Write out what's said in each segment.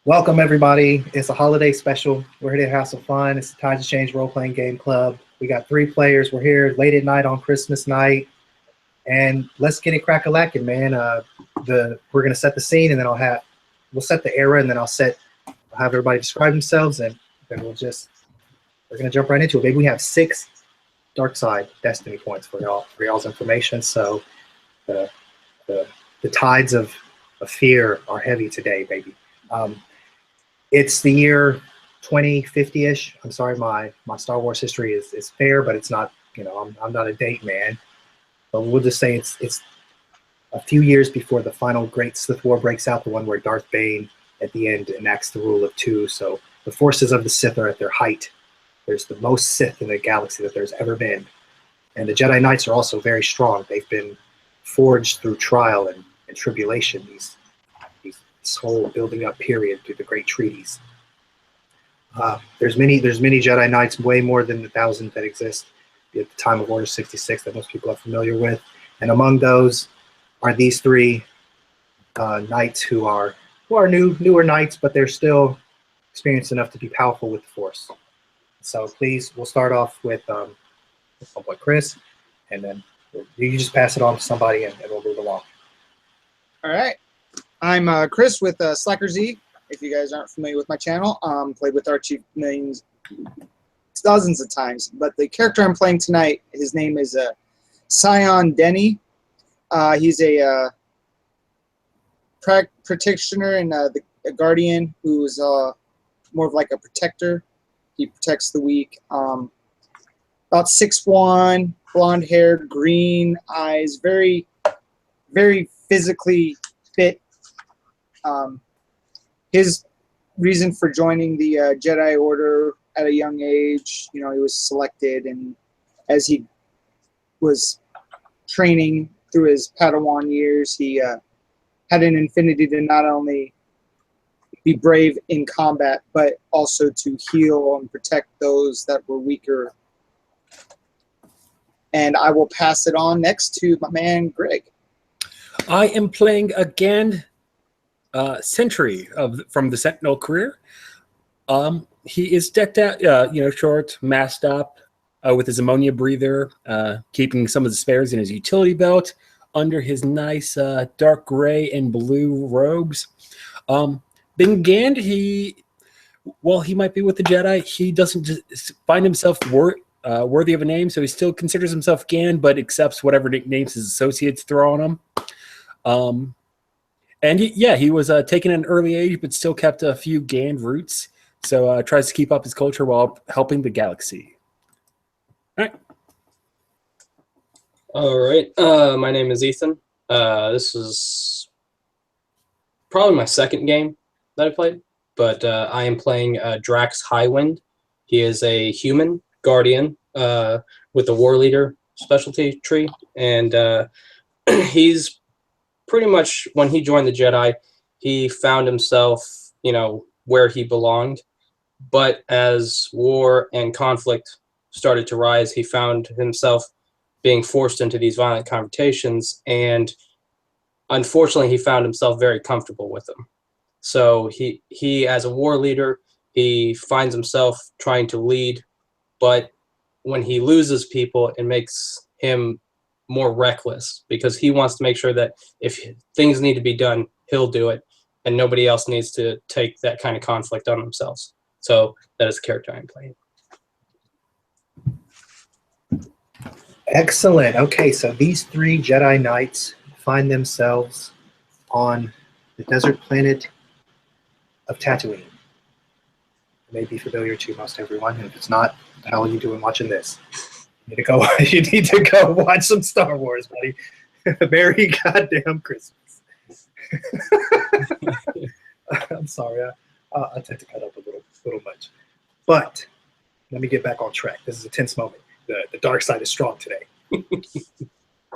Welcome, everybody. It's a holiday special. We're here to have some fun. It's the Tides of Change role-playing game club. We got 3 players. We're here late at night on Christmas night, and let's get it crack-a-lackin', man. We're gonna set the scene, and then we'll set the era, and then I'll have everybody describe themselves, and then we're gonna jump right into it. Maybe we have 6 dark side destiny points for y'all's information. So the tides of fear are heavy today, baby. It's the year 2050-ish. I'm sorry, my Star Wars history is fair, but it's not. I'm not a date man. But we'll just say it's a few years before the final Great Sith War breaks out, the one where Darth Bane at the end enacts the rule of 2. So the forces of the Sith are at their height. There's the most Sith in the galaxy that there's ever been, and the Jedi Knights are also very strong. They've been forged through trial and tribulation. This whole building up period through the great treaties. There's many Jedi Knights, way more than the 1,000 that exist at the time of Order 66 that most people are familiar with. And among those are these 3 knights who are newer knights, but they're still experienced enough to be powerful with the Force. So please, we'll start off with Chris, and then you just pass it on to somebody, and we'll move along. All right. I'm Chris with Slacker Z. If you guys aren't familiar with my channel, played with Archie millions, dozens of times. But the character I'm playing tonight, his name is Scion Denny. He's a practitioner and a guardian who's more of like a protector. He protects the weak. About 6'1", blonde-haired, green eyes, very, very physically fit. His reason for joining the Jedi Order at a young age, he was selected, and as he was training through his Padawan years, he had an affinity to not only be brave in combat, but also to heal and protect those that were weaker. And I will pass it on next to my man, Greg. I am playing again Sentry from the Sentinel career. He is decked out, short, masked up, with his ammonia breather, keeping some of the spares in his utility belt under his nice dark gray and blue robes. Bingand, he might be with the Jedi, he doesn't just find himself worthy of a name, so he still considers himself Gan, but accepts whatever nicknames his associates throw on him. And he was taken at an early age, but still kept a few Gan roots. So tries to keep up his culture while helping the galaxy. All right. My name is Ethan. This is probably my 2nd game that I played, but I am playing Drax Highwind. He is a human guardian with the war leader specialty tree, and he's pretty much, when he joined the Jedi, he found himself, where he belonged. But as war and conflict started to rise, he found himself being forced into these violent confrontations, and unfortunately, he found himself very comfortable with them. So he as a war leader, he finds himself trying to lead, but when he loses people, it makes him more reckless, because he wants to make sure that if things need to be done, he'll do it, and nobody else needs to take that kind of conflict on themselves. So that is the character I'm playing. Excellent. Okay, so these 3 Jedi Knights find themselves on the desert planet of Tatooine. It may be familiar to most everyone, and if it's not, what the hell are you doing watching this? You need to go watch some Star Wars, buddy. Merry goddamn Christmas. I'm sorry, I tend to cut up a little much. But let me get back on track. This is a tense moment. The dark side is strong today.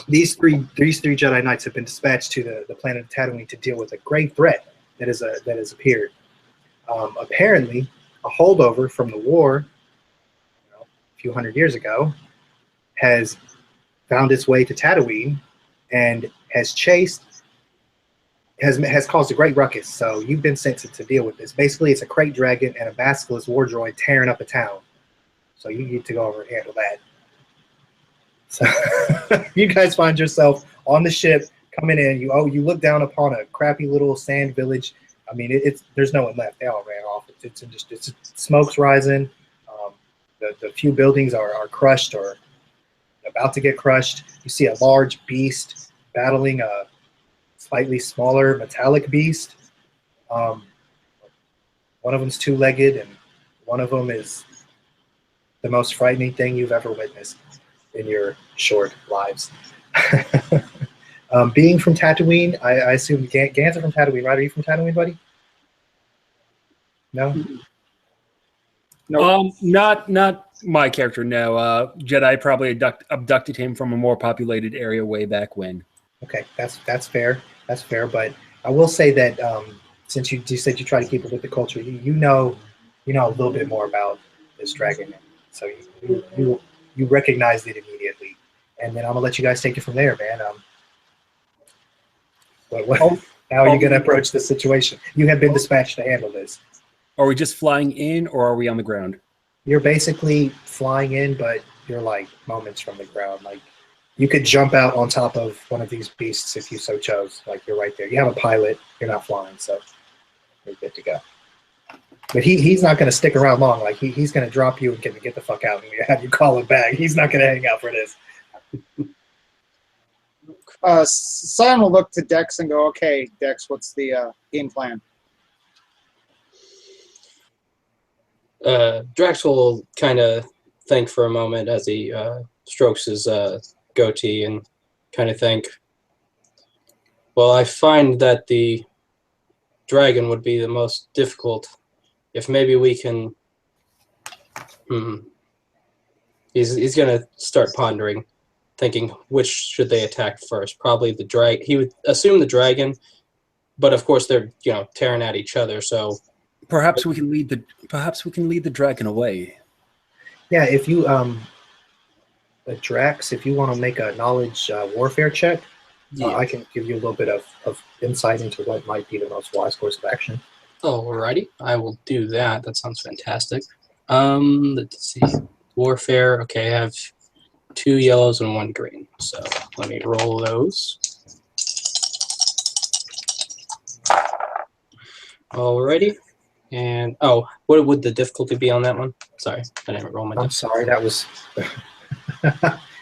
These three Jedi Knights have been dispatched to the planet of Tatooine to deal with a great threat that has appeared. Apparently, a holdover from the war, a few hundred years ago, has found its way to Tatooine and has chased has caused a great ruckus. So you've been sent to deal with this. Basically, it's a crate dragon and a basilisk war droid tearing up a town. So you need to go over and handle that. So you guys find yourself on the ship coming in. You look down upon a crappy little sand village. I mean, there's no one left. They all ran off. It's smoke's rising. The few buildings are crushed or about to get crushed. You see a large beast battling a slightly smaller metallic beast. One of them's two-legged, and one of them is the most frightening thing you've ever witnessed in your short lives. Being from Tatooine, I assume Gans are from Tatooine, right? Are you from Tatooine, buddy? No? No. Not my character, no. Jedi probably abducted him from a more populated area way back when. Okay, that's fair. That's fair, but I will say that since you said you try to keep it with the culture, you know a little bit more about this dragon, so you recognized it immediately, and then I'm gonna let you guys take it from there, man. How are you gonna approach this situation? You have been dispatched to handle this. Are we just flying in, or are we on the ground? You're basically flying in, but you're like moments from the ground. Like you could jump out on top of one of these beasts if you so chose. Like you're right there. You have a pilot. You're not flying, so you're good to go. But he's not going to stick around long. Like he's going to drop you and get the fuck out and have you call him back. He's not going to hang out for this. Sion will look to Dex and go, "Okay, Dex, what's the game plan?" Drax will kind of think for a moment as he strokes his goatee and kind of think, well, I find that the dragon would be the most difficult. If maybe we can... He's going to start pondering, thinking which should they attack first. Probably the dragon. He would assume the dragon, but of course they're tearing at each other, so... Perhaps we can lead the dragon away. Yeah, if you Drax, if you want to make a knowledge warfare check, I can give you a little bit of insight into what might be the most wise course of action. Alrighty, I will do that. That sounds fantastic. Let's see. Warfare. Okay, I have 2 yellows and 1 green. So let me roll those. Alrighty. And what would the difficulty be on that one? Sorry, I didn't roll my. I'm sorry, that was.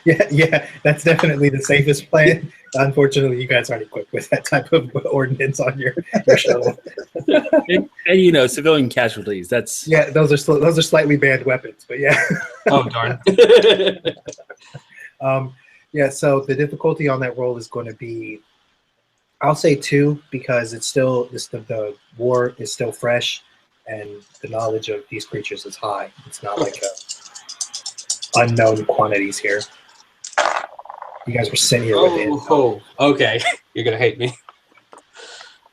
yeah, that's definitely the safest plan. Unfortunately, you guys aren't equipped with that type of ordinance on your show. and civilian casualties. That's those are slightly banned weapons, but yeah. Oh darn. So the difficulty on that roll is going to be, I'll say 2 because the war is still fresh. And the knowledge of these creatures is high. It's not like unknown quantities here. You guys were sitting here with it. Oh, okay. You're gonna hate me.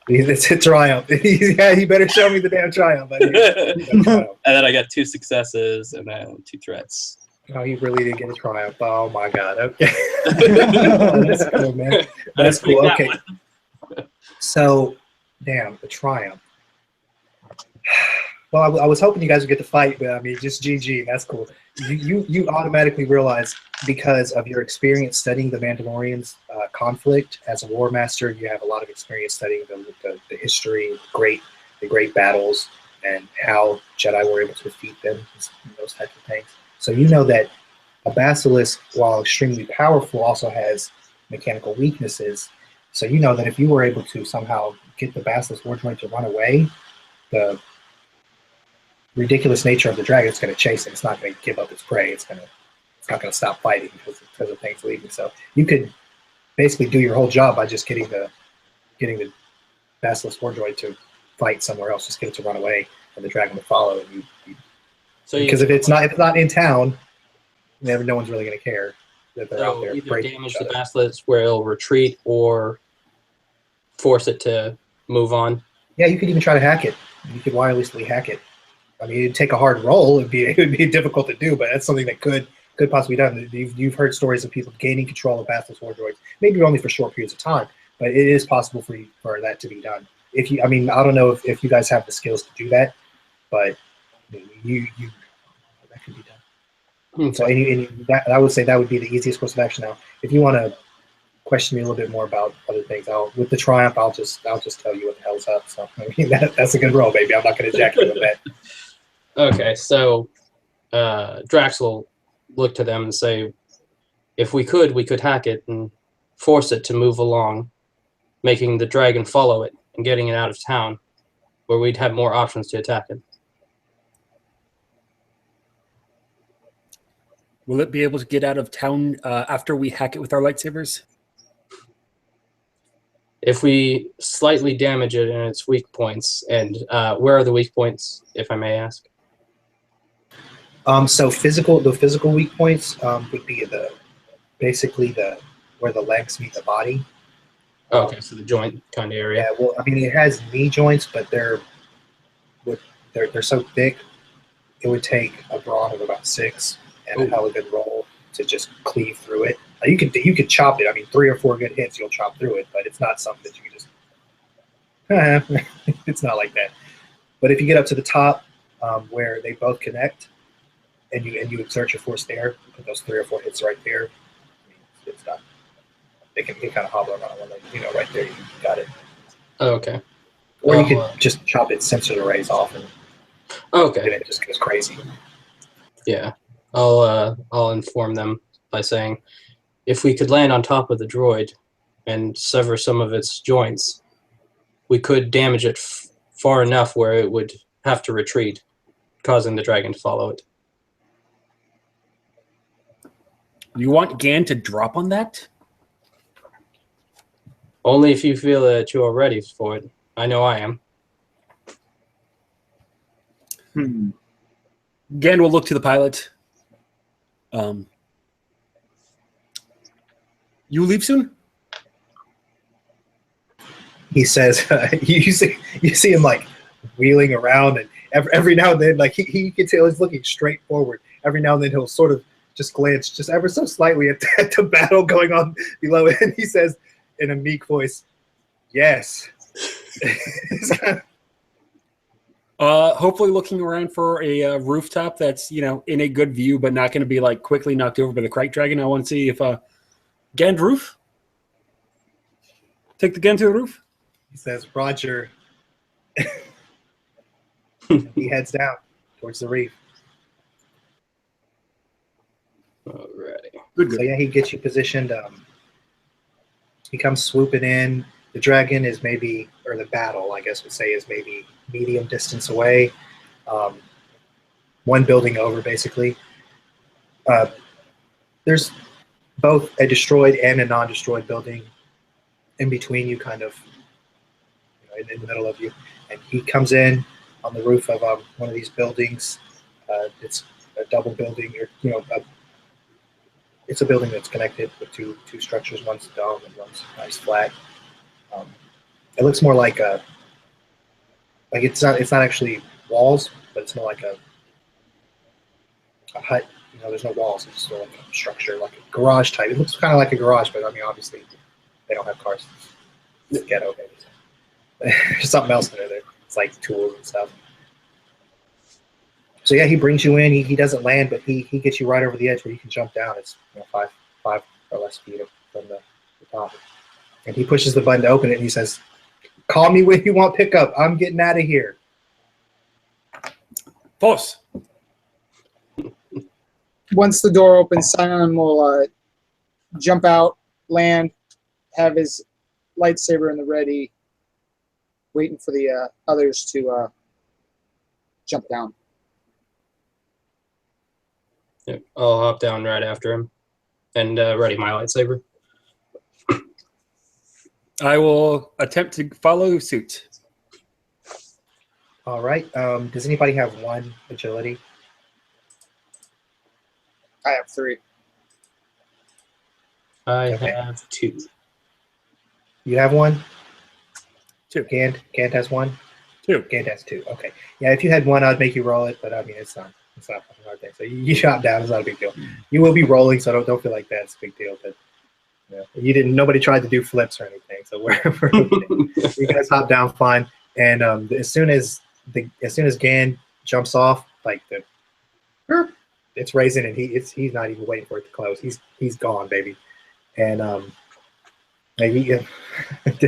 It's a triumph. He better show me the damn triumph. And then I got 2 successes and then 2 threats. Oh, he really did get a triumph. Oh my god. Okay. That's cool, man. That's cool. Okay. So, damn, the triumph. Well, I was hoping you guys would get to fight, but I mean, just GG. That's cool. You automatically realize, because of your experience studying the Mandalorians' conflict as a war master, you have a lot of experience studying the history, the great battles, and how Jedi were able to defeat them, and those types of things. So you know that a basilisk, while extremely powerful, also has mechanical weaknesses. So you know that if you were able to somehow get the basilisk war droid to run away, the ridiculous nature of the dragon is going to chase it. It's not going to give up its prey. It's not going to stop fighting because of things leaving. So you could basically do your whole job by just getting the basilisk war droid to fight somewhere else. Just get it to run away, and the dragon will follow. And because if it's not in town, then no one's really going to care that they're out there. Either damage the basilisk where it'll retreat, or force it to move on. Yeah, you could even try to hack it. You could wirelessly hack it. I mean, it'd take a hard roll. It would be difficult to do, but that's something that could possibly be done. You've heard stories of people gaining control of basilisk war droids, maybe only for short periods of time, but it is possible for that to be done. If you, I mean, I don't know if you guys have the skills to do that, but you that could be done. Okay. So that, I would say that would be the easiest course of action. Now, if you want to question me a little bit more about other things, with the triumph, I'll just tell you what the hell's up. So I mean, that's a good roll, baby. I'm not going to jack you with that. Okay, so Drax will look to them and say, if we could hack it and force it to move along, making the dragon follow it and getting it out of town, where we'd have more options to attack it. Will it be able to get out of town after we hack it with our lightsabers? If we slightly damage it in its weak points, and where are the weak points, if I may ask? So the physical weak points would be basically where the legs meet the body. Okay, so the joint kind of area. Yeah, well, I mean, it has knee joints, but they're so thick, it would take a brawn of about 6 and a hell of a good roll to just cleave through it. You could chop it. I mean, 3 or 4 good hits, you'll chop through it, but it's not something that you can just. It's not like that. But if you get up to the top, where they both connect, and you exert your force there, put those 3 or 4 hits right there. I mean, it's not. They can kind of hobble around one leg, right there. You got it. Okay. Or you could just chop its sensor arrays off, and okay, then it just goes crazy. Yeah, I'll inform them by saying, if we could land on top of the droid and sever some of its joints, we could damage it far enough where it would have to retreat, causing the dragon to follow it. You want Gan to drop on that? Only if you feel that you are ready for it. I know I am. Gan will look to the pilot. You leave soon? He says, you see him like wheeling around, and every now and then, like he can tell he's looking straight forward. Every now and then he'll sort of just glance just ever so slightly at the battle going on below, and he says in a meek voice, "Yes." Hopefully looking around for a rooftop that's, in a good view, but not going to be like quickly knocked over by the Krike Dragon. I want to see if Gan roof. Take the Gan to the roof. He says, "Roger." He heads down towards the reef. Alrighty. Good. So yeah, he gets you positioned. He comes swooping in. The dragon is maybe, or the battle, I guess would say, is maybe medium distance away. One building over, basically. There's both a destroyed and a non-destroyed building in between you, kind of, in the middle of you. And he comes in on the roof of one of these buildings. It's a double building, or it's a building that's connected with two structures. One's dome and one's nice flat. It looks more like it's not actually walls, but it's more like a hut. There's no walls. It's just like a structure, like a garage type. It looks kind of like a garage, but I mean, obviously, they don't have cars. It's ghetto, baby. There's something else in there. It's like tools and stuff. So yeah, he brings you in. He doesn't land, but he gets you right over the edge where you can jump down. It's 5 or less feet from the top. And he pushes the button to open it, and he says, "Call me when you want pickup. I'm getting out of here." Boss. Once the door opens, Simon will jump out, land, have his lightsaber in the ready, waiting for the others to jump down. Yep, I'll hop down right after him and ready my lightsaber. I will attempt to follow suit. All right. Does anybody have 1 agility? I have 3. I Okay. have 2. You have 1? 2. Gant has 1? 2. Gant has 2. Okay. Yeah, if you had 1, I'd make you roll it, but I mean, it's not a fucking hard thing. So you shot down. It's not a big deal. You will be rolling, so don't feel like that's a big deal. But Yeah. You didn't. Nobody tried to do flips or anything, so we're okay. You guys hop down fine, and as soon as Gan jumps off, like it's raising, and he's not even waiting for it to close. He's gone, baby. And maybe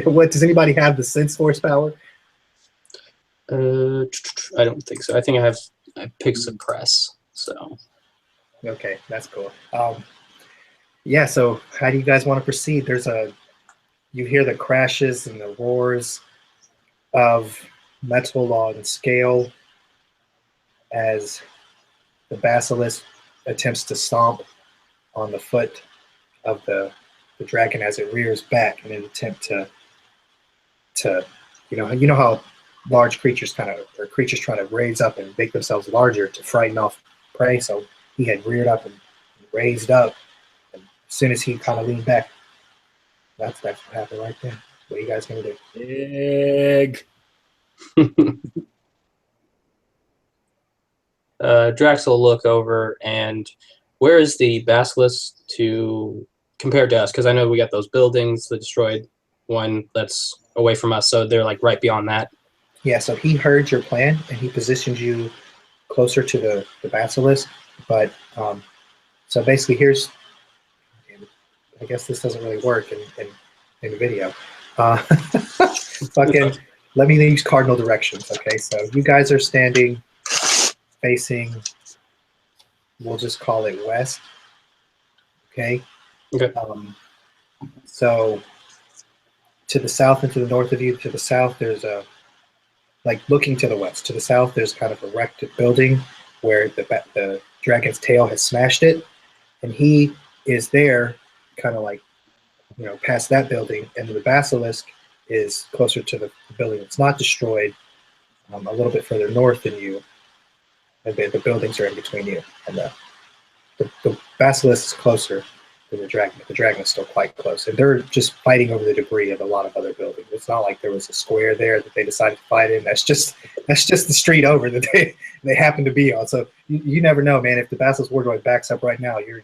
what does anybody have the sense horsepower? I don't think so. I think I picked suppress. So Okay, that's cool. Yeah. So how do you guys want to proceed? You hear the crashes and the roars of metal on scale as the basilisk attempts to stomp on the foot of the dragon as it rears back in an attempt to you know how large creatures try to raise up and make themselves larger to frighten off prey. So he had reared up and raised up, and as soon as he kind of leaned back, that's what happened right there. What are you guys gonna do? Big. Drax will look over and where is the basilisk to compared to us? Because I know we got those buildings, the destroyed one that's away from us, so they're like right beyond that. Yeah, so he heard your plan and he positioned you closer to the basilisk. But so basically, I guess this doesn't really work in the video. Fucking, let me use cardinal directions. Okay, so you guys are standing facing, we'll just call it west. Okay. Okay. So to the south and to the north of you, to the south, there's looking to the west. To the south, there's kind of a wrecked building where the dragon's tail has smashed it, and he is there, kind of like, past that building, and the basilisk is closer to the building that's not destroyed, a little bit further north than you, and the buildings are in between you, and the basilisk is closer than the dragon, but the dragon is still quite close, and they're just fighting over the debris of a lot of other buildings. It's not like there was a square there that they decided to fight in. That's just the street over that they happen to be on. So you never know, man. If the basilisk wardrobe backs up right now, you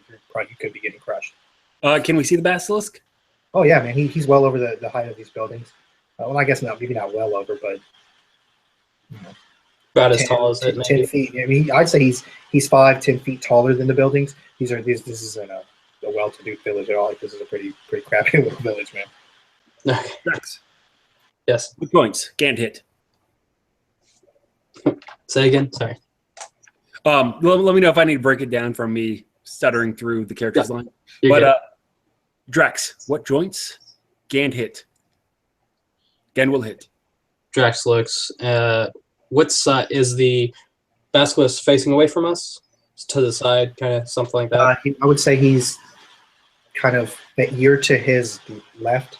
could be getting crushed. Can we see the basilisk? Oh yeah, man. He's well over the height of these buildings. Well, I guess maybe not well over, but about as tall as it. 10 feet. I mean, I'd say he's 5-10 feet taller than the buildings. This isn't a well-to-do village at all. Like, this is a pretty crappy little village, man. Okay. Drax. Yes. Good points. Can't hit. Say again. Sorry. Let me know if I need to break it down from me stuttering through the character's line. You're good. Drax, what joints? Gan hit. Gan will hit. Drax looks. What side is the basilisk facing away from us? To the side, kind of something like that. I would say he's kind of ear to his left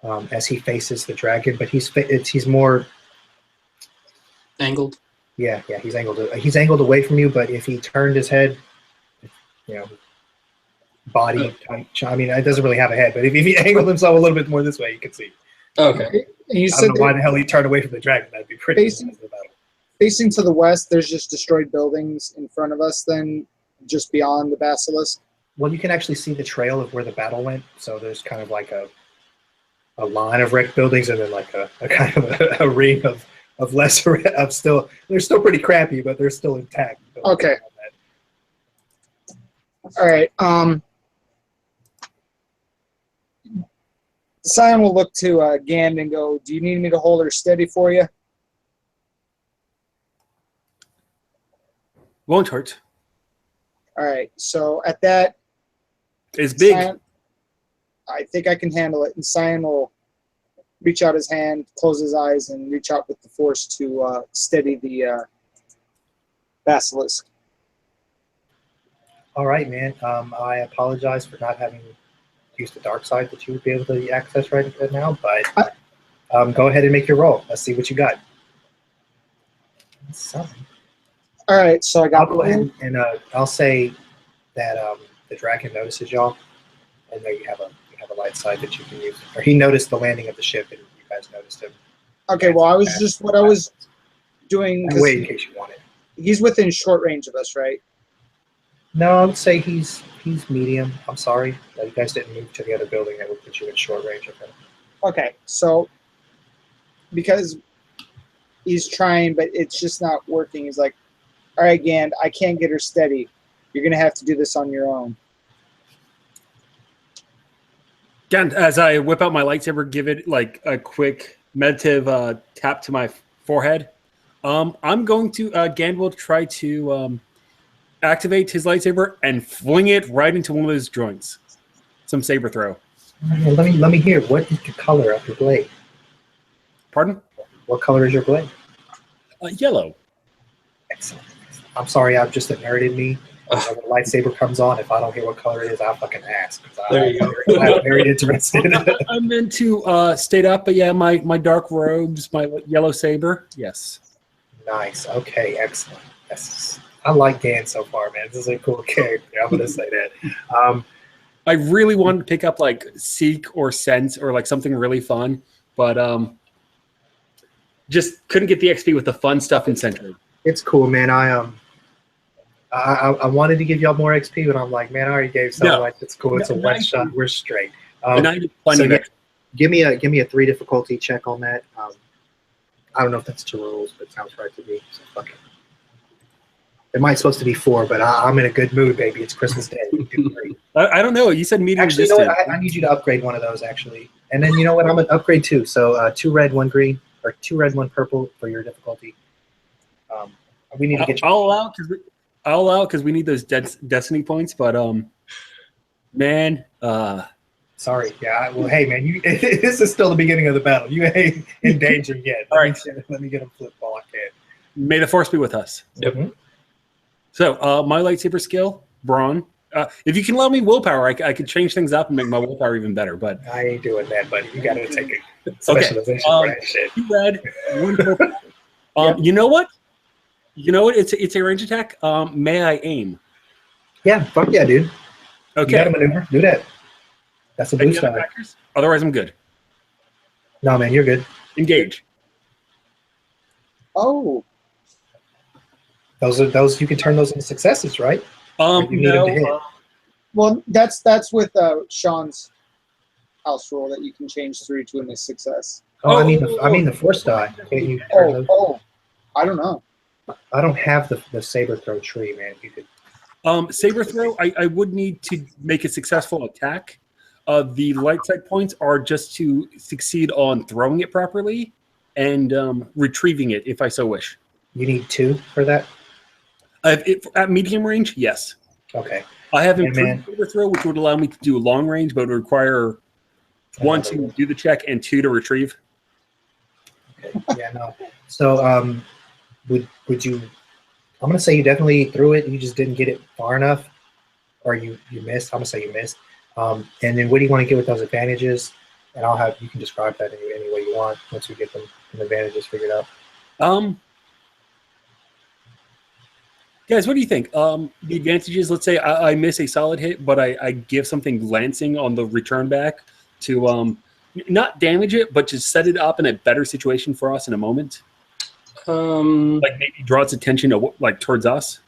as he faces the dragon, but he's more Angled. Yeah, he's angled. He's angled away from you, but if he turned his head, body type. I mean, it doesn't really have a head, but if he angled himself a little bit more this way, you can see. Okay. You I don't know why the hell he turned away from the dragon. That'd be pretty. Facing to the west, there's just destroyed buildings in front of us. Then, just beyond the basilisk. Well, you can actually see the trail of where the battle went. So there's kind of like a line of wrecked buildings, and then like a kind of a ring of lesser of still. They're still pretty crappy, but they're still intact. Okay. All right. Sion will look to Gand and go, "Do you need me to hold her steady for you?" Won't hurt. All right. So at that, It's big. Sion, I think I can handle it. And Sion will reach out his hand, close his eyes, and reach out with the force to steady the basilisk. All right, man. I apologize for not having used the dark side that you would be able to access right now, but go ahead and make your roll. Let's see what you got. All right, so I got. I'll go ahead and I'll say that the dragon notices y'all, and that you have a light side that you can use. Or he noticed the landing of the ship, and you guys noticed him. Okay, well, I was just what I was doing. Wait, in case you want it. He's within short range of us, right? No, I would say he's He's medium. I'm sorry that you guys didn't move to the other building that would put you in short range of him. Okay, so because he's trying, but it's just not working, he's like, all right, Gand, I can't get her steady. You're going to have to do this on your own. Again, as I whip out my lightsaber, give it like a quick meditative tap to my forehead. I'm going to Gand will try to activate his lightsaber and fling it right into one of those joints. Some saber throw. Let me hear. What is the color of your blade? Pardon? What color is your blade? Yellow. Excellent. I'm sorry, I'm just a nerd in me. When the lightsaber comes on, if I don't hear what color it is, I'll fucking ask. There you go. I'm very interested. I meant to state up, but yeah, my dark robes, my yellow saber. Yes. Nice. Okay, excellent. I like Dan so far, man. This is a cool character. I'm gonna say that. I really wanted to pick up like Seek or Sense or like something really fun, but just couldn't get the XP with the fun stuff in Sentry. It's cool, man. I wanted to give y'all more XP, but I'm like, man, I already gave something. No. Like, it's cool. It's a one shot. We're straight. And I need plenty So of yeah, XP. give me a 3 difficulty check on that. I don't know if that's 2 rolls, but it sounds right to me. So fuck it. It might supposed to be 4, but I'm in a good mood, baby. It's Christmas Day. We do great. I don't know. You said medium Actually, you know resistant. what? I need you to upgrade one of those, actually. And then, you know what? I'm going to upgrade 2. So 2 red, 1 green, or 2 red, 1 purple for your difficulty. We need to get you. I'll allow because we need those destiny points. But man, Sorry. Yeah. Well, hey, man. This is still the beginning of the battle. You ain't in danger yet. All right. Let me get a flip ball. I can. may the force be with us. Yep. Mhm. So my lightsaber skill, brawn. If you can allow me willpower, I could change things up and make my willpower even better. But I ain't doing that, buddy. You got to take a specialization for that shit. 2 red, 1 purple. Yeah. You know what? It's a range attack. May I aim? Yeah. Fuck yeah, dude. Okay. You got to maneuver. Do that. That's a Any boost other die. factors? Otherwise, I'm good. No, man. You're good. Engage. Oh, Those you can turn those into successes, right? You need them to hit. No. well, that's with Sean's house rule that you can change 3 to a success. I mean the force die. Can't you turn those? Oh, I don't know. I don't have the saber throw tree, man. You could. Saber throw. I would need to make a successful attack. The light side points are just to succeed on throwing it properly and retrieving it if I so wish. You need 2 for that. At medium range, yes. Okay. I have Hey, improved man. saber throw, which would allow me to do long range, but it would require 1 Another to one. do the check and 2 to retrieve. Okay. Yeah. No. So would you? I'm gonna say you definitely threw it. You just didn't get it far enough, or you missed. I'm gonna say you missed. And then what do you want to get with those advantages? And you can describe that any way you want once we get them advantages figured out. Guys, what do you think? The advantages, let's say I miss a solid hit, but I give something glancing on the return back to not damage it, but just set it up in a better situation for us in a moment. Like maybe draw its attention towards us.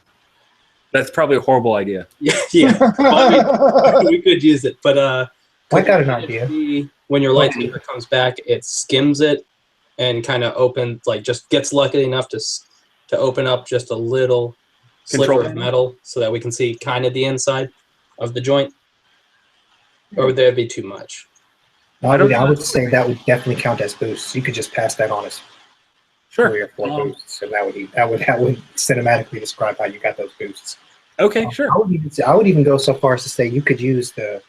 That's probably a horrible idea. Yeah. Well, we could use it, but I got an idea. when your lightsaber comes back, it skims it and kind of opens, just gets lucky enough to open up just a little sliver Control of metal so that we can see kind of the inside of the joint. Or would that be too much? I would say that would definitely count as boosts. You could just pass that on as 3 or 4 boosts, and that would cinematically describe how you got those boosts. Okay, sure. I would even go so far as to say you could use the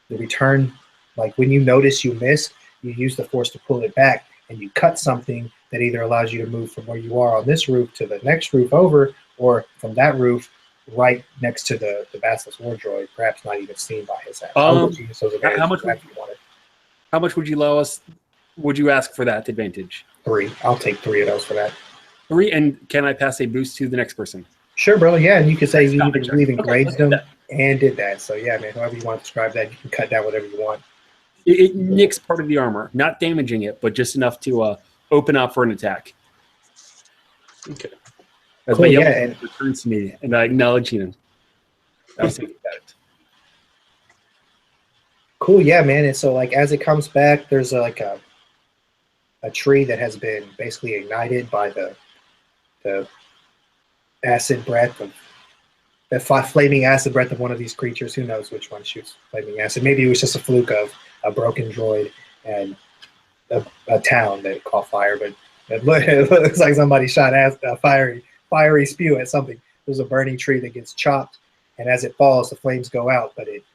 return, like when you notice you missed, you use the force to pull it back, and you cut something that either allows you to move from where you are on this roof to the next roof over, or from that roof right next to the Basilisk War Droid, perhaps not even seen by his ass. I would use those advantages how much if you wanted. How much would you allow us? Would you ask for that advantage? 3. I'll take 3 of those for that. 3, and can I pass a boost to the next person? Sure, brother. Yeah, and you could say you Stop even, it, you even okay, grazed let's do them that. and did that. So yeah, man, however you want to describe that, you can cut down whatever you want. It nicks part of the armor, not damaging it, but just enough to open up for an attack. Okay. As Cool, my yeah, yellow and- returns to me, and I acknowledge him. I was thinking about it. Cool, yeah, man. And so, like, as it comes back, there's like a tree that has been basically ignited by the acid breath of flaming acid breath of one of these creatures. Who knows which one shoots flaming acid? Maybe it was just a fluke of a broken droid and a town that caught fire. But it looks like somebody shot a fiery spew at something. There's a burning tree that gets chopped, and as it falls, the flames go out, but it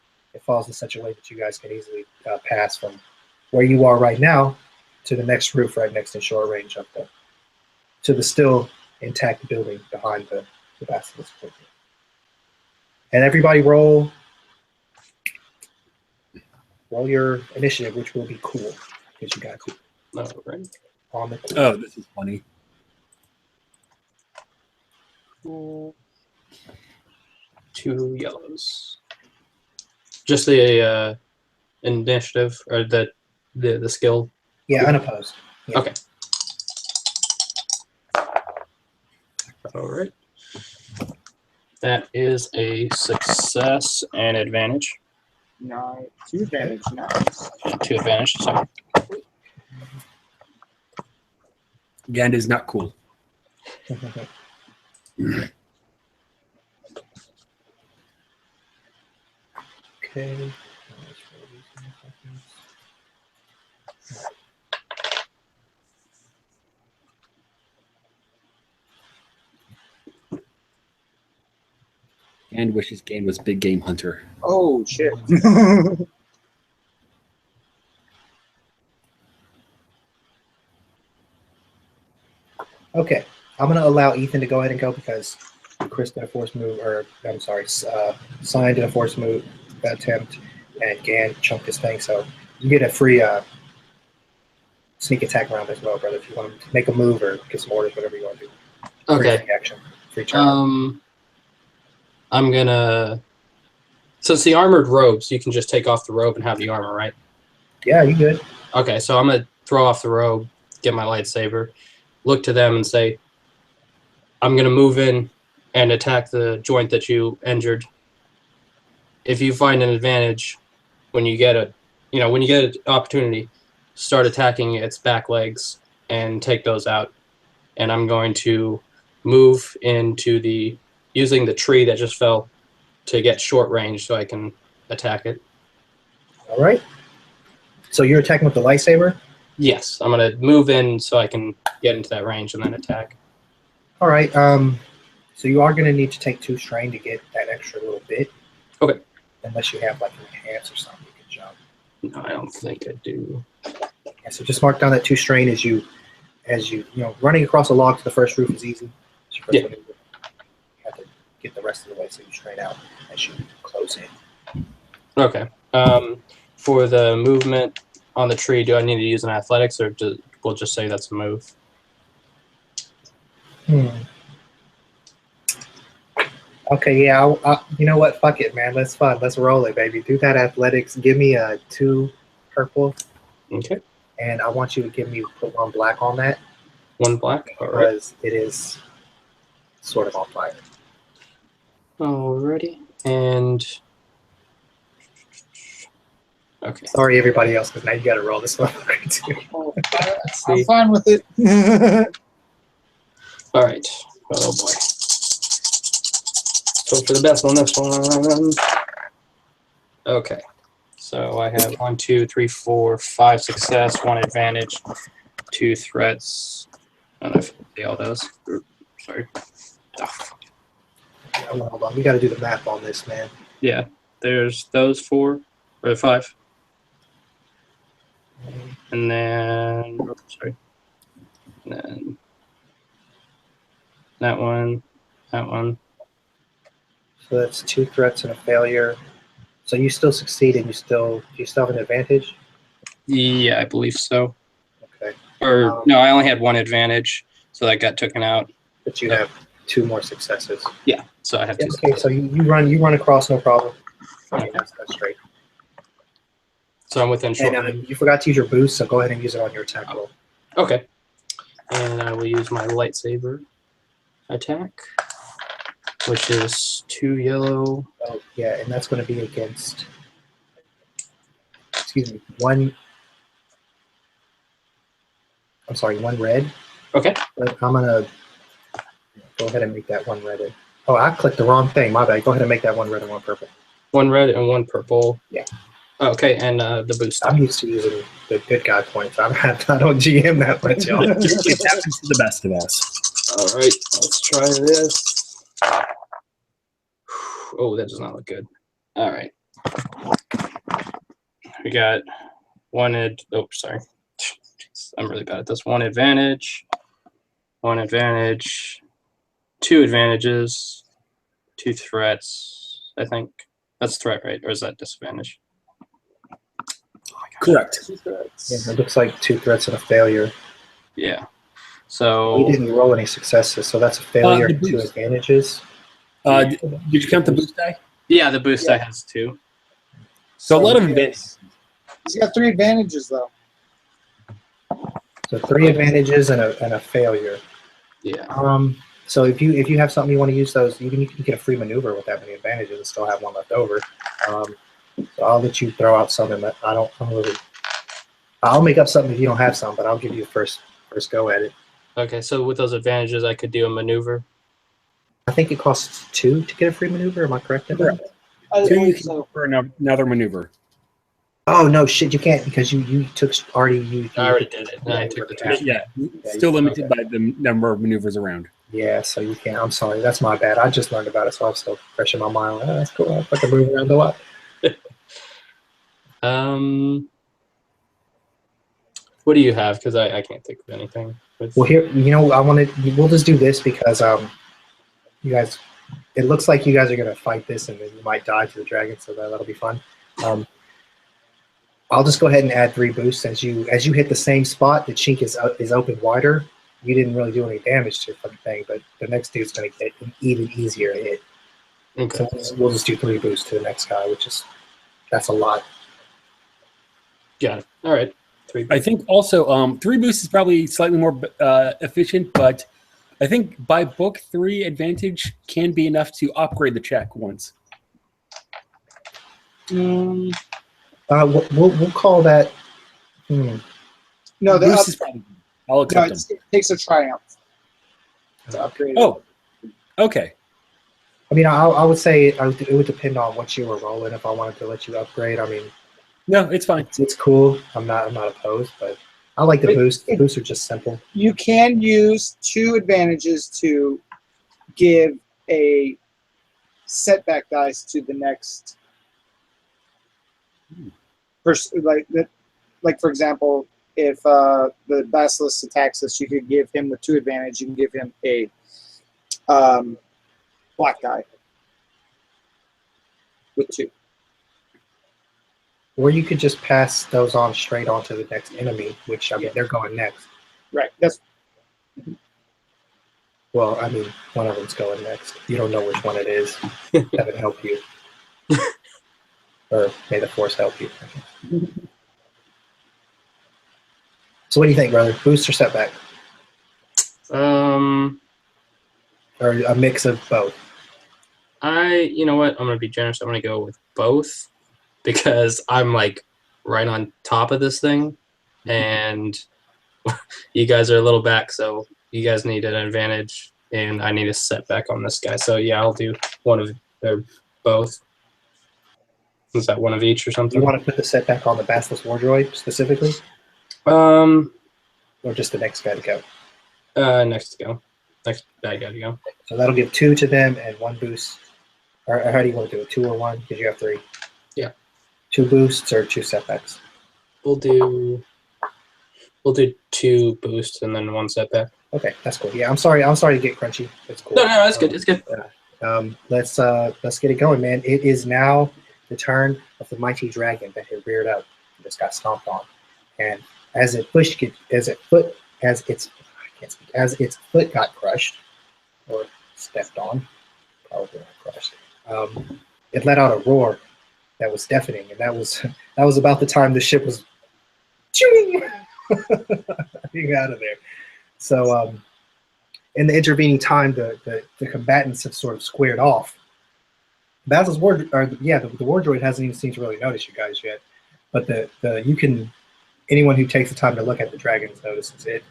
falls in such a way that you guys can easily pass from where you are right now to the next roof right next in short range up to the still intact building behind the basilisk. And everybody roll your initiative, which will be cool because you got Oh, right. on the cool. Oh, this is funny. Two yellows. Just the initiative or the skill. Yeah, unopposed. Yeah. Okay. All right. That is a success and advantage. Nice. 2 advantage. Nice. 2 advantage. Sorry. Gand is not cool. Okay. Gand wishes Gand was big game hunter. Oh shit. Okay, I'm going to allow Ethan to go ahead and go because Chris did a force move, or I'm sorry, Sign did a force move attempt, and Gan chunked his thing. So you get a free sneak attack round as well, brother. If you want to make a move or get some orders, whatever you want to do. Okay. Free action, free turn. I'm gonna. Since the armored robes, you can just take off the robe and have the armor, right? Yeah, you good. Okay, so I'm gonna throw off the robe, get my lightsaber, look to them and say, I'm going to move in and attack the joint that you injured. If you find an advantage when you get an opportunity, start attacking its back legs and take those out. And I'm going to move into using the tree that just fell to get short range so I can attack it. All right. So you're attacking with the lightsaber? Yes, I'm going to move in so I can get into that range and then attack. All right. So you are going to need to take 2 strain to get that extra little bit. Okay. Unless you have like an enhance or something you can jump. No, I don't think I do. Yeah, so just mark down that 2 strain as you running across a log to the first roof is easy. Yeah. You have to get the rest of the way so you strain out as you close in. Okay. For the movement on the tree, do I need to use an athletics, or we'll just say that's a move? Okay, yeah. You know what? Fuck it, man. Let's roll it, baby. Do that athletics. Give me a 2 purple. Okay. And I want you to put 1 black on that. 1 black. All right. Because it is sort of on fire. Alrighty. And okay. Sorry, everybody else, because now you got to roll this one too. I'm fine with it. All right. Oh boy. So for the best on this one. Okay. So I have 1, 2, 3, 4, 5 success, 1 advantage, 2 threats. I don't know if I see all those. Sorry. Hold on. We got to do the math on this, man. Yeah. There's those 4 or 5. And then, sorry. And then that one. So that's 2 threats and a failure. So you still succeed, and you still have an advantage? Yeah, I believe so. Okay. Or no, I only had 1 advantage, so that got taken out. But you have 2 more successes. Yeah, so I have 2. Okay, so you run across, no problem. Okay. That's straight. So I'm within short. And you forgot to use your boost, so go ahead and use it on your attack roll. Okay. And I will use my lightsaber attack, which is 2 yellow. Oh, yeah, and that's going to be against excuse me, one. I'm sorry, one red. Okay. But I'm gonna go ahead and make that one red. Oh, I clicked the wrong thing. My bad. Go ahead and make that one red and one purple. One red and one purple. Yeah. Okay, and the boost. I'm used to using the good guy points. I don't GM that much, y'all. It happens to the best of us. All right, let's try this. Oh, that does not look good. All right. We got oh, sorry. Jeez, I'm really bad at this. One advantage, two advantages, two threats, I think. That's threat, right? Or is that disadvantage? Correct. Two threats. Yeah, it looks like two threats and a failure. Yeah. You So didn't roll any successes, so that's a failure. The Two boost. advantages. Did you count the boost die? yeah, the boost Yeah. die has two. So a lot of he advantages. He's got 3 advantages though. So 3 advantages and a failure. Yeah. So if you have something you want to use those, you can get a free maneuver with that many advantages and still have one left over. So I'll let you throw out something that I don't really. I'll make up something if you don't have some, but I'll give you first go at it. Okay, so with those advantages, I could do a maneuver. I think it costs 2 to get a free maneuver. Am I correct? in that? Correct. I Two you believe can so. go for another maneuver. Oh no, shit! You can't because you took already. You I already did it. And I took the two. Yeah, still limited by the number of maneuvers around. Yeah, so you can't. I'm sorry, that's my bad. I just learned about it, so I'm still fresh in my mind. Oh, that's cool. I fucking move around a lot. What do you have? Because I can't think of anything. Well, here, we'll just do this because you guys. It looks like you guys are gonna fight this, and then you might die to the dragon, so that'll be fun. I'll just go ahead and add 3 boosts as you hit the same spot. The chink is open wider. You didn't really do any damage to your fucking thing, but the next dude's gonna get an even easier hit. Okay. So we'll just do 3 boosts to the next guy, that's a lot. Got it. All right. 3. I think also 3 boosts is probably slightly more efficient, but I think by book 3 advantage can be enough to upgrade the check once. We'll call that. No, the Boost is probably. I'll accept them. it takes a triumph to upgrade it. Oh, okay. I mean, I would say it would depend on what you were rolling. If I wanted to let you upgrade, I mean, No, it's fine. it's cool. I'm not opposed, but I like the boost. The boosts are just simple. You can use 2 advantages to give a setback dice to the next person. Like for example, if the basilisk attacks us, you could give him with 2 advantage. You can give him a black die with 2. Or you could just pass those on straight on to the next enemy, which I mean they're going next. Right. That's Well, I mean, one of them's going next. You don't know which one it is. Heaven help you, or may the force help you. So, what do you think, brother? Boost or setback, or a mix of both? You know what? I'm gonna be generous. I'm gonna go with both because I'm like right on top of this thing, and you guys are a little back, so you guys need an advantage, and I need a setback on this guy. So yeah, I'll do one of or both. Is that one of each or Do something? you want to put the setback on the Basilisk War Droid specifically, Um, or just the next guy to go? next to go. Next bad guy to go. So that'll give 2 to them and 1 boost. Or how do you want to do it? 2 or 1? Because you have 3. Yeah. 2 boosts or 2 setbacks. We'll do 2 boosts and then 1 setback. Okay, that's cool. Yeah, I'm sorry to get crunchy. It's cool. No, that's good. It's good. Let's get it going, man. It is now the turn of the mighty dragon that had reared up and just got stomped on. And as its foot got crushed or stepped on, probably not crushed, it let out a roar that was deafening, and that was about the time the ship was getting out of there. So in the intervening time, the combatants have sort of squared off. The war droid hasn't even seemed to really notice you guys yet. but the you can anyone who takes the time to look at the dragons notices it.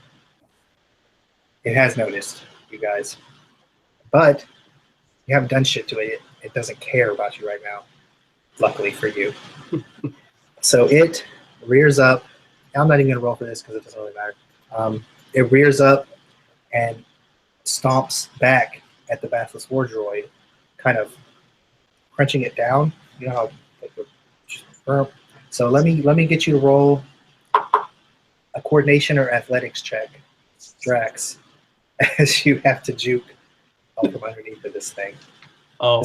It has noticed you guys, but you haven't done shit to it. It doesn't care about you right now. Luckily for you. So it rears up. I'm not even gonna roll for this because it doesn't really matter. It rears up and stomps back at the Basilisk War Droid, kind of crunching it down. You know how. So let me get you to roll a coordination or athletics check, Drax, as you have to juke up from underneath of this thing. Oh,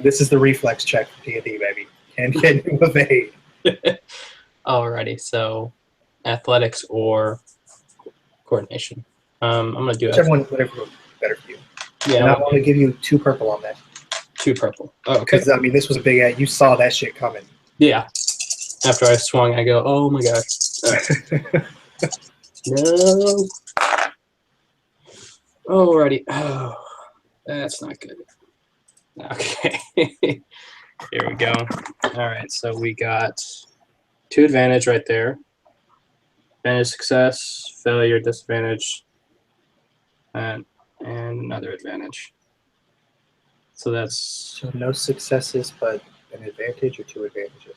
This is the reflex check for D&D, baby. Can you evade? alrighty. So, athletics or coordination. I'm gonna do Whichever one, whatever better for you. Yeah, And I want to give you 2 purple on that. 2 purple. Oh, okay. Because, I mean, this was a big ad. You saw that shit coming. Yeah. After I swung, I go, oh my gosh. No. Alrighty. Oh, that's not good. Okay. Here we go. Alright, so we got 2 advantage right there. Advantage, success, failure, disadvantage, and another advantage. So that's, So no successes, but an advantage or 2 advantages.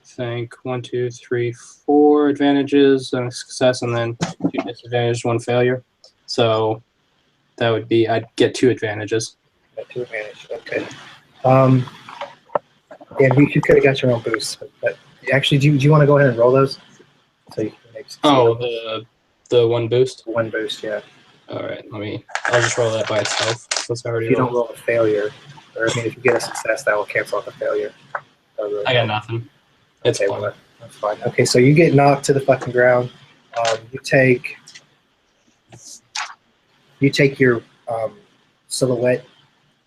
I think, 1, 2, 3, 4 advantages and a success, and then 2 disadvantages, 1 failure. So that would be, I'd get 2 advantages. Got 2 advantages. Okay. And you could have got your own boost, but actually, do you want to go ahead and roll those? So you can make The 1 boost. 1 boost, yeah. Alright, I'll just roll that by itself since I already If you don't rolled. roll a failure, or I mean, if you get a success, that will cancel out the failure. I got nothing. It's Okay, fine. well, that's fine. Okay, so you get knocked to the fucking ground. You take your silhouette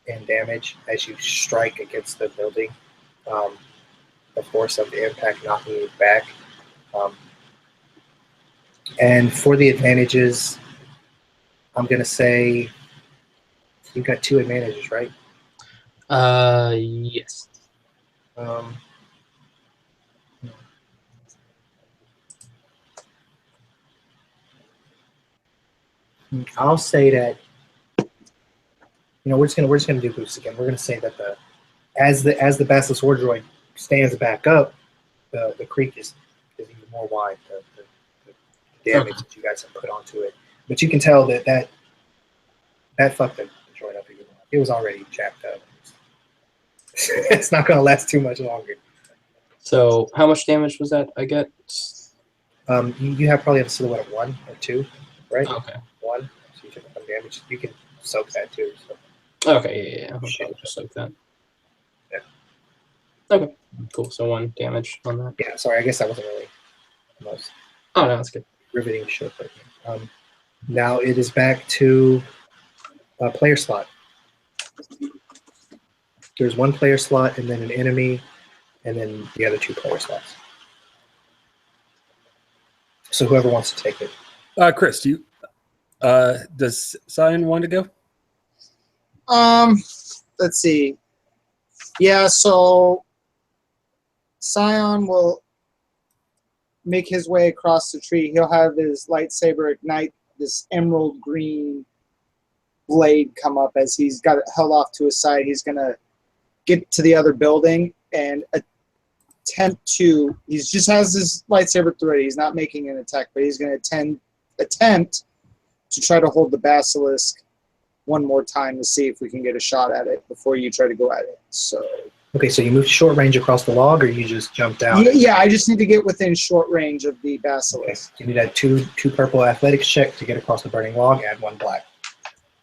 and damage as you strike against the building. The force of the impact knocking you back. And for the advantages, I'm gonna say you've got 2 advantages, right? Yes. I'll say that we're just gonna do boosts again. We're gonna say that as the Basilisk War Droid stands back up, the creek is even more wide. The damage that you guys have put onto it, but you can tell that fucked the droid up again. It was already jacked up. It's not gonna last too much longer. So how much damage was that I get? You probably have a silhouette of 1 or 2, right? Okay. 1. So you took some damage. You can soak that too. So. Okay, yeah. I'll probably just like that. Yeah. Okay, cool. So 1 damage on that. Yeah, sorry. I guess that wasn't really the most Oh, no, that's good. riveting shit. But now it is back to a player slot. There's 1 player slot and then an enemy, and then the other 2 player slots. So whoever wants to take it. Chris, does Sion want to go? Let's see. Yeah, so Scion will make his way across the tree. He'll have his lightsaber ignite this emerald green blade come up as he's got it held off to his side. He's going to get to the other building and attempt to, he just has his lightsaber thread. He's not making an attack, but he's going to attempt to try to hold the basilisk one more time to see if we can get a shot at it before you try to go at it. So Okay, so you moved short range across the log, or you just jumped down? yeah, I just need to get within short range of the Okay. basilisk. You need a two purple athletics check to get across the burning log. Add 1 black.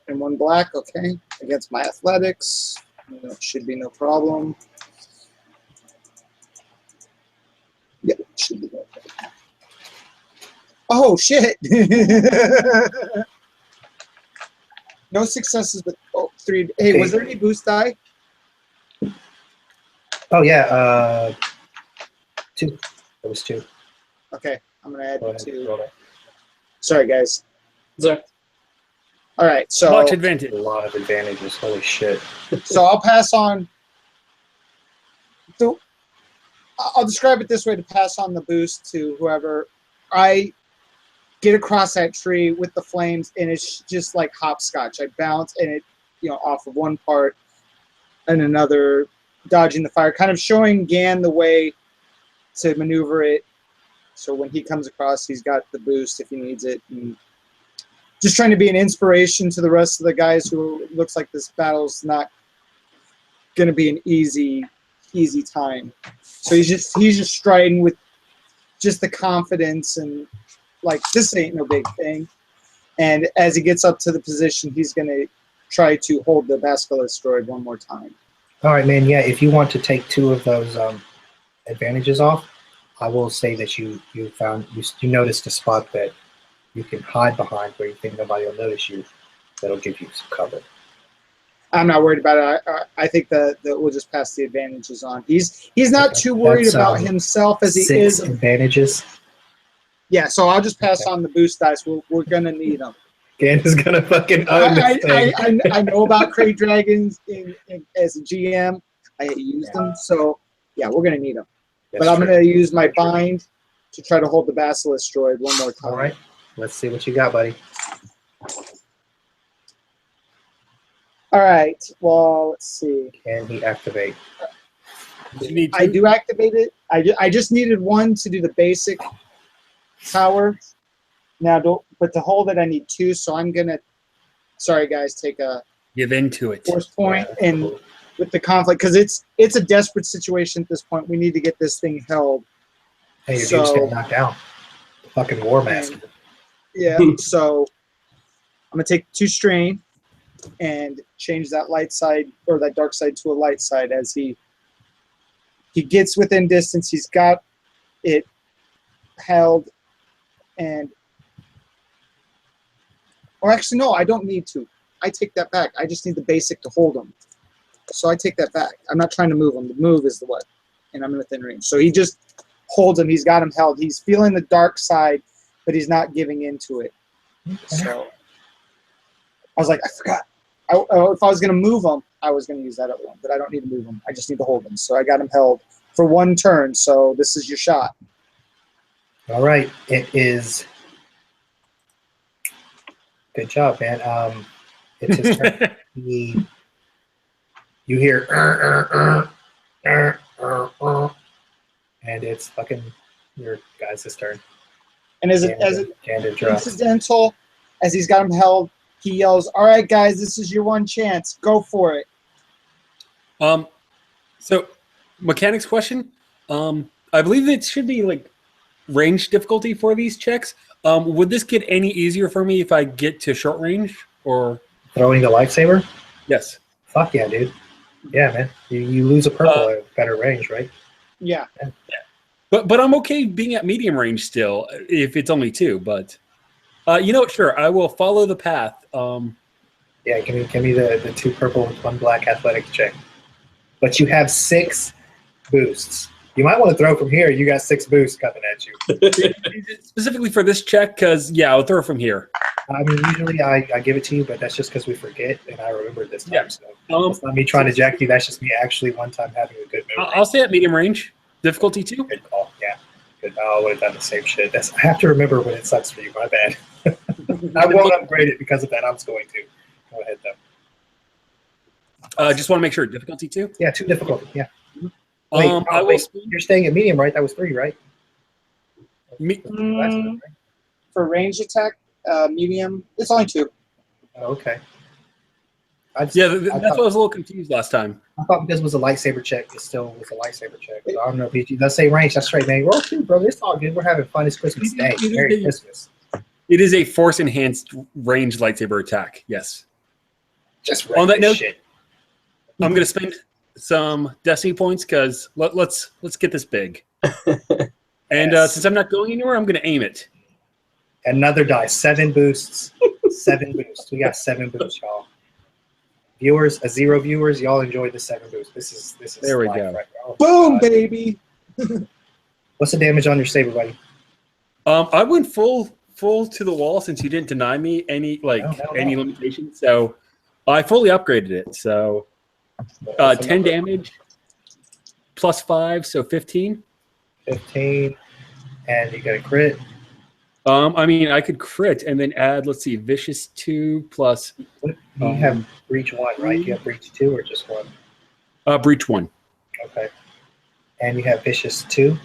And 1 black, okay, against my athletics. Should be no problem. Yeah, should be no problem. Oh, shit! No successes, but 3. Hey, Okay. was there any boost die? Oh yeah, 2. There was 2. Okay, I'm going to Go add ahead, 2. roll that. Sorry, guys. Sorry. All right, so Much advantage. A lot of advantages. Holy shit. I'll pass on. I'll describe it this way to pass on the boost to whoever. I get across that tree with the flames, and it's just like hopscotch. I bounce, and it, off of one part and another, dodging the fire, kind of showing Gan the way to maneuver it. So when he comes across, he's got the boost if he needs it. And just trying to be an inspiration to the rest of the guys who looks like this battle's not going to be an easy time. So he's just striding with just the confidence and like, this ain't no big thing. And as he gets up to the position, he's going to try to hold the Basilisk droid one more time. All right, man. Yeah, if you want to take 2 of those advantages off, I will say that you noticed a spot that you can hide behind where you think nobody will notice you. That'll give you some cover. I'm not worried about it. I think that we'll just pass the advantages on. He's not too worried about himself as he 6 is. Advantages. Yeah, so I'll just pass on the boost dice. We're gonna need them. Gan is gonna fucking own this thing. I know about Crate Dragons as a GM. I used them, so yeah, we're gonna need them. But I'm gonna use my bind to try to hold the Basilisk droid one more time. All right, let's see what you got, buddy. All right. Well, let's see. Can he activate? I do activate it. I just needed 1 to do the basic power. Now, but to hold it, I need 2. So I'm gonna. Sorry, guys. Take a give into it. Force point and with the conflict, because it's a desperate situation at this point. We need to get this thing held. Hey, you're just getting knocked down. The fucking War Master. Yeah. So I'm gonna take 2 strain and change that light side or that dark side to a light side as he gets within distance. He's got it held, or actually no, I don't need to. I take that back. I just need the basic to hold him. So I take that back. I'm not trying to move him. The move is the what, and I'm within range. So he just holds him. He's got him held. He's feeling the dark side, but he's not giving into it. Okay. So I was like, I forgot. If I was going to move him, I was going to use that other one, but I don't need to move him. I just need to hold him. So I got him held for 1 turn. So this is your shot. All right. It is. Good job, man. It's his turn. You hear, and it's fucking your guys' turn. And as incidental, as he's got him held, he yells, "All right, guys, this is your 1 chance. Go for it." So, mechanics question. I believe it should be like range difficulty for these checks. Would this get any easier for me if I get to short range or throwing the lightsaber? Yes. Fuck yeah, dude. Yeah, man. You lose a purple at better range, right? Yeah. But I'm okay being at medium range still if it's only 2. But sure, I will follow the path. Yeah, give me the 2 purple with 1 black athletics check. But you have 6 boosts. You might want to throw from here. You got 6 boosts coming at you. Specifically for this check, because I'll throw from here. I mean, usually I give it to you, but that's just because we forget, and I remember this time. Yeah. So it's not me trying to jack you. That's just me actually one time having a good move. I'll stay at medium range. Difficulty 2. Good call. Yeah. Good. I would have done the same shit. I have to remember when it sucks for you. My bad. I won't upgrade it because of that. I'm just going to. Go ahead, though. Just want to make sure. Difficulty 2? Yeah, 2 difficulty. Yeah. Wait, you're staying at medium, right? That was 3, right? For range attack, medium, it's only 2. Oh, okay. That's why I was a little confused last time. I thought because it was a lightsaber check, it still was a lightsaber check. So I don't know if you let's say range. That's straight, man. Roll 2, bro. It's all good. We're having fun. It's Christmas Day. Merry Christmas. It is a force enhanced range lightsaber attack. Yes. Just on that note, shit. I'm going to spend some destiny points because let's get this big. And since I'm not going anywhere, I'm going to aim it. Another die. 7 boosts. 7 boosts. We got 7 boosts, y'all. Viewers, 0 viewers, y'all enjoyed the 7 boosts. This is there we go. Right. Oh, boom, baby. What's the damage on your saber, buddy? I went full to the wall since you didn't deny me any any limitations. So I fully upgraded it. So 10 damage plus 5, so 15. 15, and you got a crit. I mean, I could crit and then add. Let's see, vicious 2 plus You have breach 1, right? You have breach 2 or just 1? breach 1. Okay. And you have vicious 2.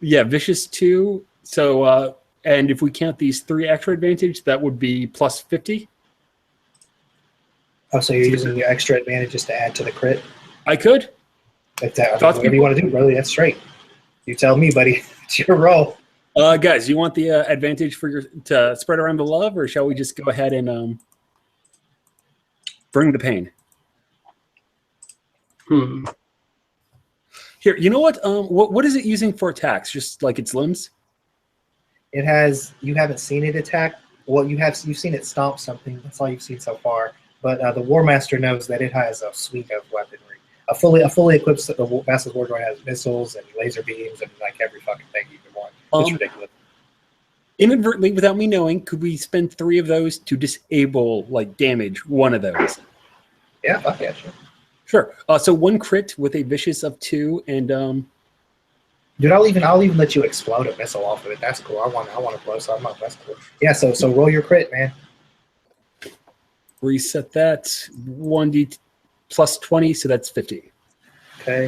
Yeah, vicious 2. So and if we count these 3 extra advantage, that would be plus 50. Oh, so you're using your extra advantages to add to the crit? I could. If that, whatever you want to do, brother, that's straight. You tell me, buddy. It's your roll. Guys, you want the advantage for your to spread around the love, or shall we just go ahead and bring the pain? Here, you know what? What is it using for attacks? Just like its limbs? It has. You haven't seen it attack. Well, you've seen it stomp something. That's all you've seen so far. But the War Master knows that it has a suite of weaponry. A fully equipped the Master's War Droid has missiles and laser beams and like every fucking thing you can want. It's ridiculous. Inadvertently, without me knowing, could we spend 3 of those to disable, like, damage one of those? Yeah, fuck yeah, sure. Sure. So 1 crit with a vicious of 2, and dude, I'll even let you explode a missile off of it. That's cool. I want to blow something up. That's cool. Yeah. So roll your crit, man. reset that 1d plus 20, so that's 50. Okay.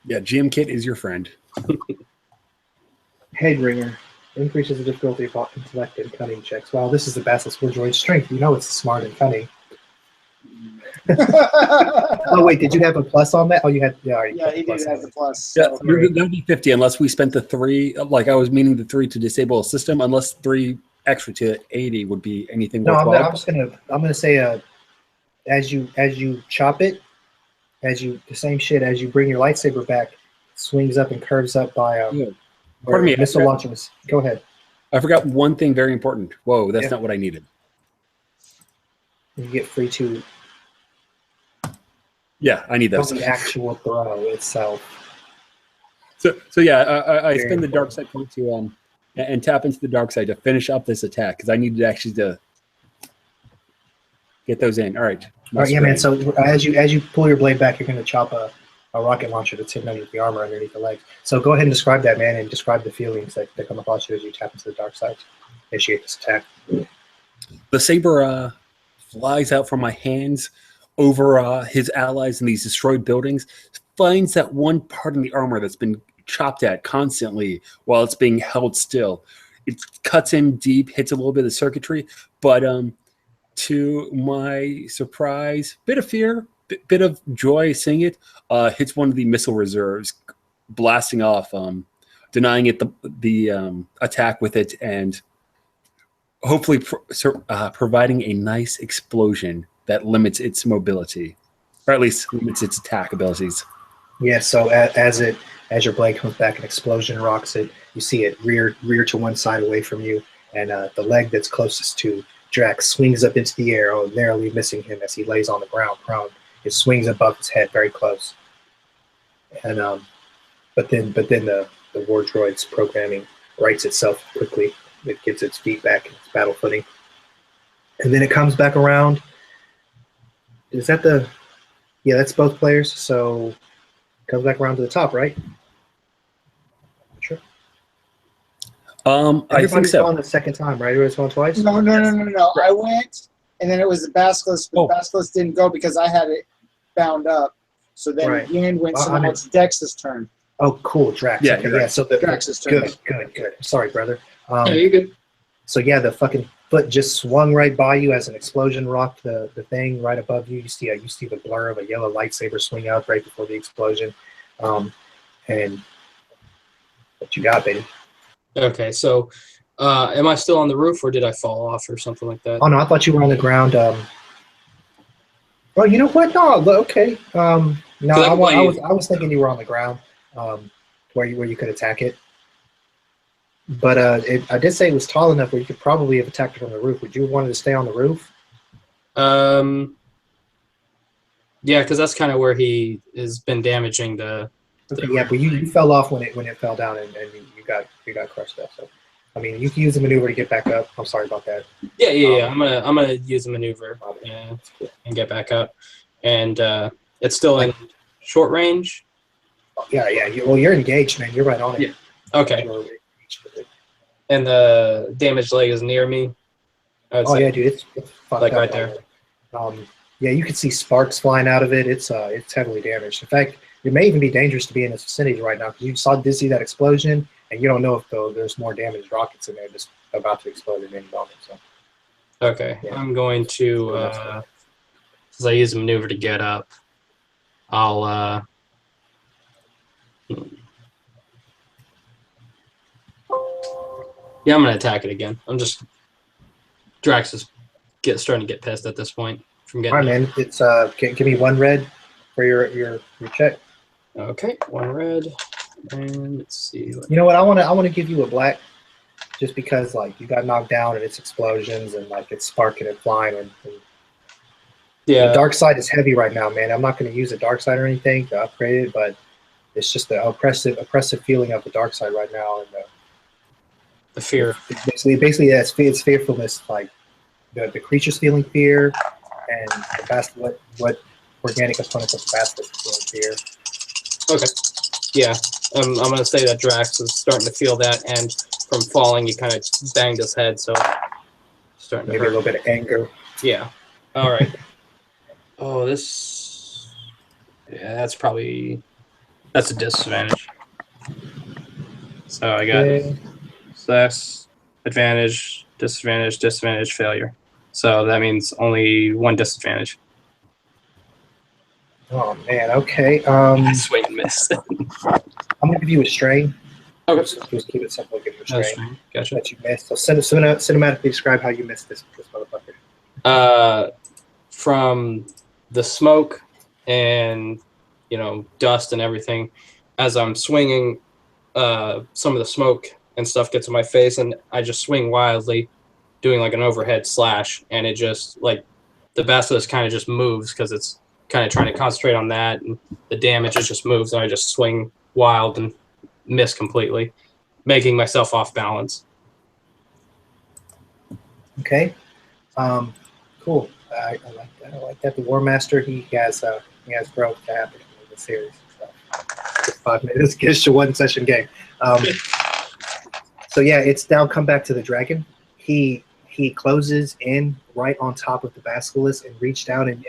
Yeah, GM Kit is your friend. Headringer. Increases the difficulty of intellect and cunning checks. Wow, this is the Basilisk War Droid's strength. You know it's smart and cunning. Oh, wait, did you have a plus on that? Oh, you had, yeah, he did have the plus. Yeah, So. that'd be 50 unless we spent the 3, like I was meaning the 3 to disable a system, unless 3 extra to 80 would be anything No, worthwhile. I'm gonna say as you chop it, the same shit as you bring your lightsaber back, swings up and curves up by Pardon me, missile launchers. Go ahead. I forgot one thing very important. Whoa, that's not what I needed. You get free to Yeah, I need those. the actual throw itself. So yeah, I spend the dark side point to and tap into the dark side to finish up this attack because I needed actually to get those in. All right. All right, yeah, man. So as you pull your blade back, you're going to chop a rocket launcher that's hidden underneath the armor underneath the legs. So go ahead and describe that, man, and describe the feelings that come across you as you tap into the dark side. Initiate this attack. The saber flies out from my hands over his allies in these destroyed buildings, finds that one part in the armor that's been chopped at constantly while it's being held still. It cuts in deep, hits a little bit of the circuitry, but to my surprise, bit of fear, bit of joy seeing it, hits one of the missile reserves, blasting off, denying it the attack with it, and hopefully providing a nice explosion that limits its mobility, or at least limits its attack abilities. Yeah, so as your blade comes back, an explosion rocks it. You see it rear to one side away from you, and the leg that's closest to Drax swings up into the air, narrowly missing him as he lays on the ground prone. It swings above his head, very close. And but then the war droid's programming rights itself quickly. It gets its feet back in its battle footing, and then it comes back around. Is that yeah, that's both players. So it comes back around to the top, right? Sure. I think so. On the second time, right? Everybody's going twice? No. I went, and then it was the Basilisk, but the Basilisk didn't go because I had it bound up. So then Yan went, so now it's Dex's turn. Oh, cool, Drax. Yeah, okay, yeah. So Drax's turn. Good. Sorry, brother. Yeah, you're good. So yeah, the fucking foot just swung right by you as an explosion rocked the thing right above you. You see the blur of a yellow lightsaber swing out right before the explosion. And what you got, baby? Okay, so am I still on the roof, or did I fall off, or something like that? Oh no, I thought you were on the ground. Well, you know what? No, okay. No, I was thinking you were on the ground, where you could attack it. But I did say it was tall enough where you could probably have attacked it from the roof. Would you have wanted to stay on the roof? Yeah, because that's kind of where he has been damaging the. Okay, yeah, but you fell off when it fell down and you got crushed up. So, I mean, you can use a maneuver to get back up. I'm sorry about that. Yeah. I'm gonna use a maneuver and get back up, and it's still in short range? Yeah. Well, you're engaged, man. You're right on it. Yeah. Okay. You're engaged with it. And the damaged leg is near me. I would Oh say, yeah, dude, it's fucked like up right there. Yeah, you can see sparks flying out of it. It's heavily damaged. In fact, it may even be dangerous to be in its vicinity right now because did see that explosion, and you don't know if there's more damaged rockets in there just about to explode in any moment. So Okay. Yeah. I'm going to, since I use a maneuver to get up, I'll, yeah, I'm going to attack it again. Drax is starting to get pissed at this point from all getting. right, man. It's give me 1 red for your check. Okay, 1 red, and let's see. You know what? I want to give you a black, just because like you got knocked down and it's explosions and like it's sparking and flying and Yeah, the dark side is heavy right now, man. I'm not going to use a dark side or anything to upgrade it, but it's just the oppressive feeling of the dark side right now, and the fear. basically, yeah, it's fearfulness, like the creatures feeling fear, and what organic opponents of the basilisk feeling fear. Okay. Yeah, I'm going to say that Drax is starting to feel that, and from falling, he kind of banged his head, so starting Maybe to a hurt. little bit of anger. Yeah. All right. Oh, this. Yeah, that's a disadvantage. So I got Okay. success, advantage, disadvantage, disadvantage, failure. So that means only 1 disadvantage. Oh man. Okay. Swing and miss. I'm gonna give you a strain. Okay. Just keep it simple. Give you a No strain strain. Gotcha. that you missed. So cinematically describe how you missed this motherfucker. From the smoke and dust and everything, as I'm swinging, some of the smoke and stuff gets in my face, and I just swing wildly, doing like an overhead slash, and it just like the basilisk kind of just moves because it's kind of trying to concentrate on that, and the damage just moves, and I just swing wild and miss completely, making myself off balance. Okay. Cool. I like that. I like that. The War Master, he has growth to happen in the series. So 5 minutes, gives you 1 session game. So yeah, it's now come back to the dragon. He closes in right on top of the basilisk and reach down and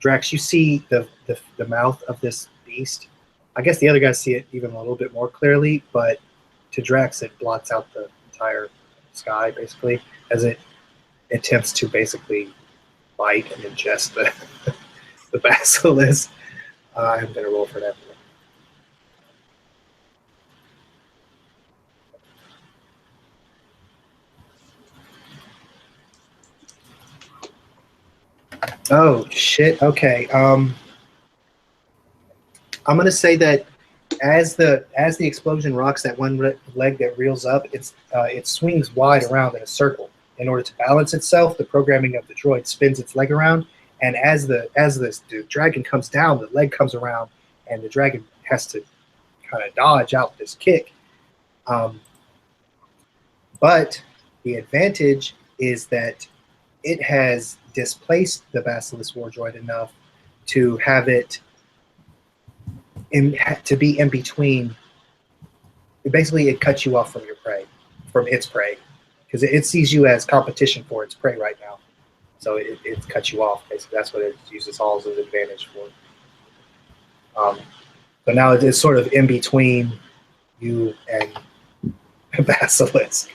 Drax, you see the mouth of this beast. I guess the other guys see it even a little bit more clearly, but to Drax it blots out the entire sky basically as it attempts to basically bite and ingest the basilisk. I'm gonna roll for that. Oh shit. Okay. I'm gonna say that as the explosion rocks that one leg that reels up, it swings wide around in a circle. In order to balance itself, the programming of the droid spins its leg around, and as the dragon comes down, the leg comes around, and the dragon has to kind of dodge out this kick. But the advantage is that it has displaced the Basilisk War Droid enough to have it to be in between. Basically, it cuts you off from your prey, from its prey, because it sees you as competition for its prey right now. So it cuts you off. Basically, that's what it uses all as an advantage for. But now it's sort of in between you and Basilisk.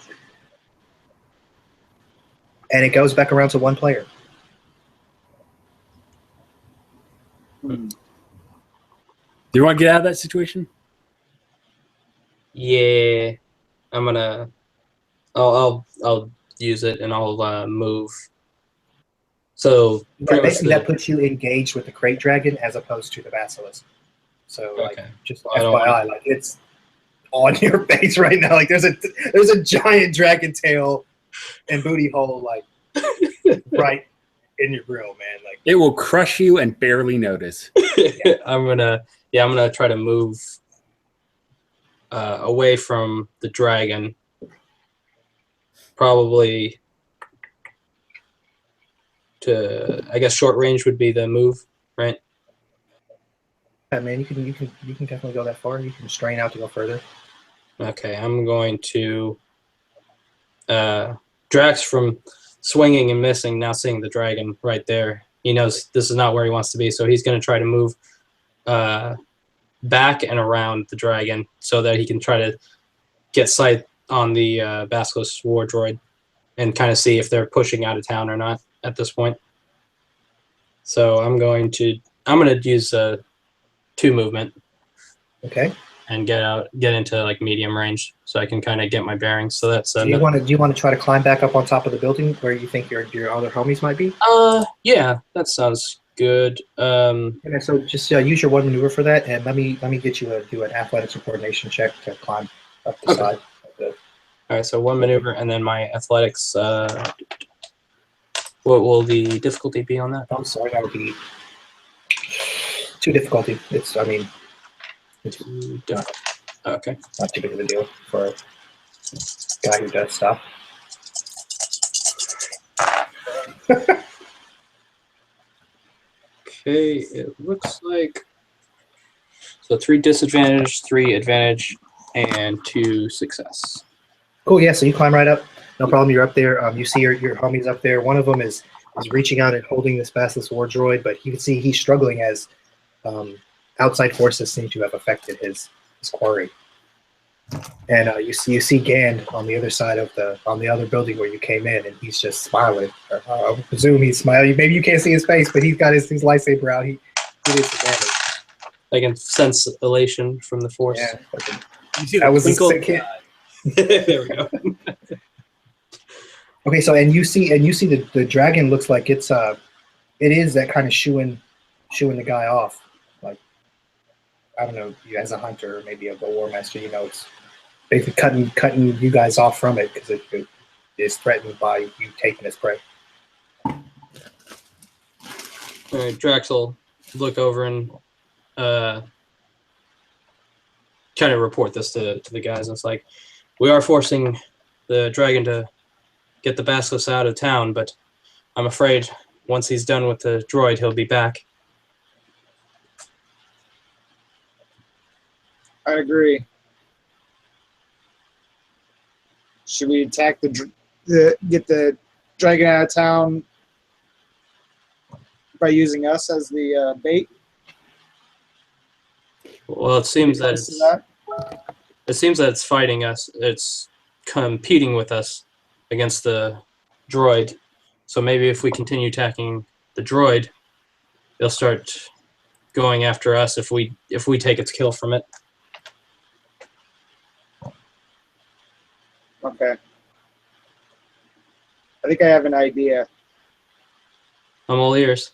And it goes back around to one player. Do you want to get out of that situation? Yeah, I'll use it and I'll move. So Yeah, basically that puts you engaged with the crate dragon as opposed to the basilisk. So like, just FYI, like it's on your face right now. Like there's a giant dragon tail and booty hole like right in your grill, man. Like it will crush you and barely notice. Yeah. I'm gonna try to move away from the dragon. Probably to, I guess short range would be the move, right? Yeah, man, you can definitely go that far. You can strain out to go further. Okay, I'm going to Drax from swinging and missing, now seeing the dragon right there. He knows this is not where he wants to be, so he's going to try to move back and around the dragon so that he can try to get sight on the Basilisk war droid and kind of see if they're pushing out of town or not at this point. So I'm going to use 2 movement. Okay. And get into like medium range, so I can kind of get my bearings. So that's Do you want to try to climb back up on top of the building where you think your other homies might be? Yeah, that sounds good. Okay, so just use your 1 maneuver for that, and let me get you do an athletics or coordination check to climb up the side. All right, so 1 maneuver, and then my athletics. What will the difficulty be on that? I'm sorry, that would be 2 difficulty. It's Okay. not too big of a deal for a guy who does stuff. Okay, it looks like so 3 disadvantage, 3 advantage, and 2 success. Cool. Yeah. So you climb right up. No problem. You're up there. You see your homies up there. One of them is reaching out and holding this Basilisk war droid, but you can see he's struggling as outside forces seem to have affected his quarry. And you see Gand on the other side of on the other building where you came in, and he's just smiling. I presume he's smiling. Maybe you can't see his face, but he's got his lightsaber out. He did some damage. I can sense elation from the force. Yeah. You see That was a twinkle? sick hit. There we go. Okay, so and you see the dragon looks like it is that kind of shooing the guy off. Like, I don't know, you as a hunter or maybe a war master, it's basically cutting you guys off from it because it is threatened by you taking its prey. All right, Drax will look over and kind of report this to the guys. It's like, we are forcing the dragon to get the Basilisk out of town, but I'm afraid once he's done with the droid, he'll be back. I agree. Should we attack get the dragon out of town by using us as the bait? Well, it seems that it's fighting us. It's competing with us against the droid. So maybe if we continue attacking the droid, they'll start going after us if we take its kill from it. Okay. I think I have an idea. I'm all ears.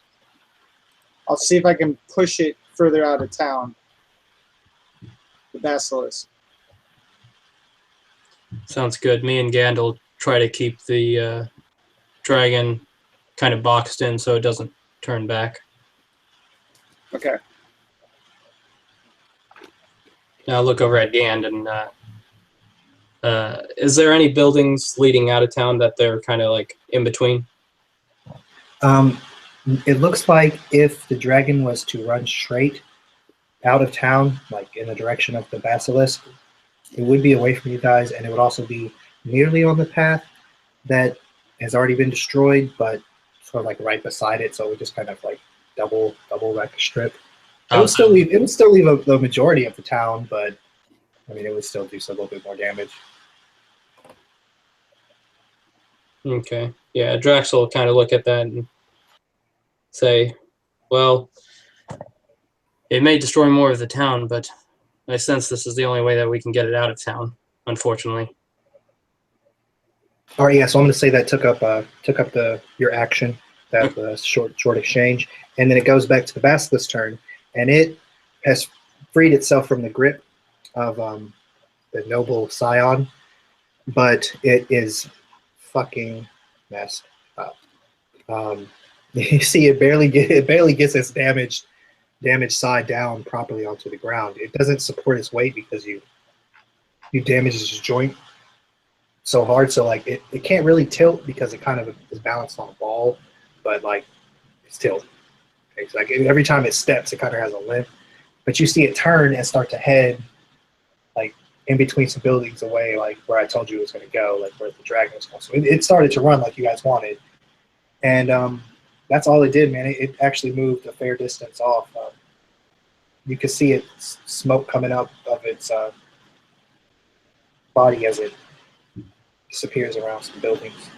I'll see if I can push it further out of town. The Basilisk. Sounds good. Me and Gandalf try to keep the dragon kind of boxed in so it doesn't turn back. Okay. Now look over at Gand and is there any buildings leading out of town that they're kind of like in between? It looks like if the dragon was to run straight out of town, like in the direction of the Basilisk, it would be away from you guys, and it would also be nearly on the path that has already been destroyed, but sort of like right beside it, so it would just kind of like double like a strip. It would still leave the majority of the town, but I mean, it would still do a little bit more damage. Okay. Yeah, Drax will kind of look at that and say, well, it may destroy more of the town, but I sense this is the only way that we can get it out of town, unfortunately. All right, yeah. So I'm going to say that took up your action, that short exchange, and then it goes back to the Basilisk's turn, and it has freed itself from the grip of the noble Scion, but it is fucking messed up. You see, it barely gets its damaged side down properly onto the ground. It doesn't support its weight because you damaged its joint so hard, so like it can't really tilt because it kind of is balanced on a ball, but like it's tilt. Okay, so like every time it steps, it kind of has a limp, but you see it turn and start to head like in between some buildings away, like where I told you it was going to go, like where the dragon was going. So it started to run like you guys wanted, and that's all it did, man. It actually moved a fair distance off. You could see it smoke coming up of its body as it disappears around some buildings,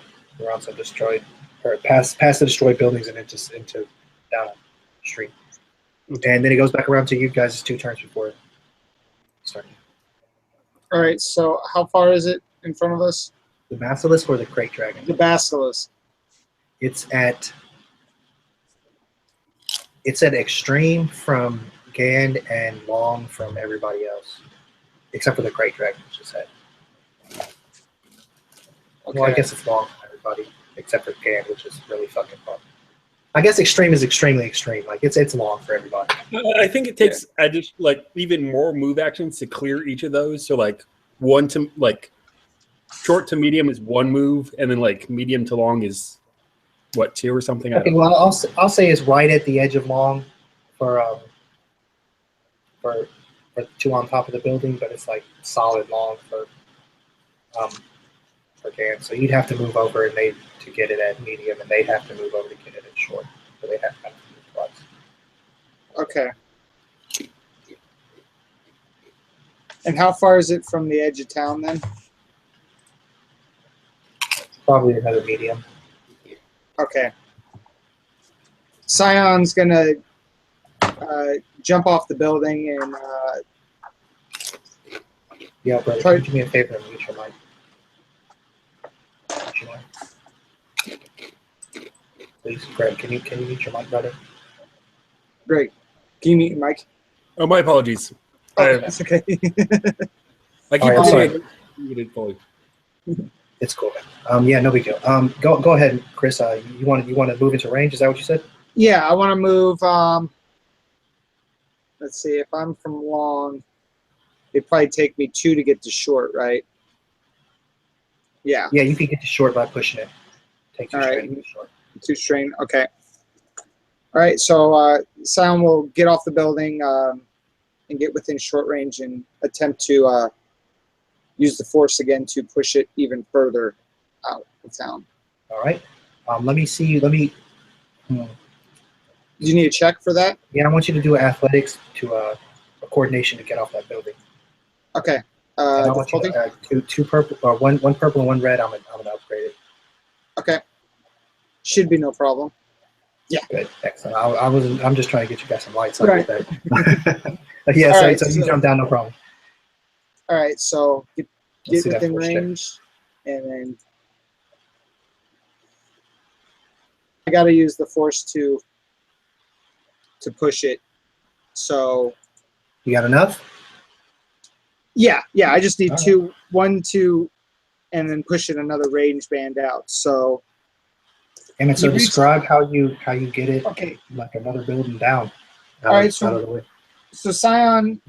around some destroyed, or past the destroyed buildings and into down the street. And then it goes back around to you guys' 2 turns before starting. All right. So how far is it in front of us? The Basilisk or the Crate Dragon? The Basilisk. It's at extreme from Gand and long from everybody else, except for the Crate Dragon, which is head. Okay. Well, I guess it's long from everybody except for Gand, which is really fucking fun. I guess extreme is extremely extreme. Like it's long for everybody. I think it takes like even more move actions to clear each of those. So like one to like short to medium is 1 move, and then like medium to long is what, 2 or something. Okay, well I'll say it's right at the edge of long for 2 on top of the building, but it's like solid long for Gand. So you'd have to move over and they to get it at medium, and they'd have to move over to get it at short. So they have to move twice. Okay. And how far is it from the edge of town then? Probably another medium. Okay. Scion's gonna jump off the building and Yeah, brother, can you do me a favor and mute your mic? Mute your mic. Please, Greg, can you mute your mic, brother? great. Can you mute Mike? Oh, my apologies. Oh, that's okay. I keep All right, I'm sorry. muted fully. It's cool, man. Yeah, no big deal. Go ahead, Chris. You want to move into range? Is that what you said? Yeah, I want to move. Let's see. If I'm from long, it'd probably take me 2 to get to short, right? Yeah. Yeah, you can get to short by pushing it. Take 2 All right. straight to short. 2 strain. Okay. All right. So Scion will get off the building and get within short range and attempt to use the force again to push it even further out of town. All right. Let me see you. Let me. Do you need a check for that? Yeah, I want you to do athletics to a coordination to get off that building. Okay. And I want you to two purple, or one purple and 1 red. I'm gonna upgrade it. Okay. Should be no problem. Yeah. Good. Excellent. I'm just trying to get you guys some lights on Right. with that. Yeah. All So, right, so you so- jump down, no problem. All right. So get Let's see that within force check. range, and then I got to use the force to push it. So You got enough? yeah. I just need All right. 2, 1, 2, and then push it another range band out. So And so You reach- describe how you get it okay. like another building down. All right, Out so- of the way. So Scion,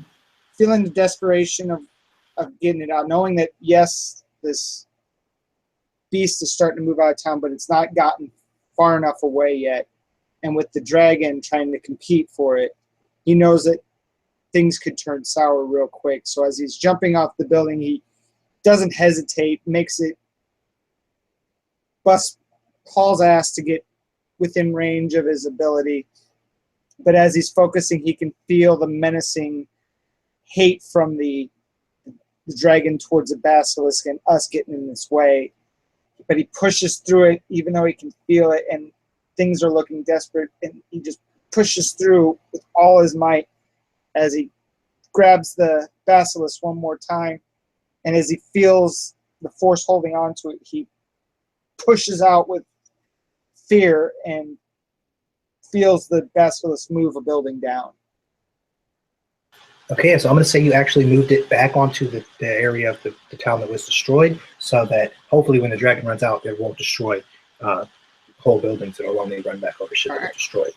feeling the desperation of getting it out, knowing that yes, this beast is starting to move out of town, but it's not gotten far enough away yet. And with the dragon trying to compete for it, he knows that things could turn sour real quick. So as he's jumping off the building, he doesn't hesitate, makes it bust Paul's ass to get within range of his ability. But as he's focusing, he can feel the menacing hate from the dragon towards the basilisk and us getting in this way. But he pushes through it, even though he can feel it, and things are looking desperate. And he just pushes through with all his might as he grabs the basilisk one more time. And as he feels the force holding on to it, he pushes out with fear and feels the basilisk move a building down. Okay, so I'm going to say you actually moved it back onto the area of the town that was destroyed, so that hopefully when the dragon runs out, it won't destroy whole buildings. It'll only run back over shit that was destroyed.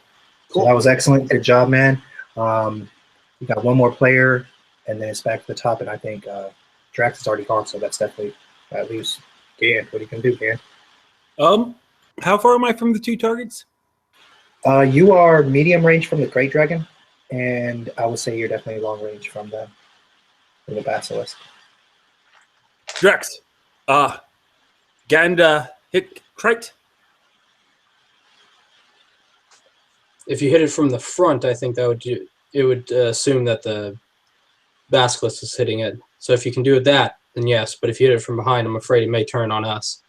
Cool. So that was excellent. Good job, man. You got 1 more player, and then it's back to the top, and I think Drax is already gone, so that's definitely at least Gan. What are you going to do, Gan? How far am I from the 2 targets? You are medium range from the Great Dragon, and I would say you're definitely long range from the basilisk. Drax, Gand, hit Krite. If you hit it from the front, I think it would assume that the basilisk is hitting it. So if you can do that, then yes. But if you hit it from behind, I'm afraid it may turn on us.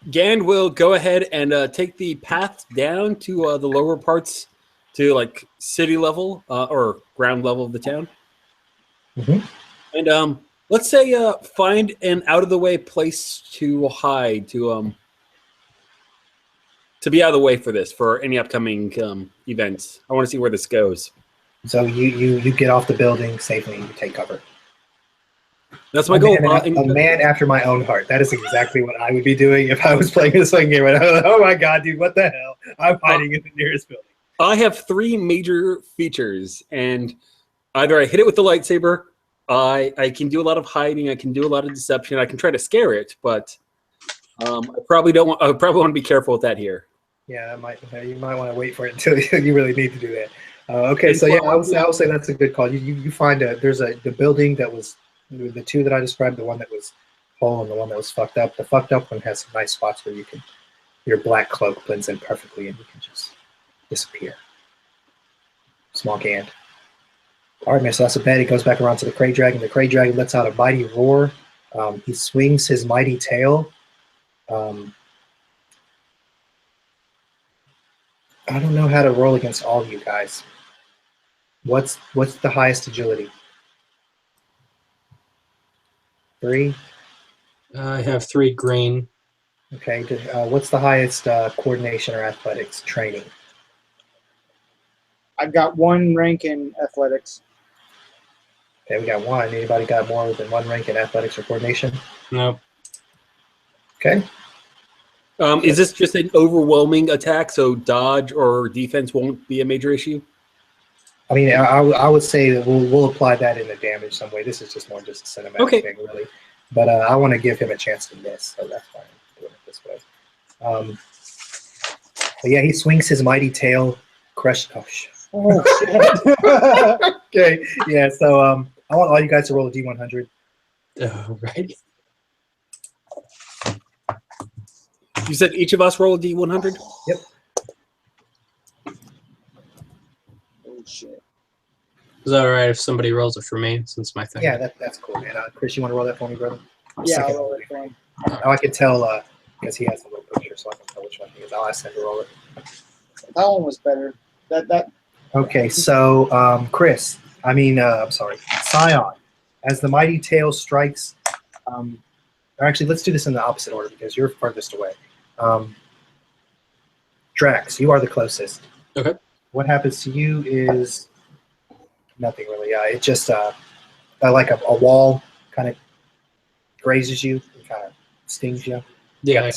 Gand will go ahead and take the path down to the lower parts, to like city level or ground level of the town, and let's say find an out of the way place to hide, to be out of the way for any upcoming events. I want to see where this goes. So you get off the building safely and you take cover. That's my goal. A man after my own heart. That is exactly what I would be doing if I was playing this game. Oh my god, dude, what the hell? I'm hiding in the nearest building. I have 3 major features, and either I hit it with the lightsaber, I can do a lot of hiding, I can do a lot of deception, I can try to scare it, but I probably want to be careful with that here. Yeah, you might want to wait for it until you really need to do that. Okay, so yeah, I would say that's a good call. You find the building that was the 2 that I described, the one that was whole and the one that was fucked up. The fucked up one has some nice spots where your black cloak blends in perfectly and you can just disappear. Small Gand. All right, man, so that's a bet. He goes back around to the Krayt Dragon. The Krayt Dragon lets out a mighty roar. He swings his mighty tail. I don't know how to roll against all of you guys. What's the highest agility? 3? I have 3 green. Okay. What's the highest coordination or athletics training? I've got 1 rank in athletics. Okay, we got 1. Anybody got more than 1 rank in athletics or coordination? No. Okay. Is this just an overwhelming attack, so dodge or defense won't be a major issue? I mean, I would say that we'll apply that in the damage some way. This is just more just a cinematic thing, really. But I want to give him a chance to miss, so that's why I'm doing it this way. But yeah, he swings his mighty tail, crush. Oh shit. Okay, yeah. So I want all you guys to roll a D100. Right. You said each of us roll a D100? Yep. Oh shit. Is that all right if somebody rolls it for me, since my thing? Yeah, that's cool, man. Chris, you want to roll that for me, brother? Yeah, I'll roll it for him. Now I can tell because he has the little picture, so I can tell which one he is. I'll ask him to roll it. That one was better. That. Okay, so I'm sorry, Scion, as the mighty tail strikes, or actually, let's do this in the opposite order because you're farthest away. Drax, you are the closest. Okay. What happens to you is nothing really. It just like a wall kind of grazes you and kind of stings you. Yeah.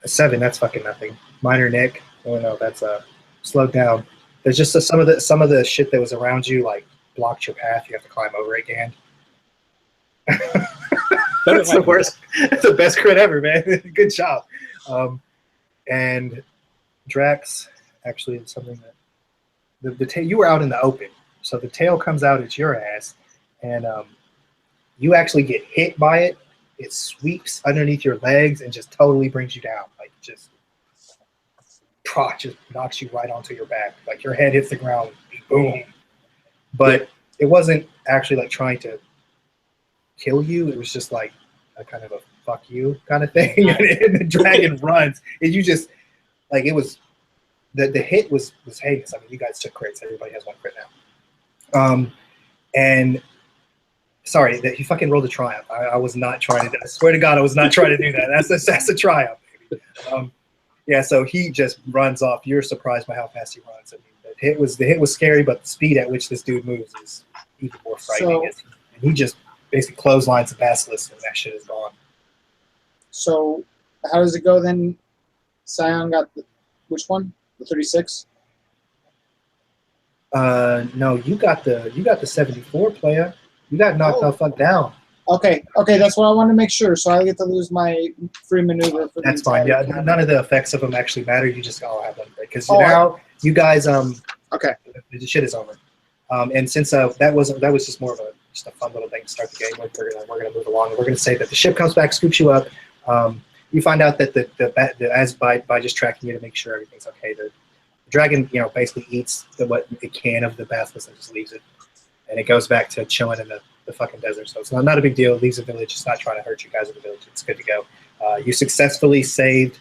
A 7, that's fucking nothing. Minor nick. Oh no, that's slowed down. There's just some of the shit that was around you like blocked your path. You have to climb over it again. That's the worst. That's the best crit ever, man. Good job. And Drax, actually, it's something that the tail. You were out in the open, so the tail comes out at your ass, and you actually get hit by it. It sweeps underneath your legs and just totally brings you down, like just knocks you right onto your back. Like your head hits the ground, boom. But it wasn't actually like trying to kill you. It was just like a kind of a fuck you kind of thing. And the dragon runs. And you just like it was the hit was heinous. I mean, you guys took crits. Everybody has 1 crit now. And sorry that he fucking rolled a triumph. I was not trying to. I swear to God, I was not trying to do that. That's a triumph, baby. Yeah, so he just runs off. You're surprised by how fast he runs. I mean, the hit was scary, but the speed at which this dude moves is even more frightening. And he just basically clotheslines the basilisk, and that shit is gone. So, how does it go then? Scion got which one? The 36. No, you got the 74 player. You got knocked the fuck down. Okay, that's what I want to make sure. So I get to lose my free maneuver. For That's the fine. Yeah, entire time. none of the effects of them actually matter. You just all have them because Oh, now you guys Okay. the shit is over. And since that was just more of just a fun little thing to start the game with, we're gonna move along. And we're gonna say that the ship comes back, scoops you up. You find out that as by just tracking you to make sure everything's okay, the dragon basically eats what it can of the basilisk and just leaves it, and it goes back to chilling in the fucking desert. So it's not a big deal. It leaves the village. It's not trying to hurt you guys in the village. It's good to go. You successfully saved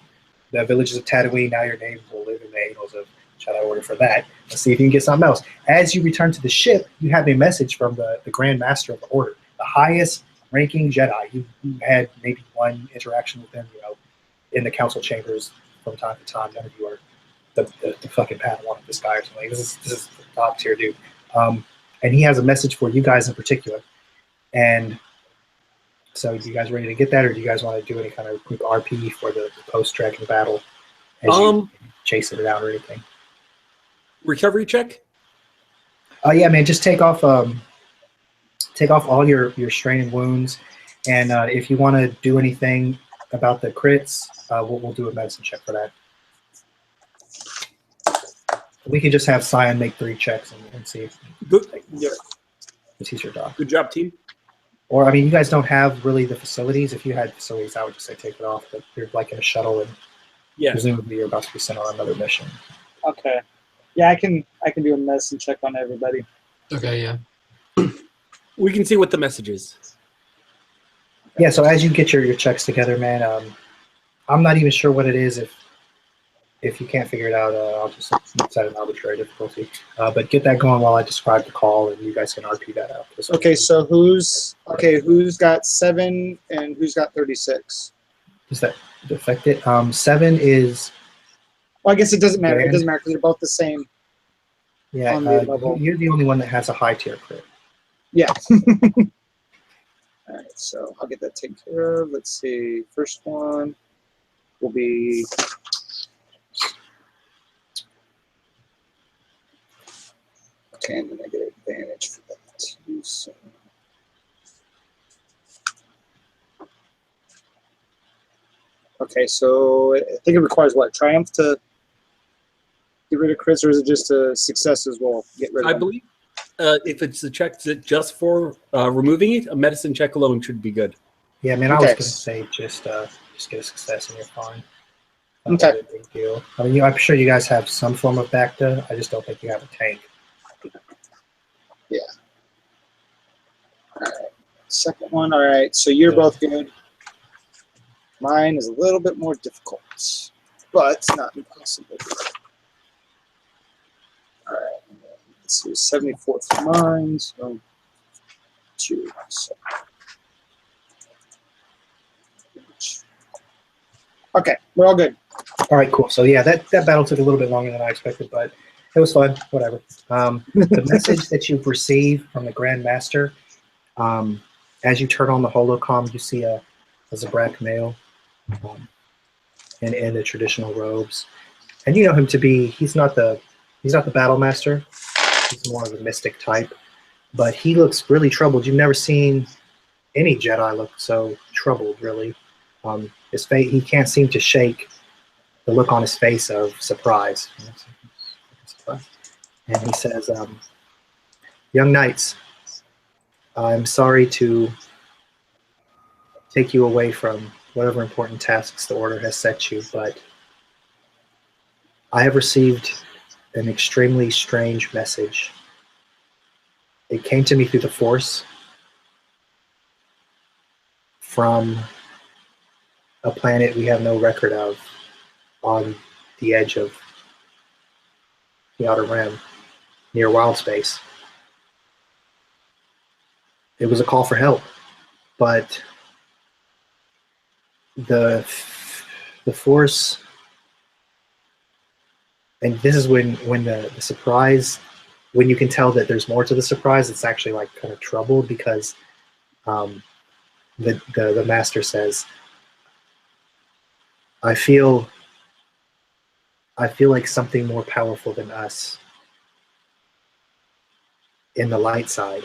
the villages of Tatooine. Now your name will live in the annals of Jedi Order for that. Let's see if you can get something else. As you return to the ship, you have a message from the Grand Master of the Order, the highest ranking Jedi. You had maybe one interaction with him, in the council chambers from time to time. None of you are the fucking Padawan of this guy or something. This is the top tier dude. And he has a message for you guys in particular. And so, you guys ready to get that, or do you guys want to do any kind of quick RP for the post-dragon battle as you chasing it out or anything? Recovery check? Yeah, man. Just take off all your strain and wounds, and if you want to do anything about the crits, we'll do a medicine check for that. We can just have Cyan make 3 checks and see if he's your dog. Good job, team. Or, I mean, you guys don't have really the facilities. If you had facilities, I would just say take it off. But you're like in a shuttle, and presumably you're about to be sent on another mission. Okay. Yeah, I can do a medicine check on everybody. Okay, yeah. We can see what the message is. Yeah, so as you get your checks together, man, I'm not even sure what it is. If you can't figure it out, I'll just set an arbitrary difficulty. But get that going while I describe the call, and you guys can RP that out. Okay, so who's got 7 and who's got 36? Does that affect it? 7 is... Well, I guess it doesn't matter. It doesn't matter because they're both the same. Yeah, on the level. You're the only one that has a high tier crit. Yeah. All right, so I'll get that taken care of. Let's see. First one will be... Okay, and then I get advantage for that too. So. Okay, so I think it requires what? Triumph to get rid of crits, or is it just a success as well? Get rid of them? believe if it's a check just for removing it, a medicine check alone should be good. Yeah, man, I was going to say just get a success and you're fine. Not Okay. really a big deal. I mean, I'm sure you guys have some form of Bacta. I just don't think you have a tank. Yeah. All right. Second one. All right. So you're both good. Mine is a little bit more difficult, but not impossible. All right. Let's see. 74 for mine. So 2. So. Okay. We're all good. All right, cool. So yeah, that battle took a little bit longer than I expected, but it was fun. Whatever. The message that you've received from the Grand Master, as you turn on the holocom, you see a Zabrak male, in the traditional robes, and you know him to be. He's not the battle master. He's more of a mystic type, but he looks really troubled. You've never seen any Jedi look so troubled, really. His face, he can't seem to shake the look on his face of surprise. And he says, young knights, I'm sorry to take you away from whatever important tasks the Order has set you, but I have received an extremely strange message. It came to me through the Force from a planet we have no record of on the edge of the Outer Rim, near Wild Space. It was a call for help, but the Force, and this is when the surprise, when you can tell that there's more to the surprise, it's actually like kind of troubled because the Master says, I feel like something more powerful than us in the light side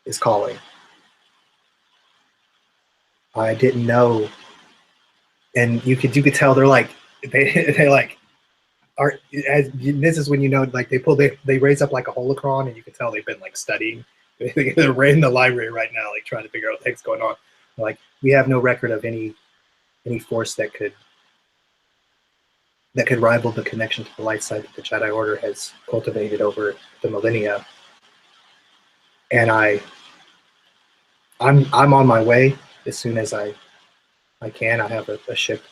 is calling. I didn't know, and you could tell they're like they like are as this is when you know like they raise up like a holocron, and you can tell they've been like studying. They're in the library right now, like trying to figure out what the heck's going on. Like we have no record of any force that could rival the connection to the light side that the Jedi Order has cultivated over the millennia. And I'm on my way as soon as I can. I have a ship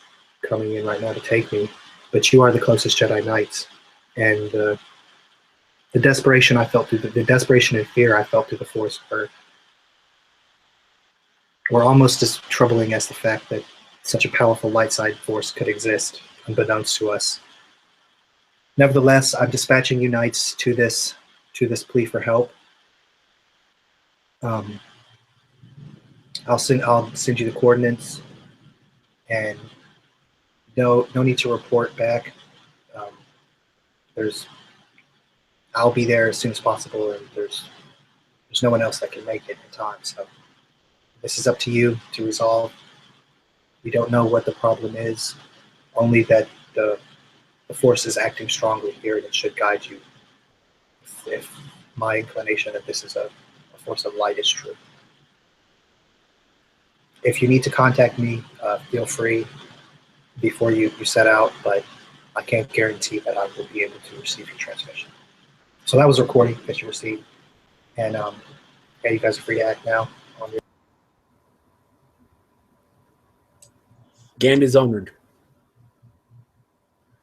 coming in right now to take me. But you are the closest Jedi Knights, and the desperation I felt through the desperation and fear I felt through the Force were almost as troubling as the fact that such a powerful light side force could exist, unbeknownst to us. Nevertheless, I'm dispatching you knights to this plea for help. I'll send you the coordinates, and no need to report back. I'll be there as soon as possible, and there's no one else that can make it in time. So this is up to you to resolve. We don't know what the problem is, only that the force is acting strongly here, and it should guide you if my inclination that this is a force of light is true. If you need to contact me, feel free before you set out, but I can't guarantee that I will be able to receive your transmission. So that was a recording that you received, and yeah, you guys are free to act now. Gand is honored.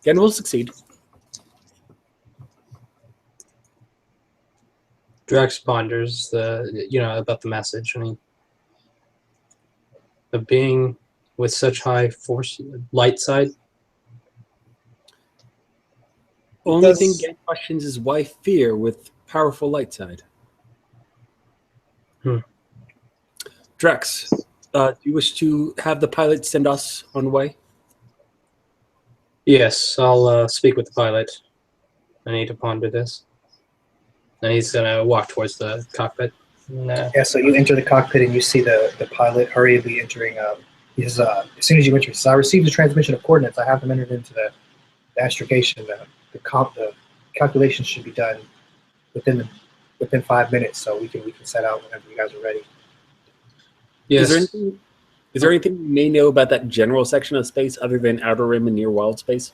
Gand will succeed. Drax ponders about the message. I mean, a being with such high force, light side. Only thing Gand questions is why fear with powerful light side. Drax, do you wish to have the pilot send us on the way? Yes, I'll speak with the pilot. I need to ponder this. And he's gonna walk towards the cockpit. Yeah, so you enter the cockpit and you see the pilot hurriedly entering. As soon as you enter, he says, "I received the transmission of coordinates. I have them entered into the astrogation. The calculations should be done within 5 minutes, so we can set out whenever you guys are ready." Yes. Is there anything you may know about that general section of space other than Outer Rim and Near Wild Space?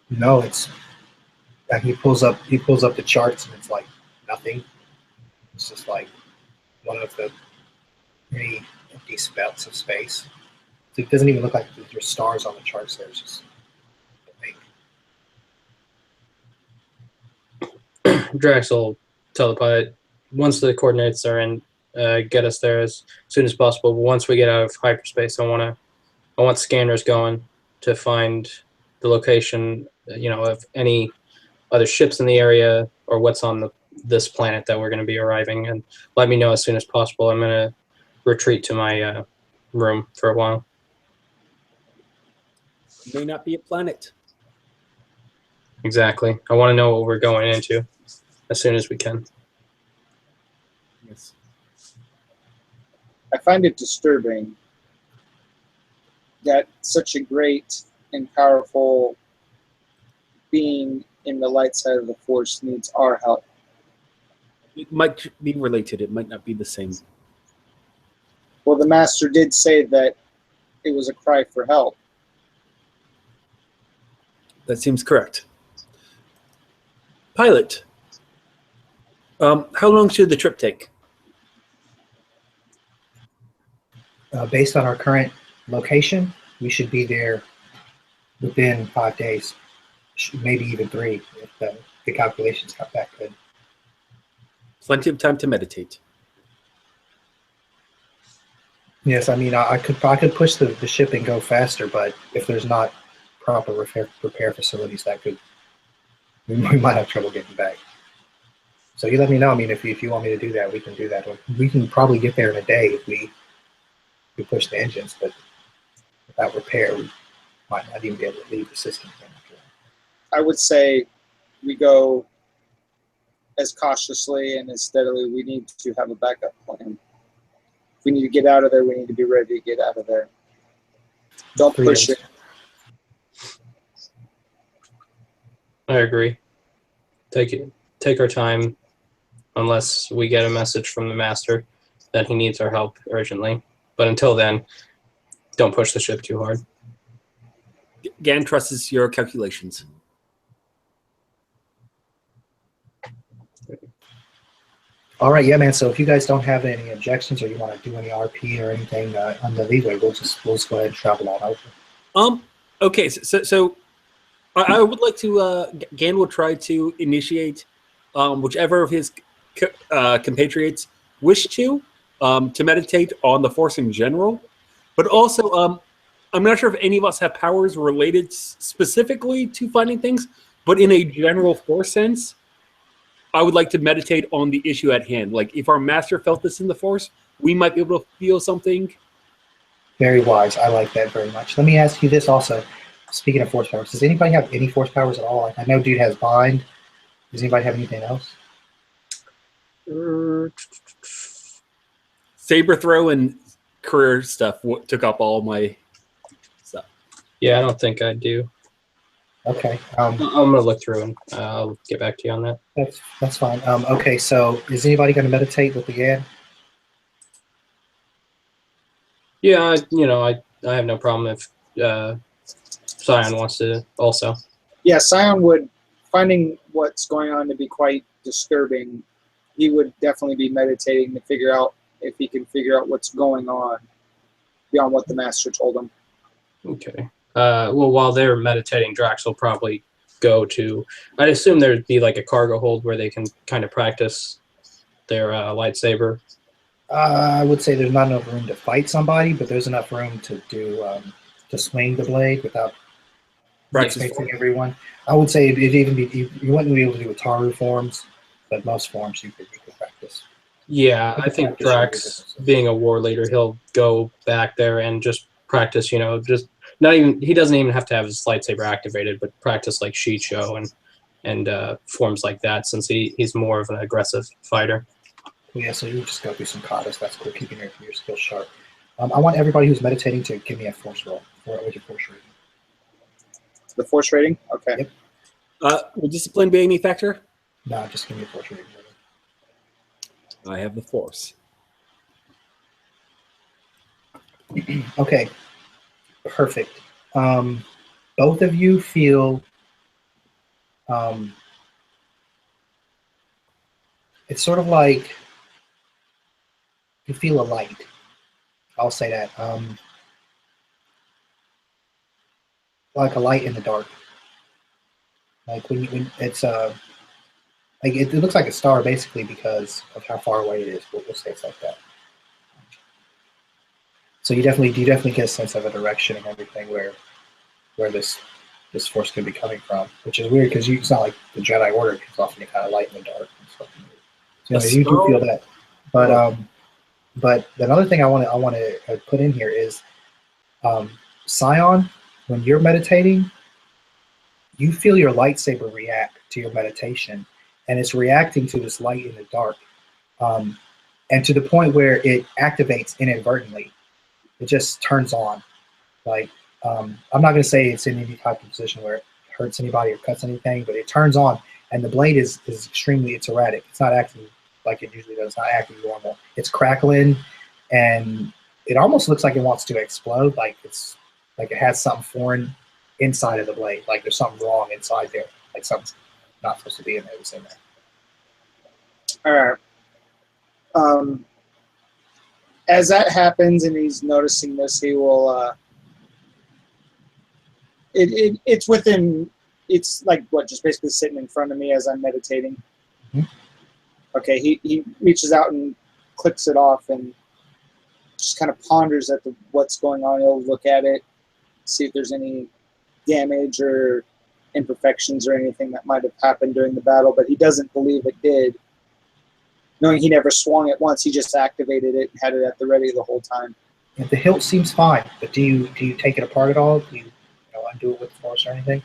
No, it's he pulls up the charts and it's like nothing. It's just like one of the many empty spouts of space. So it doesn't even look like there's stars on the charts there. It's just Drax will tell the pilot once the coordinates are in, get us there as soon as possible. But once we get out of hyperspace, I want scanners going to find the location, of any other ships in the area or what's on this planet that we're going to be arriving, and let me know as soon as possible. I'm going to retreat to my room for a while. It may not be a planet. Exactly. I want to know what we're going into as soon as we can. Yes. I find it disturbing that such a great and powerful being in the light side of the Force needs our help. It might be related. It might not be the same. Well, the Master did say that it was a cry for help. That seems correct. Pilot, how long should the trip take? based on our current location, we should be there within 5 days, maybe even 3 if the calculations got back good. Plenty of time to meditate. Yes, I mean I could push the ship and go faster, but if there's not proper repair facilities, we might have trouble getting back. So you let me know. I mean, if you want me to do that, we can do that. We can probably get there in a day if we push the engines, but without repair, we might not even be able to leave the system. I would say we go as cautiously and as steadily. We need to have a backup plan. we need to get out of there, we need to be ready to get out of there. Don't push it. I agree. Take our time, unless we get a message from the master that he needs our help urgently. But until then, don't push the ship too hard. Gan trusts your calculations. All right, yeah, man. So if you guys don't have any objections or you want to do any RP or anything on the leeway, we'll just go ahead and travel on over. Okay, so I would like to. Gan will try to initiate whichever of his compatriots wish to meditate on the Force in general, but also I'm not sure if any of us have powers related specifically to finding things, but in a general Force sense, I would like to meditate on the issue at hand. Like if our master felt this in the Force, we might be able to feel something. Very wise. I like that very much. Let me ask you this also. Speaking of Force powers, does anybody have any Force powers at all? Like I know dude has bind. Does anybody have anything else? Saber throw and career stuff took up all my stuff. Yeah, I don't think I do. Okay. I'm gonna look through and I'll get back to you on that. That's fine. Okay, so is anybody going to meditate with the Gan? Yeah, I have no problem if Scion wants to also. Yeah, Scion would, finding what's going on to be quite disturbing, he would definitely be meditating to figure out if he can figure out what's going on beyond what the master told him. Okay. Well, while they're meditating, Drax will probably go to. I'd assume there'd be like a cargo hold where they can kind of practice their lightsaber. I would say there's not enough room to fight somebody, but there's enough room to do to swing the blade without facing everyone. I would say it'd even be you wouldn't be able to do Ataru forms, but most forms you could practice. Yeah, I think Drax, being a war leader, he'll go back there and just practice. Just not even. He doesn't even have to have his lightsaber activated, but practice like Shicho and forms like that, since he's more of an aggressive fighter. Yeah, so you just go through some katas. That's cool, keeping your skills sharp. I want everybody who's meditating to give me a force roll. With your force rating. The force rating? Okay. Yep. Will discipline be any factor? No, just give me a force rating. I have the Force. Okay. Perfect. Both of you feel it's sort of like you feel a light. I'll say that. Like a light in the dark. Like when it's like it looks like a star basically because of how far away it is. We'll say it's like that. So you definitely get a sense of a direction and everything where this force could be coming from, which is weird because it's not like the Jedi Order, because often you kind of light in the dark and stuff. So you do feel that, but another thing I want to put in here is Scion. When you're meditating, you feel your lightsaber react to your meditation, and it's reacting to this light in the dark, and to the point where it activates inadvertently. It just turns on. Like I'm not going to say it's in any type of position where it hurts anybody or cuts anything, but it turns on, and the blade is extremely erratic. It's not acting like it usually does. It's not acting normal. It's crackling, and it almost looks like it wants to explode. Like it's like it has something foreign inside of the blade. Like there's something wrong inside there. Like something's not supposed to be in there. It's in there. All right. As that happens and he's noticing this, he will. It's within. It's like what, just basically sitting in front of me as I'm meditating. Mm-hmm. Okay, he reaches out and clicks it off and just kind of ponders at what's going on. He'll look at it, see if there's any damage or imperfections or anything that might have happened during the battle, but he doesn't believe it did. Knowing he never swung it once, he just activated it and had it at the ready the whole time. And the hilt seems fine, but do you take it apart at all? Do you undo it with force or anything?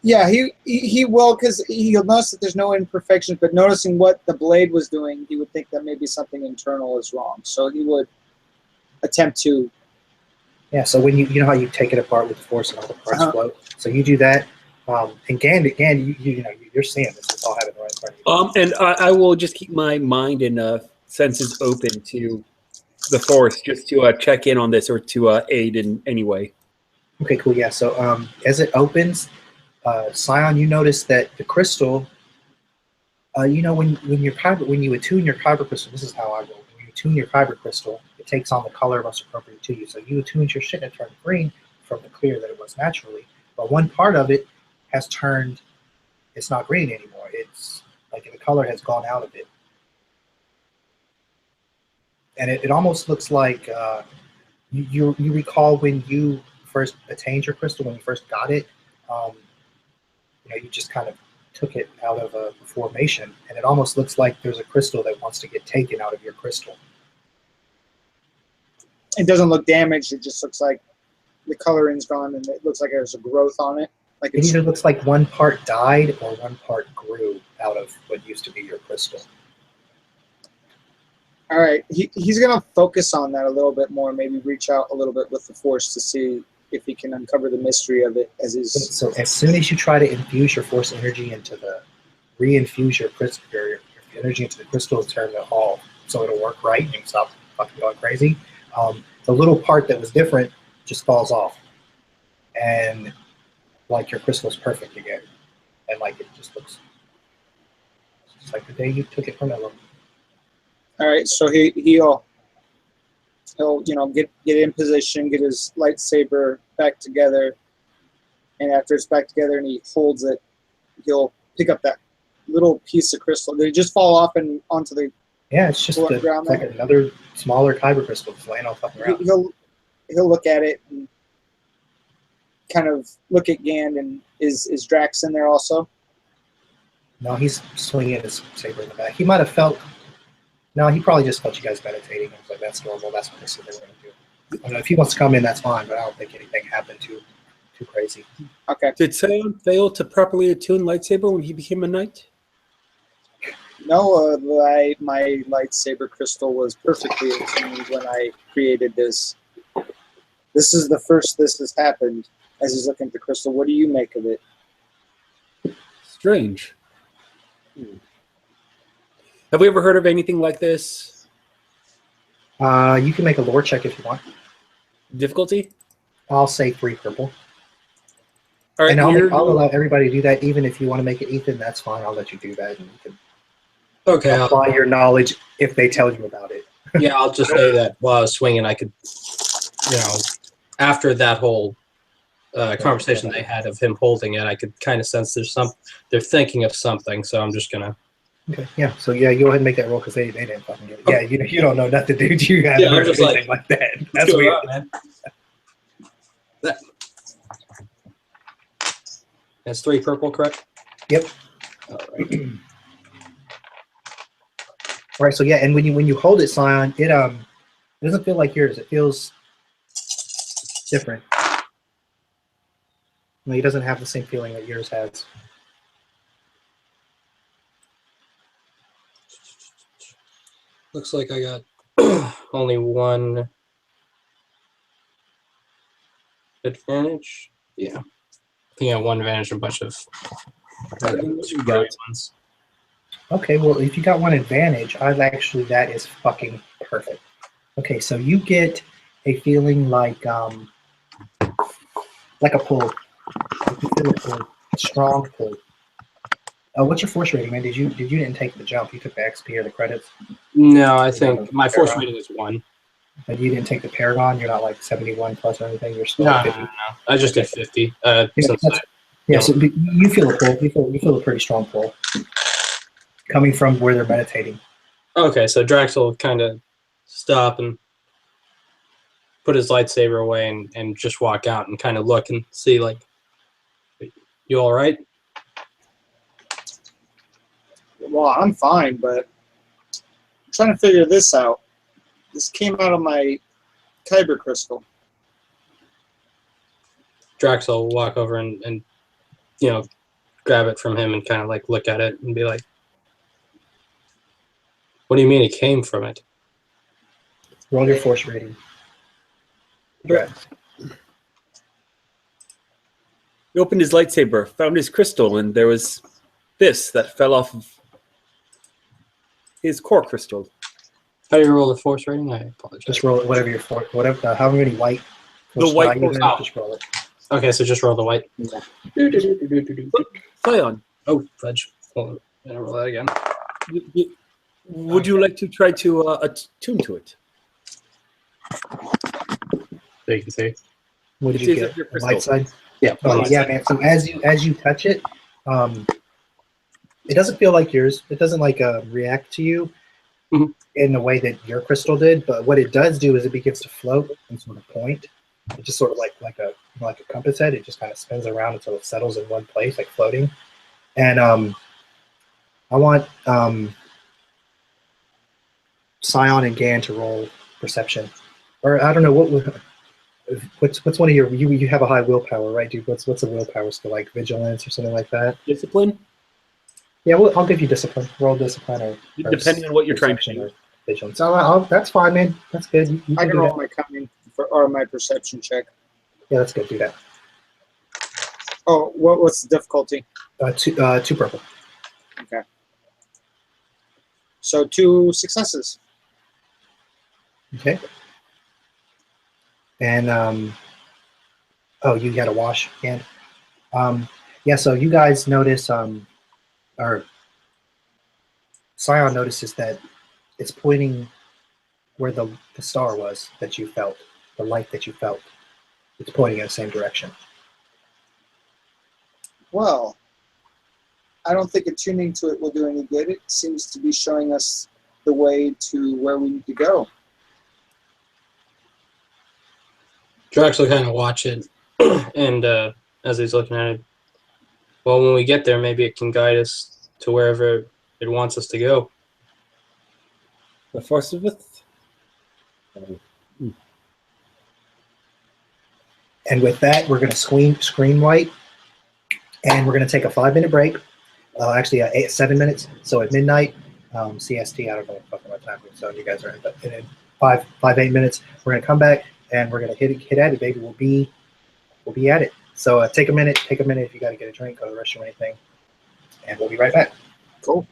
Yeah, he will, because he'll notice that there's no imperfections, but noticing what the blade was doing, he would think that maybe something internal is wrong. So he would attempt to. Yeah, so when you know how you take it apart with the force and all the parts float, so you do that. And again, you're seeing this. It's all happening right in front of you. And I will just keep my mind and senses open to the force, just to check in on this or to aid in any way. Okay, cool. Yeah. So as it opens, Scion, you notice that the crystal. When you attune your kyber crystal, this is how I roll. When you attune your kyber crystal, it takes on the color most appropriate to you. So you attuned your shit and it turned green from the clear that it was naturally. But one part of it has turned. It's not green anymore. It's like the color has gone out of it, and it almost looks like you recall when you first attained your crystal, when you first got it. You just kind of took it out of a formation, and it almost looks like there's a crystal that wants to get taken out of your crystal. It doesn't look damaged. It just looks like the coloring's gone, and it looks like there's a growth on it. Like It either looks like one part died or one part grew out of what used to be your crystal. All right, he's gonna focus on that a little bit more. Maybe reach out a little bit with the force to see if he can uncover the mystery of it. So as soon as you try to infuse your force energy into re-infuse your crystal, your energy into the crystal, turn it all so it'll work right and you can stop fucking going crazy. The little part that was different just falls off, and like your crystal's perfect again, and like it just looks just like the day you took it from Ella. All right, so he'll get in position, get his lightsaber back together, and after it's back together and he holds it, he'll pick up that little piece of crystal. Did it just fall off and onto the it's just like another smaller kyber crystal just laying on fucking around. He'll look at it and kind of look at Gand, and is Drax in there also? No, he's swinging his saber in the back. He might have felt. No, he probably just felt you guys meditating. I was like, that's normal. That's what they said they were going to do. I mean, if he wants to come in, that's fine, but I don't think anything happened too crazy. Okay. Did Scion fail to properly attune lightsaber when he became a knight? No, my lightsaber crystal was perfectly attuned when I created this. This is the first this has happened. As he's looking at the crystal, what do you make of it? Strange. Have we ever heard of anything like this? You can make a lore check if you want. Difficulty? I'll say 3 purple. All right, and I'll allow everybody to do that. Even if you want to make it Ethan, that's fine. I'll let you do that. And you can apply your knowledge if they tell you about it. Yeah, I'll just say that while I was swinging, I could, after that whole conversation they had of him holding it, I could kind of sense they're thinking of something. So I'm just gonna. Okay. Yeah. So yeah, you go ahead and make that roll because they didn't fucking get it. Yeah. You don't know nothing, dude. You haven't heard anything like that. That's weird, man. That's 3 purple, correct? Yep. All right. All right. So yeah, and when you hold it, Scion, it doesn't feel like yours. It feels different. No, he doesn't have the same feeling that yours has. Looks like I got only 1 advantage. Yeah. I think I got 1 advantage and a bunch of ones. Okay, well, if you got 1 advantage, that is fucking perfect. Okay, so you get a feeling like a pull. You feel a pull, a strong pull. What's your force rating, man? You didn't take the jump. You took the XP or the credits. No, I think my force rating is 1. But you didn't take the Paragon. You're not like 71 plus or anything. You're still 50. No. I just did 50. So you feel a pull. You feel a pretty strong pull coming from where they're meditating. Okay, so Drax will kind of stop and put his lightsaber away and just walk out and kind of look and see, like, you all right? Well, I'm fine, but I'm trying to figure this out. This came out of my kyber crystal. Drax will walk over and grab it from him and kind of like look at it and be like, "What do you mean it came from it?" Roll your force rating. Drax. He opened his lightsaber, found his crystal, and there was this that fell off of his core crystal. How do you roll the force rating? I apologize. Just roll it, whatever your force, whatever, however many white. The white force force- just roll it. Okay, so just roll the white. Yeah. Scion, Oh, fudge. Hold on. I'm gonna roll that again. would you like to try to attune to it? So you can see. What did It you is get? of your The light crystal. side. Yeah. Oh, yeah, man. So as you touch it, it doesn't feel like yours. It doesn't like react to you Mhm. in the way that your crystal did. But what it does do is it begins to float and sort of point. It just sort of like a compass head. It just kind of spins around until it settles in one place, like floating. And I want Scion and Gan to roll perception, or I don't know what's one of your you have a high willpower, right, dude? What's a willpower skill, like vigilance or something like that? Discipline? Yeah, well, I'll give you discipline. Roll discipline or Depending on what you're trying to perception do. or vigilance. That's fine, man. That's good. You I can can do roll that. my cunning or my perception check. Yeah, that's good. Do that. Oh, what's the difficulty? Two purple. Okay. So 2 successes. Okay. And oh, you had a wash hand. Yeah. So you guys notice, or Scion notices that it's pointing where the star was that you felt, the light that you felt. It's pointing in the same direction. Well, I don't think attuning to it will do any good. It seems to be showing us the way to where we need to go. Drax will kind of watch it, and as he's looking at it, well, when we get there, maybe it can guide us to wherever it wants us to go. The force of it? And with that, we're going to screen white, and we're going to take a 5-minute break. Actually, 7 minutes. So at midnight, CST, I don't know what time zone you guys are in, but in 8 minutes, we're going to come back and we're going to hit at it, baby. We'll be at it. So take a minute. Take a minute if you got to get a drink, go to the restroom, or anything, and we'll be right back. Cool.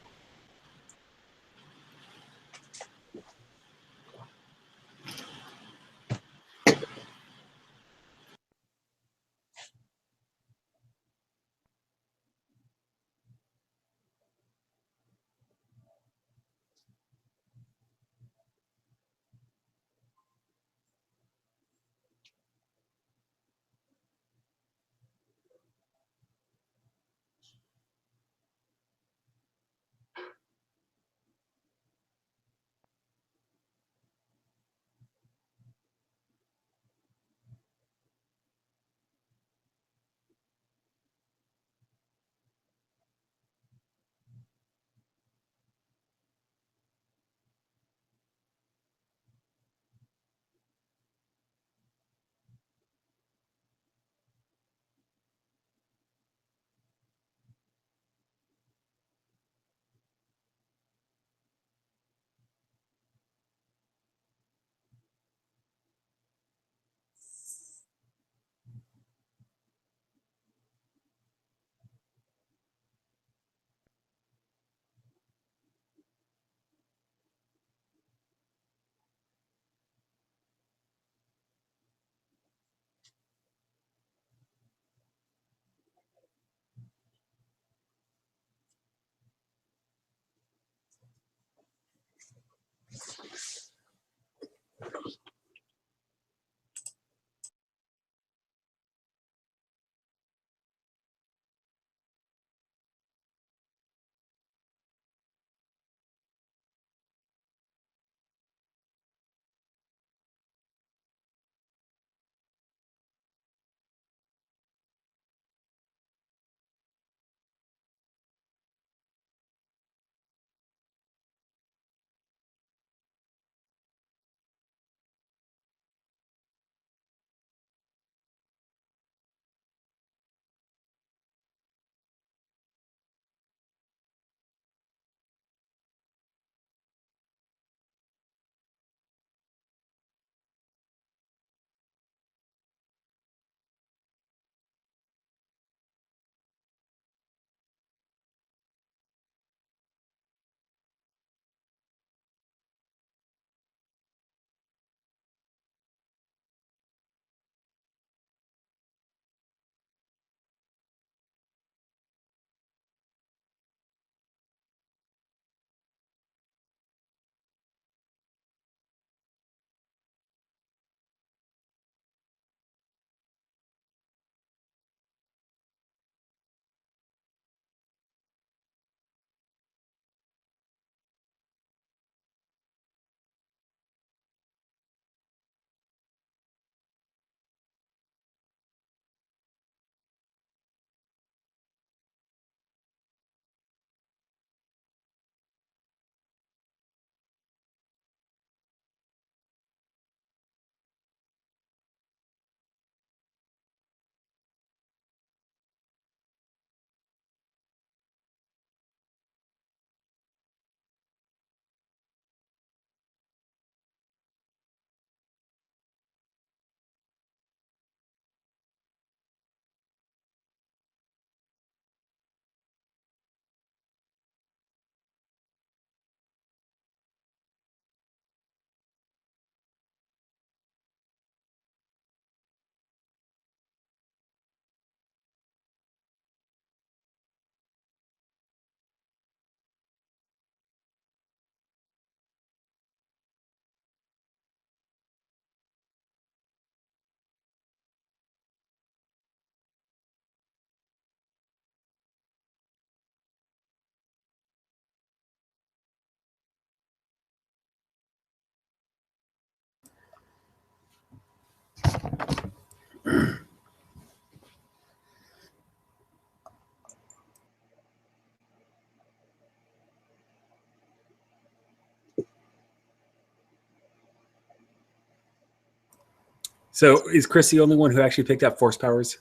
So is Chris the only one who actually picked up force powers?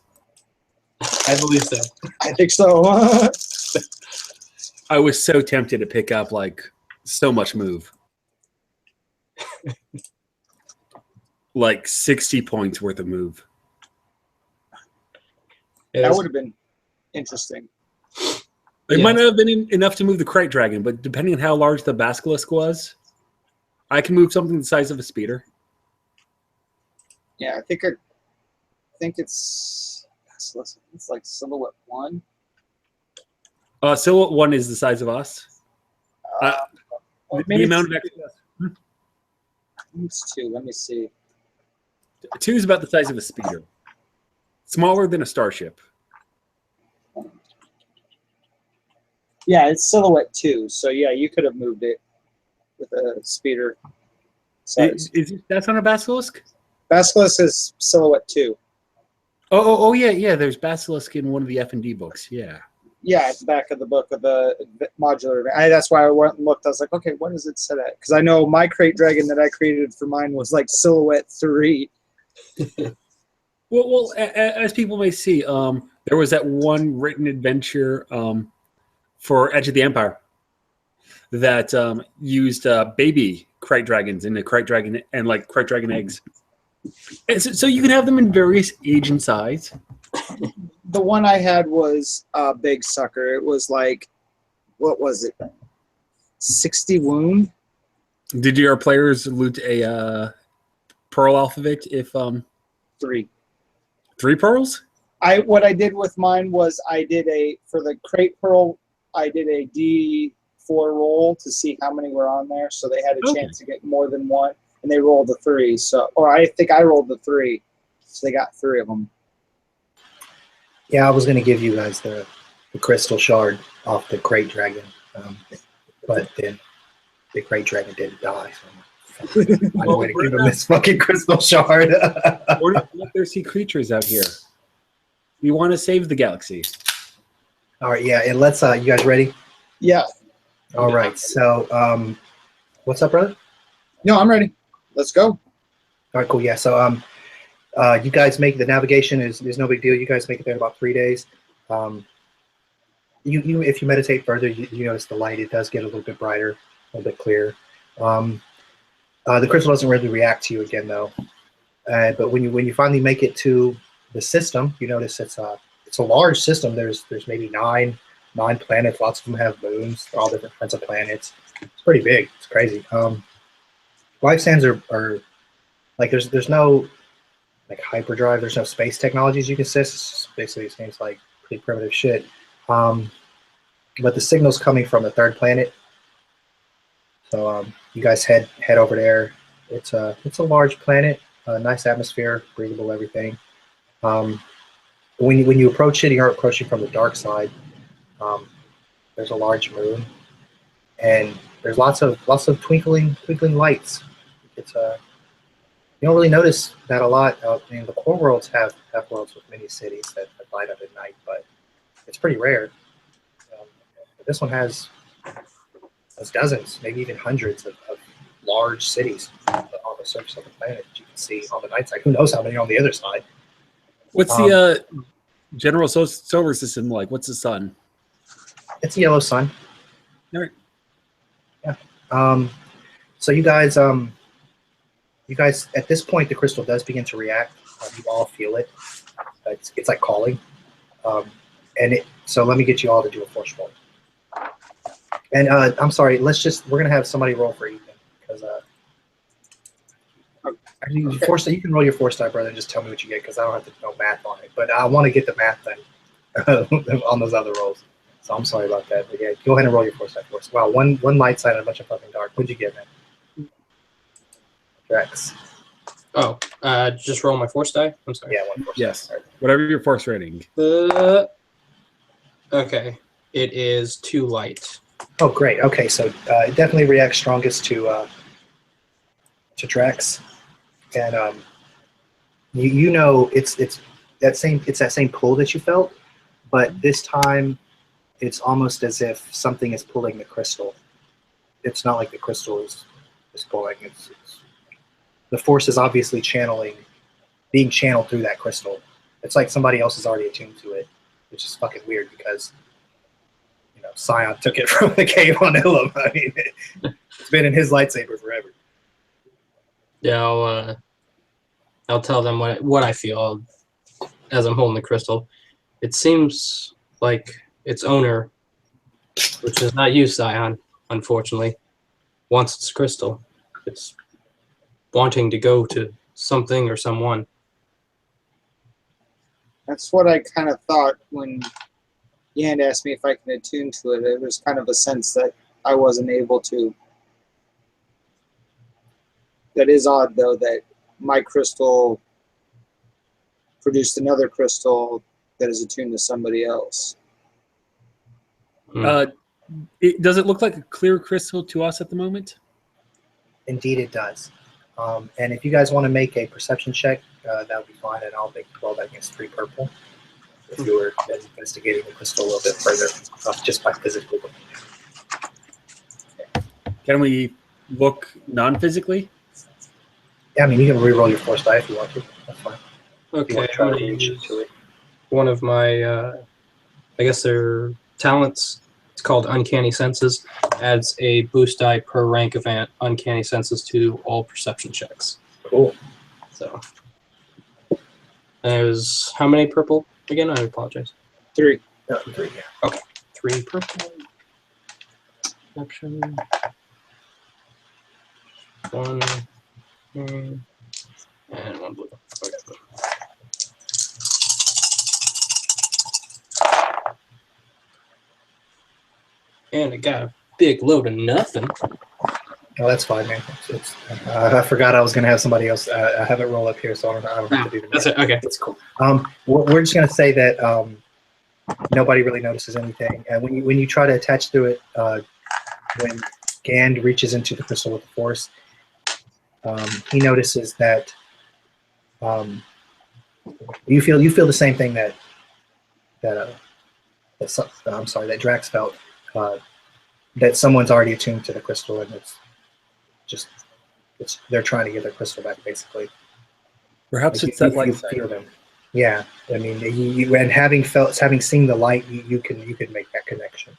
I believe so. I think so. I was so tempted to pick up like so much move. Like 60 points worth of move. That would have been interesting. It might not have been enough to move the Crate Dragon, but depending on how large the Basilisk was, I can move something the size of a speeder. Yeah, I think it's like Silhouette 1. Silhouette 1 is the size of us. The amount of XP. It's 2. Let me see. 2 is about the size of a speeder. Smaller than a starship. Yeah, it's Silhouette 2. So yeah, you could have moved it with a speeder size. That's on a Basilisk? Basilisk is Silhouette 2. Oh, yeah. There's Basilisk in one of the F&D books. Yeah. Yeah, at the back of the book of the modular. That's why I went and looked. I was like, okay, what does it say at? Because I know my Crate Dragon that I created for mine was like Silhouette 3. Well, as people may see, there was that one written adventure for Edge of the Empire that used baby Crate Dragons into Crate Dragon and like Crate Dragon eggs. And so you can have them in various age and size. The one I had was a big sucker. It was like, what was it? 60 wound. Did your players loot a pearl alphabet? If 3 pearls? What I did with mine was for the crate pearl, I did a D4 roll to see how many were on there, so they had a chance to get more than one, and they rolled a 3. Or I think I rolled the 3, so they got 3 of them. Yeah, I was going to give you guys the crystal shard off the Crate Dragon, but then the Crate Dragon didn't die. So I'm going to give him this fucking crystal shard. Or let there see creatures out here. We want to save the galaxy. All right, yeah, and let's. You guys ready? Yeah. All right. So, what's up, brother? No, I'm ready. Let's go. All right, cool. Yeah. So, you guys make the navigation is no big deal. You guys make it there in about 3 days. You if you meditate further, you notice the light. It does get a little bit brighter, a little bit clearer. The crystal doesn't really react to you again, though. But when you finally make it to the system, you notice it's a large system. There's maybe nine planets. Lots of them have moons. They're all different kinds of planets. It's pretty big. It's crazy. Life sands are like there's no like hyperdrive. There's no space technologies you can assist. It's basically, it seems like pretty primitive shit. But the signal's coming from the third planet. So you guys head over there. It's a large planet, nice atmosphere, breathable, everything. When you approach it, you're approaching from the dark side. There's a large moon, and there's lots of twinkling lights. It's you don't really notice that a lot. I mean, the core worlds have worlds with many cities that light up at night, but it's pretty rare. This one has dozens, maybe even hundreds of large cities on the surface of the planet that you can see on the night side. Who knows how many on the other side? What's the general solar system like? What's the sun? It's a yellow sun. All right. Yeah. So you guys at this point the crystal does begin to react. You all feel it. It's like calling. So let me get you all to do a force roll. And I'm sorry. We're gonna have somebody roll for Ethan because you can roll your force die, brother, and just tell me what you get because I don't have to know math on it. But I want to get the math then on those other rolls. So I'm sorry about that. But yeah, go ahead and roll your force die for us. Wow, one light side and a bunch of fucking dark. What'd you get, man? Drex. Oh, just roll my force die? I'm sorry. Yeah, one force Yes. die. Whatever your force rating. Okay. It is 2 light. Oh, great. Okay, so it definitely reacts strongest to Drex, and you know it's that same pull that you felt, but this time it's almost as if something is pulling the crystal. It's not like the crystal is pulling. It's the force is obviously channeling being channeled through that crystal. It's like somebody else is already attuned to it, which is fucking weird because, you know, Scion took it from the cave on Ilum. I mean, it's been in his lightsaber forever. Yeah, I'll tell them what I feel as I'm holding the crystal. It seems like its owner, which is not you, Scion, unfortunately, wants its crystal. It's wanting to go to something or someone. That's what I kind of thought when Yan asked me if I can attune to it. It was kind of a sense that I wasn't able to. That is odd, though, that my crystal produced another crystal that is attuned to somebody else. Does it look like a clear crystal to us at the moment? Indeed, it does. And if you guys want to make a perception check, that would be fine, and I'll make 12 against 3 purple. If you were investigating the crystal a little bit further, just by physically looking. Can we look non-physically? Yeah, I mean, you can re-roll your force die if you want to. That's fine. Okay, You want to try I'm to gonna reach use into it. one of my, I guess they're talents. It's called Uncanny Senses. Adds a boost die per rank of Uncanny Senses to all perception checks. Cool. So, there's how many purple again? I apologize. 3. 3, yeah. 3 purple. Perception. 1 green, and 1 blue. Okay. And I got a big load of nothing. Oh, that's fine, man. I forgot I was going to have somebody else. I have it roll up here, so I don't have to do the That's it. Okay. It's cool. We're just going to say that nobody really notices anything. And when you try to attach to it, when Gand reaches into the crystal with the force, he notices that you feel the same thing that Drax felt. That someone's already attuned to the crystal, and they're trying to get their crystal back, basically. Perhaps Like it's that you light. feel them. Yeah, I mean, you and having seen the light, you can make that connection.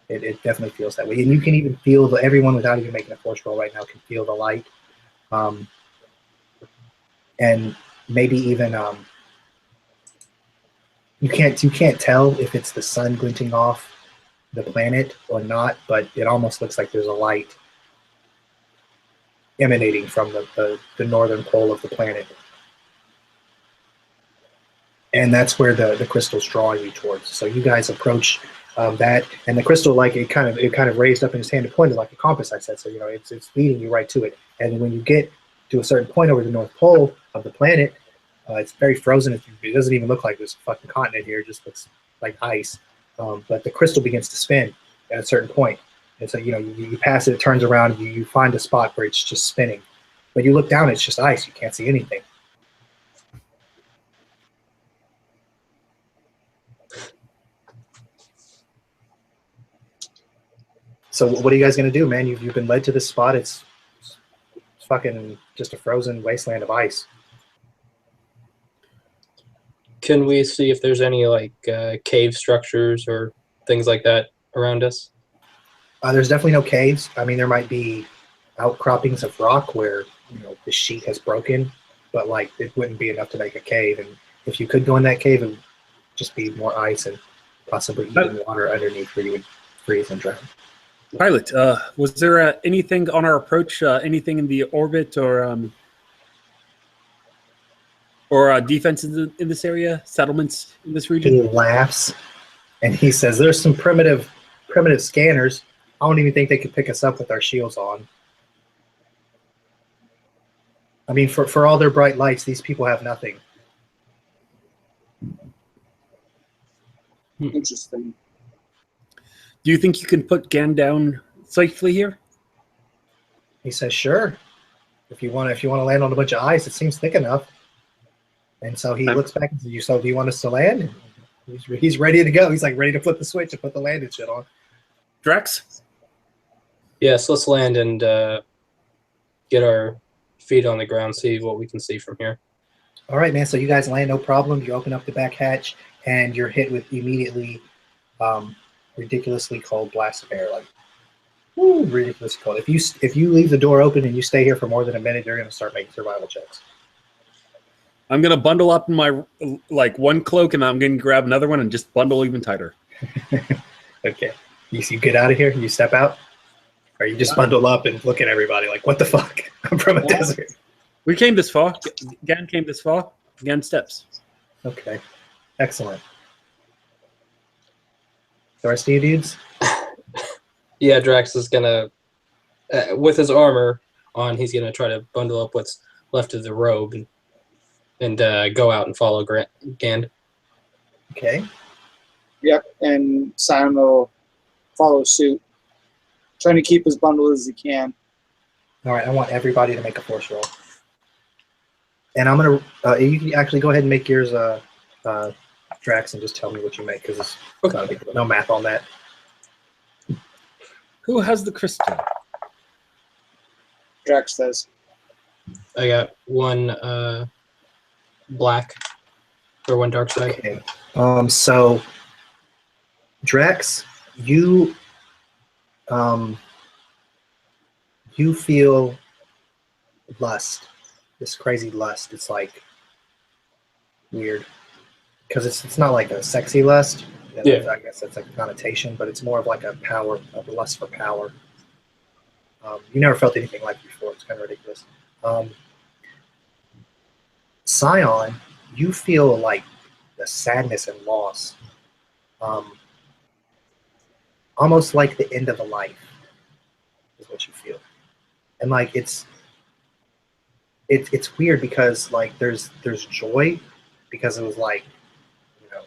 It definitely feels that way, and you can even feel everyone without even making a force roll right now can feel the light, and maybe even you can't tell if it's the sun glinting off the planet or not, but it almost looks like there's a light emanating from the northern pole of the planet. And that's where the crystal's drawing you towards. So you guys approach that, and the crystal, like it kind of raised up in his hand and pointed like a compass, I said. So it's leading you right to it. And when you get to a certain point over the north pole of the planet, it's very frozen. It doesn't even look like there's a fucking continent here. It just looks like ice. But the crystal begins to spin at a certain point. And so, you pass it, it turns around, you find a spot where it's just spinning. But you look down, it's just ice. You can't see anything. So what are you guys going to do, man? You've been led to this spot. It's fucking just a frozen wasteland of ice. Can we see if there's any cave structures or things like that around us? There's definitely no caves. I mean, there might be outcroppings of rock where the sheet has broken, but it wouldn't be enough to make a cave. And if you could go in that cave, it would just be more ice and possibly even water underneath where you would freeze and drown. Pilot, was there anything on our approach, anything in the orbit or defenses in this area, settlements in this region? He laughs and he says, "There's some primitive scanners. I don't even think they could pick us up with our shields on. I mean, for all their bright lights, these people have nothing." Interesting. Do you think you can put Gan down safely here? He says, "Sure. If you want to land on a bunch of ice, it seems thick enough." And so he looks back and says, "So do you want us to land?" And he's ready to go. He's ready to flip the switch and put the landing shit on. Drax? Yes, let's land and get our feet on the ground, see what we can see from here. All right, man. So you guys land no problem. You open up the back hatch, and you're hit with immediately um, ridiculously cold blast of air. Like, woo, ridiculously cold. If you leave the door open and you stay here for more than a minute, you're going to start making survival checks. I'm gonna bundle up in my like one cloak, and I'm gonna grab another one and just bundle even tighter. Okay. You get out of here. You step out, or you just bundle up and look at everybody like, what the fuck? I'm from a desert. We came this far. Gan came this far. Gan steps. Okay. Excellent. The rest of you dudes? Yeah, Drax is gonna, with his armor on, he's gonna try to bundle up what's left of the robe and go out and follow Gand. Okay. Yep, and Simon will follow suit, trying to keep as bundled as he can. All right. I want everybody to make a force roll. And I'm going to, you can actually go ahead and make yours, Drax, and just tell me what you make, because it's no math on that. Who has the crystal? Drax does. I got one black or one dark side. Okay. So, Drax, you feel lust, this crazy lust. It's like weird because it's not like a sexy lust. Yeah. I guess that's like a connotation, but it's more of like a lust for power. You never felt anything like it before. It's kind of ridiculous. Scion, you feel like the sadness and loss, almost like the end of a life is what you feel. And like it's weird because like there's joy, because it was like, you know,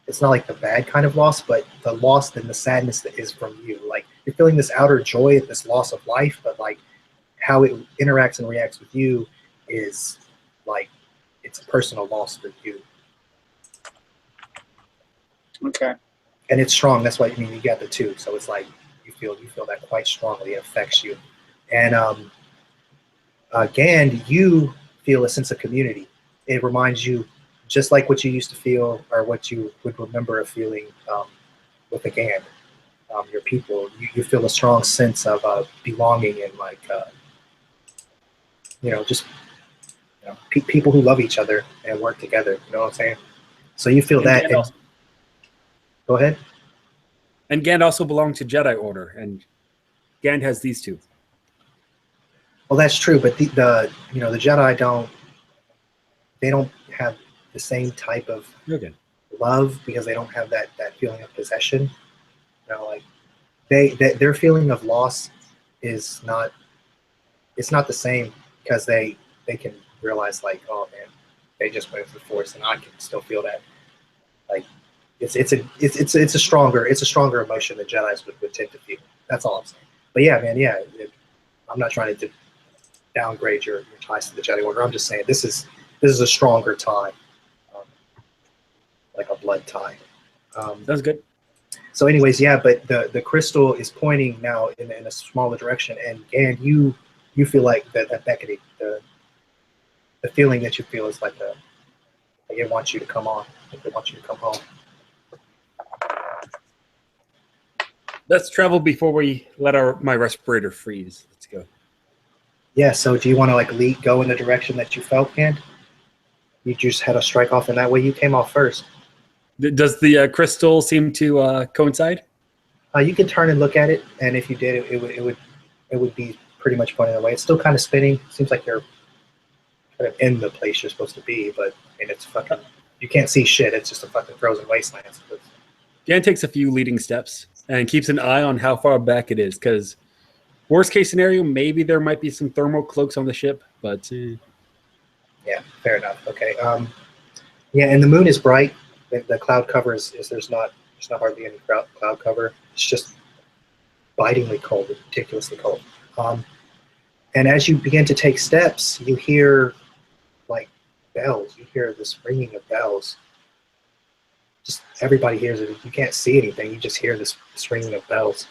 it's not like the bad kind of loss, but the loss and the sadness that is from you. Like you're feeling this outer joy at this loss of life, but like how it interacts and reacts with you is like it's a personal loss for you. Okay. And it's strong. That's why you got the two. So it's like you feel that quite strongly. It affects you. And Gand, you feel a sense of community. It reminds you, just like what you used to feel, or what you would remember of feeling with the Gand, your people. You feel a strong sense of belonging and like, just people who love each other and work together. You know what I'm saying? So you feel that. And, go ahead. And Gand also belonged to Jedi Order, and Gand has these two. Well, that's true, but the Jedi don't have the same type of love, because they don't have that feeling of possession. Like their feeling of loss is not the same, because they can realize like, oh man, they just went through the Force, and I can still feel that. Like it's a stronger emotion that Jedi's would tend to feel. That's all I'm saying. But yeah, man, yeah, I'm not trying to downgrade your ties to the Jedi Order. I'm just saying this is a stronger tie, like a blood tie. That's good. So, anyways, yeah, but the crystal is pointing now in a smaller direction, and you feel like that beckoning, the feeling that you feel is like it wants you to come on, like it wants you to come home. Let's travel before we let my respirator freeze. Let's go. Yeah, so do you want to like go in the direction that you felt, Gand? You just had a strike off in that way. You came off first. Does the crystal seem to coincide? You can turn and look at it, and if you did, it would be pretty much pointing the way. It's still kind of spinning. Seems like you're kind of in the place you're supposed to be, but it's fucking. You can't see shit. It's just a fucking frozen wasteland. Gand takes a few leading steps and keeps an eye on how far back it is, because worst case scenario, maybe there might be some thermal cloaks on the ship, but yeah, fair enough. Okay. Yeah, and the moon is bright. The cloud cover is there's not hardly any cloud cover. It's just bitingly cold, ridiculously cold. And as you begin to take steps, you hear like bells. You hear this ringing of bells. Just everybody hears it. You can't see anything. You just hear this ringing of bells.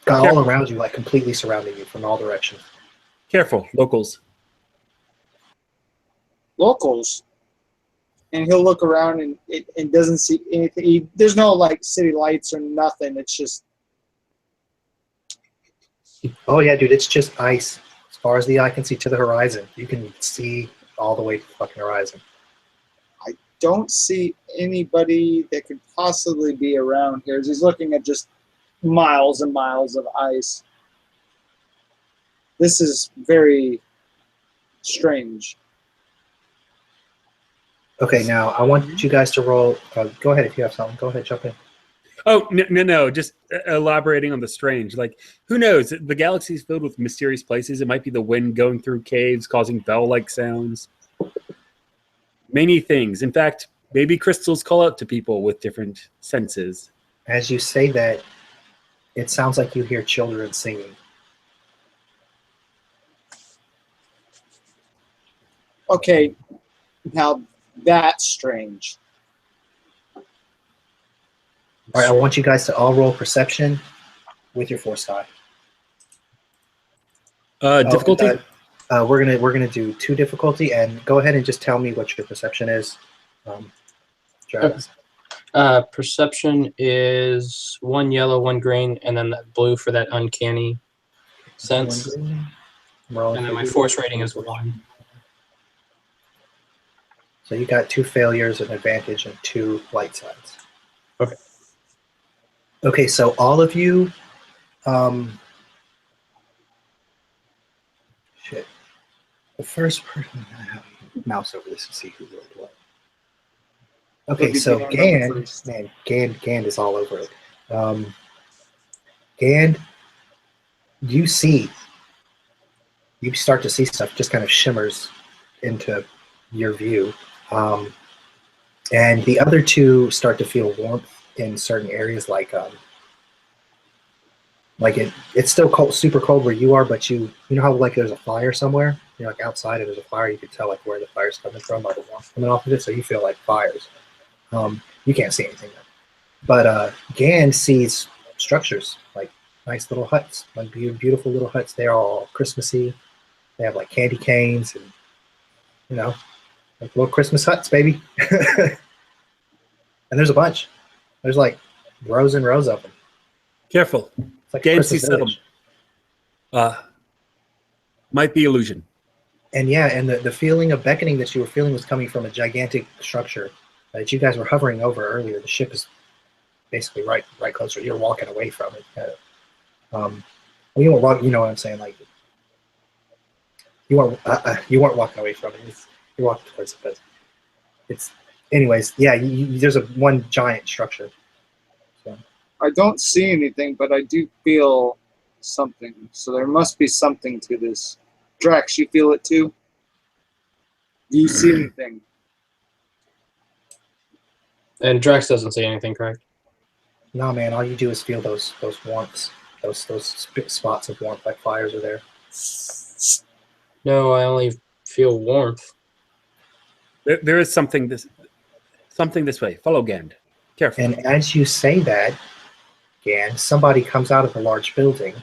Got Careful. all around you, like completely surrounding you from all directions. Careful, locals. Locals. And he'll look around and it doesn't see anything. There's no like city lights or nothing. It's just Oh yeah, dude, it's just ice. As far as the eye can see to the horizon, you can see all the way to the fucking horizon. don't see anybody that could possibly be around here. He's looking at just miles and miles of ice. This is very strange. Okay, now I want you guys to roll. Go ahead if you have something. Go ahead, jump in. Oh, no. Just elaborating on the strange. Like, who knows? The galaxy is filled with mysterious places. It might be the wind going through caves, causing bell-like sounds. Many things. In fact, maybe crystals call out to people with different senses. As you say that, it sounds like you hear children singing. Okay, now that's strange. All right, I want you guys to all roll perception with your force die. Difficulty? We're gonna do 2 difficulty, and go ahead and just tell me what your perception is. Travis. Perception is 1 yellow, 1 green, and then that blue for that uncanny sense. And then my force rating is 1. So you got 2 failures, an advantage, and 2 light sides. Okay. Okay, so all of you, shit. The first person, I have a mouse over this to see who rolled what. Okay, so Gand is all over it. Gand, you start to see stuff just kind of shimmers into your view. And the other 2 start to feel warmth in certain areas, like it's still cold, super cold where you are, but you know how like there's a fire somewhere, you're like outside and there's a fire, you can tell like where the fire's coming from, like the warmth coming off of it, so you feel like fires. You can't see anything, but Gan sees structures, like nice little huts, like beautiful little huts. They're all Christmassy. They have like candy canes and like little Christmas huts, baby. And there's a bunch. There's like rows and rows of them. Careful. It's like Gan Christmas sees settlement. village. Might be illusion. And yeah, and the feeling of beckoning that you were feeling was coming from a gigantic structure that you guys were hovering over earlier. The ship is basically right closer. You're walking away from it. Well, you weren't walking. You know what I'm saying? Like you weren't walking away from it. You're walking towards it, but it's anyways. Yeah, there's one giant structure. So. I don't see anything, but I do feel something. So there must be something to this. Drax, you feel it too? Do you see anything? And Drax doesn't see anything, correct? No, man. All you do is feel those warmths, those spots of warmth, like fires are there. No, I only feel warmth. There is something this way. Follow Gand. Careful. And as you say that, Gan, somebody comes out of the large building,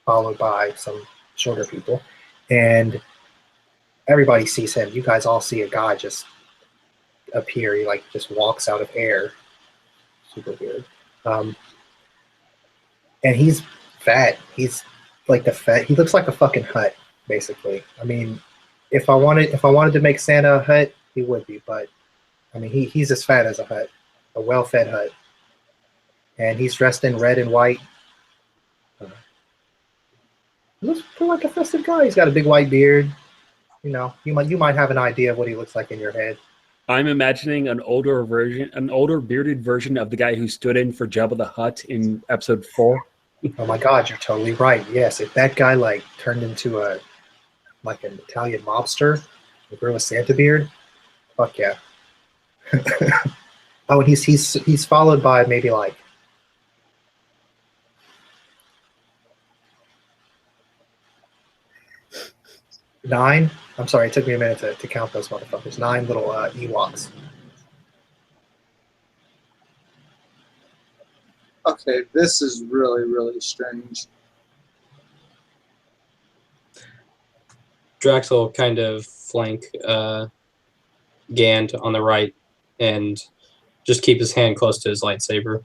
followed by some shorter people, and everybody sees him. You guys all see a guy just appear. He like just walks out of air. Super weird. And he's fat. He's like he looks like a fucking hut, basically. I mean, if I wanted to make Santa a hut, he would be, but I mean he's as fat as a hut, a well-fed hut. And he's dressed in red and white. He looks like a festive guy. He's got a big white beard. You know, you might have an idea of what he looks like in your head. I'm imagining an older bearded version of the guy who stood in for Jabba the Hutt in episode 4. Oh my God, you're totally right. Yes, if that guy like turned into an Italian mobster, and grew a Santa beard, fuck yeah. Oh, and he's followed by maybe like 9. I'm sorry, it took me a minute to count those motherfuckers. 9 little Ewoks. Okay, this is really, really strange. Drax will kind of flank Gand on the right and just keep his hand close to his lightsaber.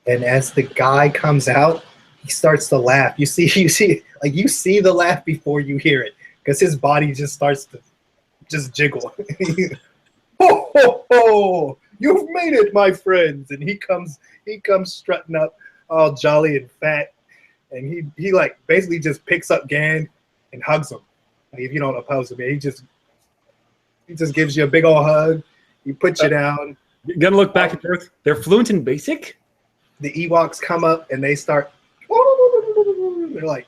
And as the guy comes out, he starts to laugh. You see the laugh before you hear it, because his body just starts to just jiggle. Ho ho ho! You've made it, my friends! And he comes strutting up, all jolly and fat, and he like basically just picks up Gand and hugs him. Like, if you don't oppose him, he just gives you a big old hug. He puts you down. You're gonna look back and forth. They're fluent in basic. The Ewoks come up and they start. They're like,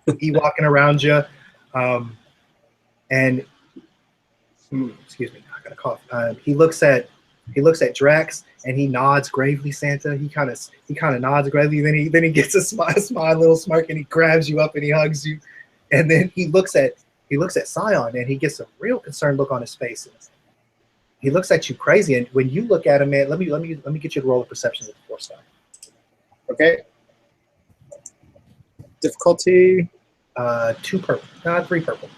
Ewoking around you, and excuse me, I got a cough. He looks at Drax and he nods gravely. Santa. He kind of nods gravely. Then he gets a smile, little smirk, and he grabs you up and he hugs you. And then he looks at Scion and he gets a real concerned look on his face. He looks at you crazy, and when you look at him, man, let me get you to roll a perception with the Force die. Okay. Difficulty. 2 purple, 3 purple.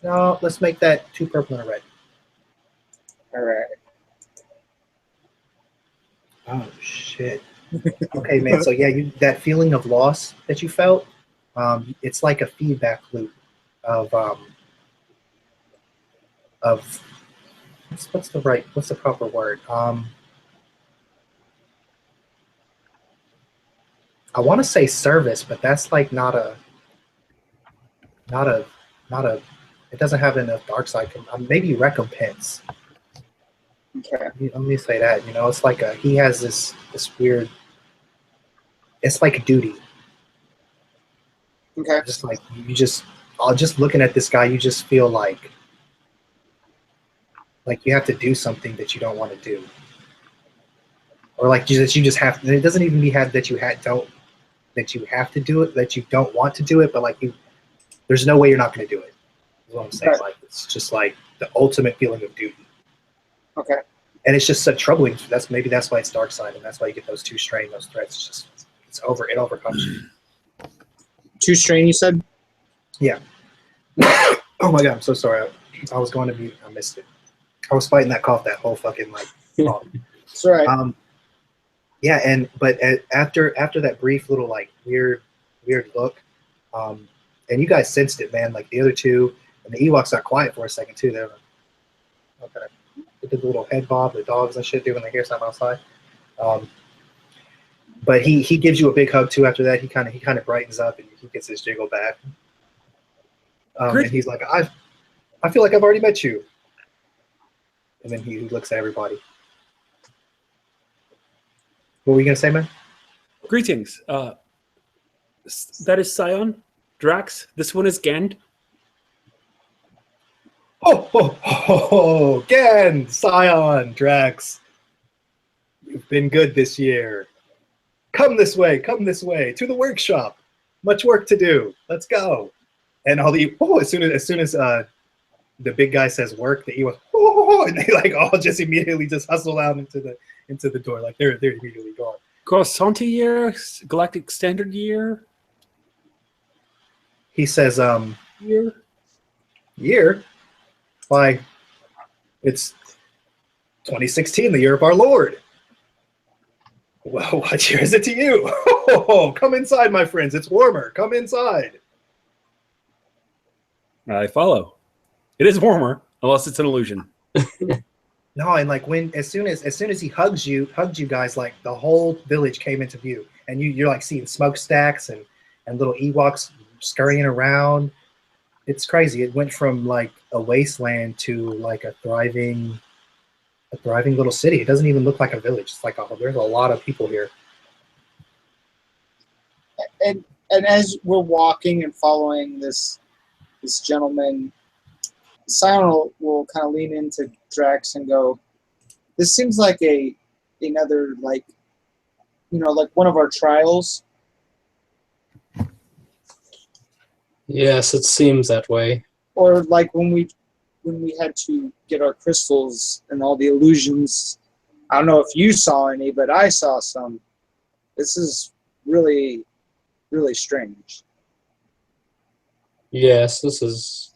No, let's make that 2 purple and a red. All right. Oh shit. Okay, man. So yeah, that feeling of loss that you felt, it's like a feedback loop of what's the proper word? I want to say service, but that's like not a. It doesn't have enough dark side. Maybe recompense. Okay. Let me say that. It's like he has this weird. It's like a duty. Okay. Just like just looking at this guy, you just feel like you have to do something that you don't want to do, or like you just have. It doesn't even have that you have to do it, that you don't want to do it, but like there's no way you're not going to do it. Is what I'm saying. Right. Like it's just like the ultimate feeling of duty. Okay. And it's just so troubling. That's why it's dark side, and that's why you get those 2 strain, those threats. It overcomes you. 2 strain, you said? Yeah. Oh my god, I'm so sorry. I was going to mute. I missed it. I was fighting that cough that whole fucking talk. It's all right. Yeah, but after that brief little like weird look, and you guys sensed it, man. Like the other 2, and the Ewoks got quiet for a second too. They're like, okay. They did the little head bob the dogs and shit do when they hear something outside. But he gives you a big hug too. After that, he kind of brightens up and he gets his jiggle back. And he's like, I feel like I've already met you. And then he looks at everybody. What were you gonna say, man? Greetings. That is Scion, Drax. This one is Gand. Oh, Gan, Scion, Drax. You've been good this year. Come this way, to the workshop. Much work to do. Let's go. And as soon as the big guy says work, the Ewoks, and they like all just immediately just hustle out into the door, like they're immediately gone. Coruscanti year, Galactic Standard year. He says, year. Why, it's 2016, the year of our Lord. Well, what year is it to you? Come inside, my friends. It's warmer. Come inside. I follow. It is warmer, unless it's an illusion. No, and like as soon as he hugged you guys, like the whole village came into view, and you're like seeing smokestacks and little Ewoks scurrying around. It's crazy. It went from like a wasteland to like a thriving little city. It doesn't even look like a village. It's like there's a lot of people here. And as we're walking and following this gentleman, Scion will kind of lean into Drax and go, "This seems like another like one of our trials." Yes, it seems that way. Or like when we had to get our crystals and all the illusions. I don't know if you saw any, but I saw some. This is really, really strange. Yes, this is.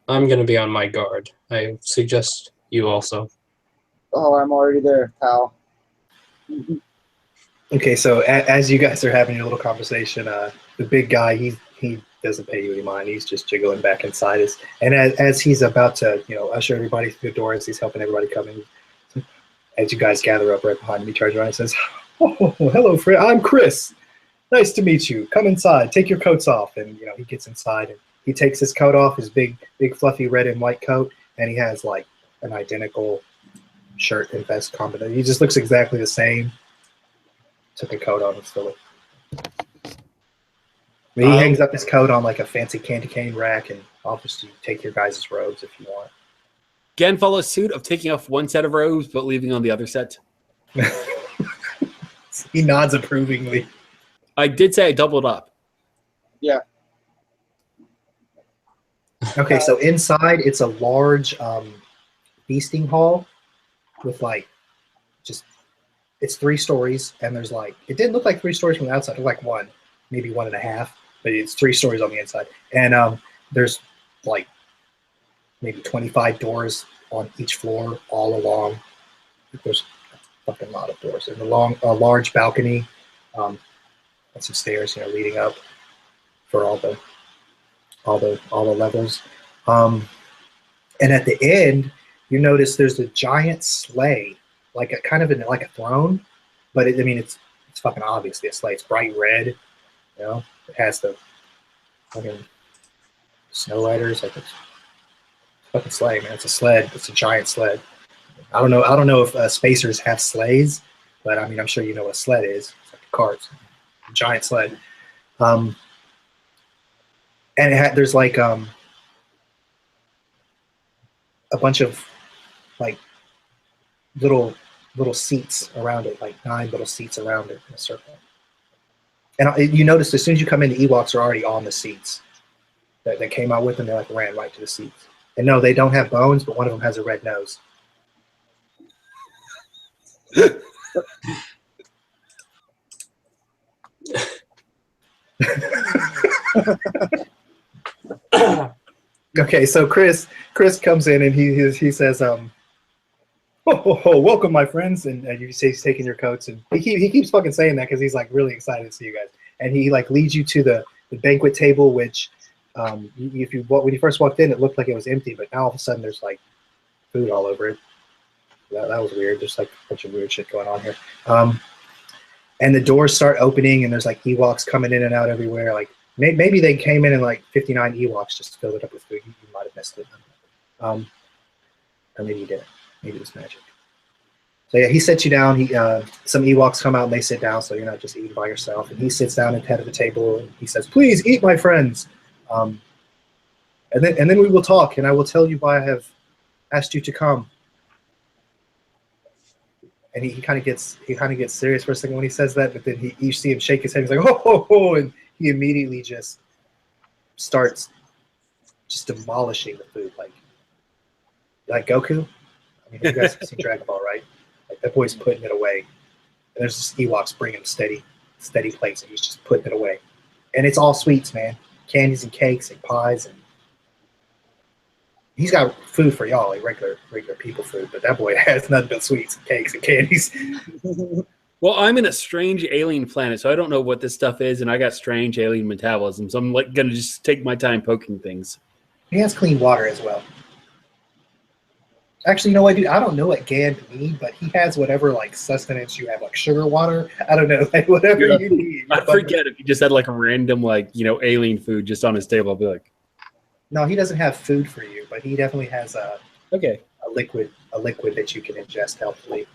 I'm going to be on my guard. I suggest you also. Oh, I'm already there, pal. Okay, so as you guys are having your little conversation, the big guy he doesn't pay you any mind. He's just jiggling back inside his. And as he's about to usher everybody through the door, as he's helping everybody come in, as you guys gather up right behind him, he turns around and says, "Oh, hello, friend. I'm Chris. Nice to meet you. Come inside. Take your coats off." And he gets inside and he takes his coat off, his big fluffy red and white coat, and he has like an identical shirt and vest combination. He just looks exactly the same. Took a coat on and still. He hangs up his coat on like a fancy candy cane rack and offers to take your guys' robes if you want. Again, follows suit of taking off one set of robes but leaving on the other set. He nods approvingly. I did say I doubled up. Yeah. Okay, so inside it's a large feasting hall with like it's 3 stories, and there's like it didn't look like 3 stories from the outside. It looked like 1, maybe 1.5, but it's 3 stories on the inside. And there's like maybe 25 doors on each floor all along. There's a fucking lot of doors and a large balcony, and some stairs, leading up for all the levels. And at the end, you notice there's a giant sleigh, like a kind of like a throne, but it's fucking obviously a sleigh. It's bright red, It has the fucking snow riders, like it's fucking sleigh, man. It's a sled. It's a giant sled. I don't know if spacers have sleighs, but I'm sure you know what a sled is. It's like a cart, a giant sled. And there's like a bunch of like little seats around it, like 9 little seats around it in a circle. And you notice as soon as you come in, the Ewoks are already on the seats that came out with them. They like ran right to the seats. And no, they don't have bones, but one of them has a red nose. Okay, so Chris comes in and he says, welcome, my friends, and you say he's taking your coats, and he keeps fucking saying that because he's like really excited to see you guys, and he like leads you to the banquet table, which when you first walked in, it looked like it was empty, but now all of a sudden there's like food all over it. That was weird. There's like a bunch of weird shit going on here, and the doors start opening, and there's like Ewoks coming in and out everywhere. Like maybe they came in and like 59 Ewoks just filled it up with food. You might have missed it, or maybe you didn't. Maybe it was magic. So yeah, he sits you down. Some Ewoks come out and they sit down, so you're not just eating by yourself. And he sits down at the head of the table and he says, "Please eat, my friends, and then we will talk, and I will tell you why I have asked you to come." And he kind of gets serious for a second when he says that, but then you see him shake his head. He's like, "Oh, ho, ho," and he immediately just starts just demolishing the food, like Goku. You guys have seen Dragon Ball, right? Like that boy's putting it away, and there's this Ewoks bringing him steady plates, and he's just putting it away. And it's all sweets, man, candies and cakes and pies, and he's got food for y'all, like regular people food. But that boy has nothing but sweets and cakes and candies. Well, I'm in a strange alien planet, so I don't know what this stuff is, and I got strange alien metabolism, so I'm like gonna just take my time poking things. He has clean water as well. Actually, you know what, dude? I don't know what Gand need, but he has whatever like sustenance you have, like sugar water. I don't know, like whatever you need. I forget if he just had like a random alien food just on his table. I'll be like, no, he doesn't have food for you, but he definitely has a liquid that you can ingest healthily.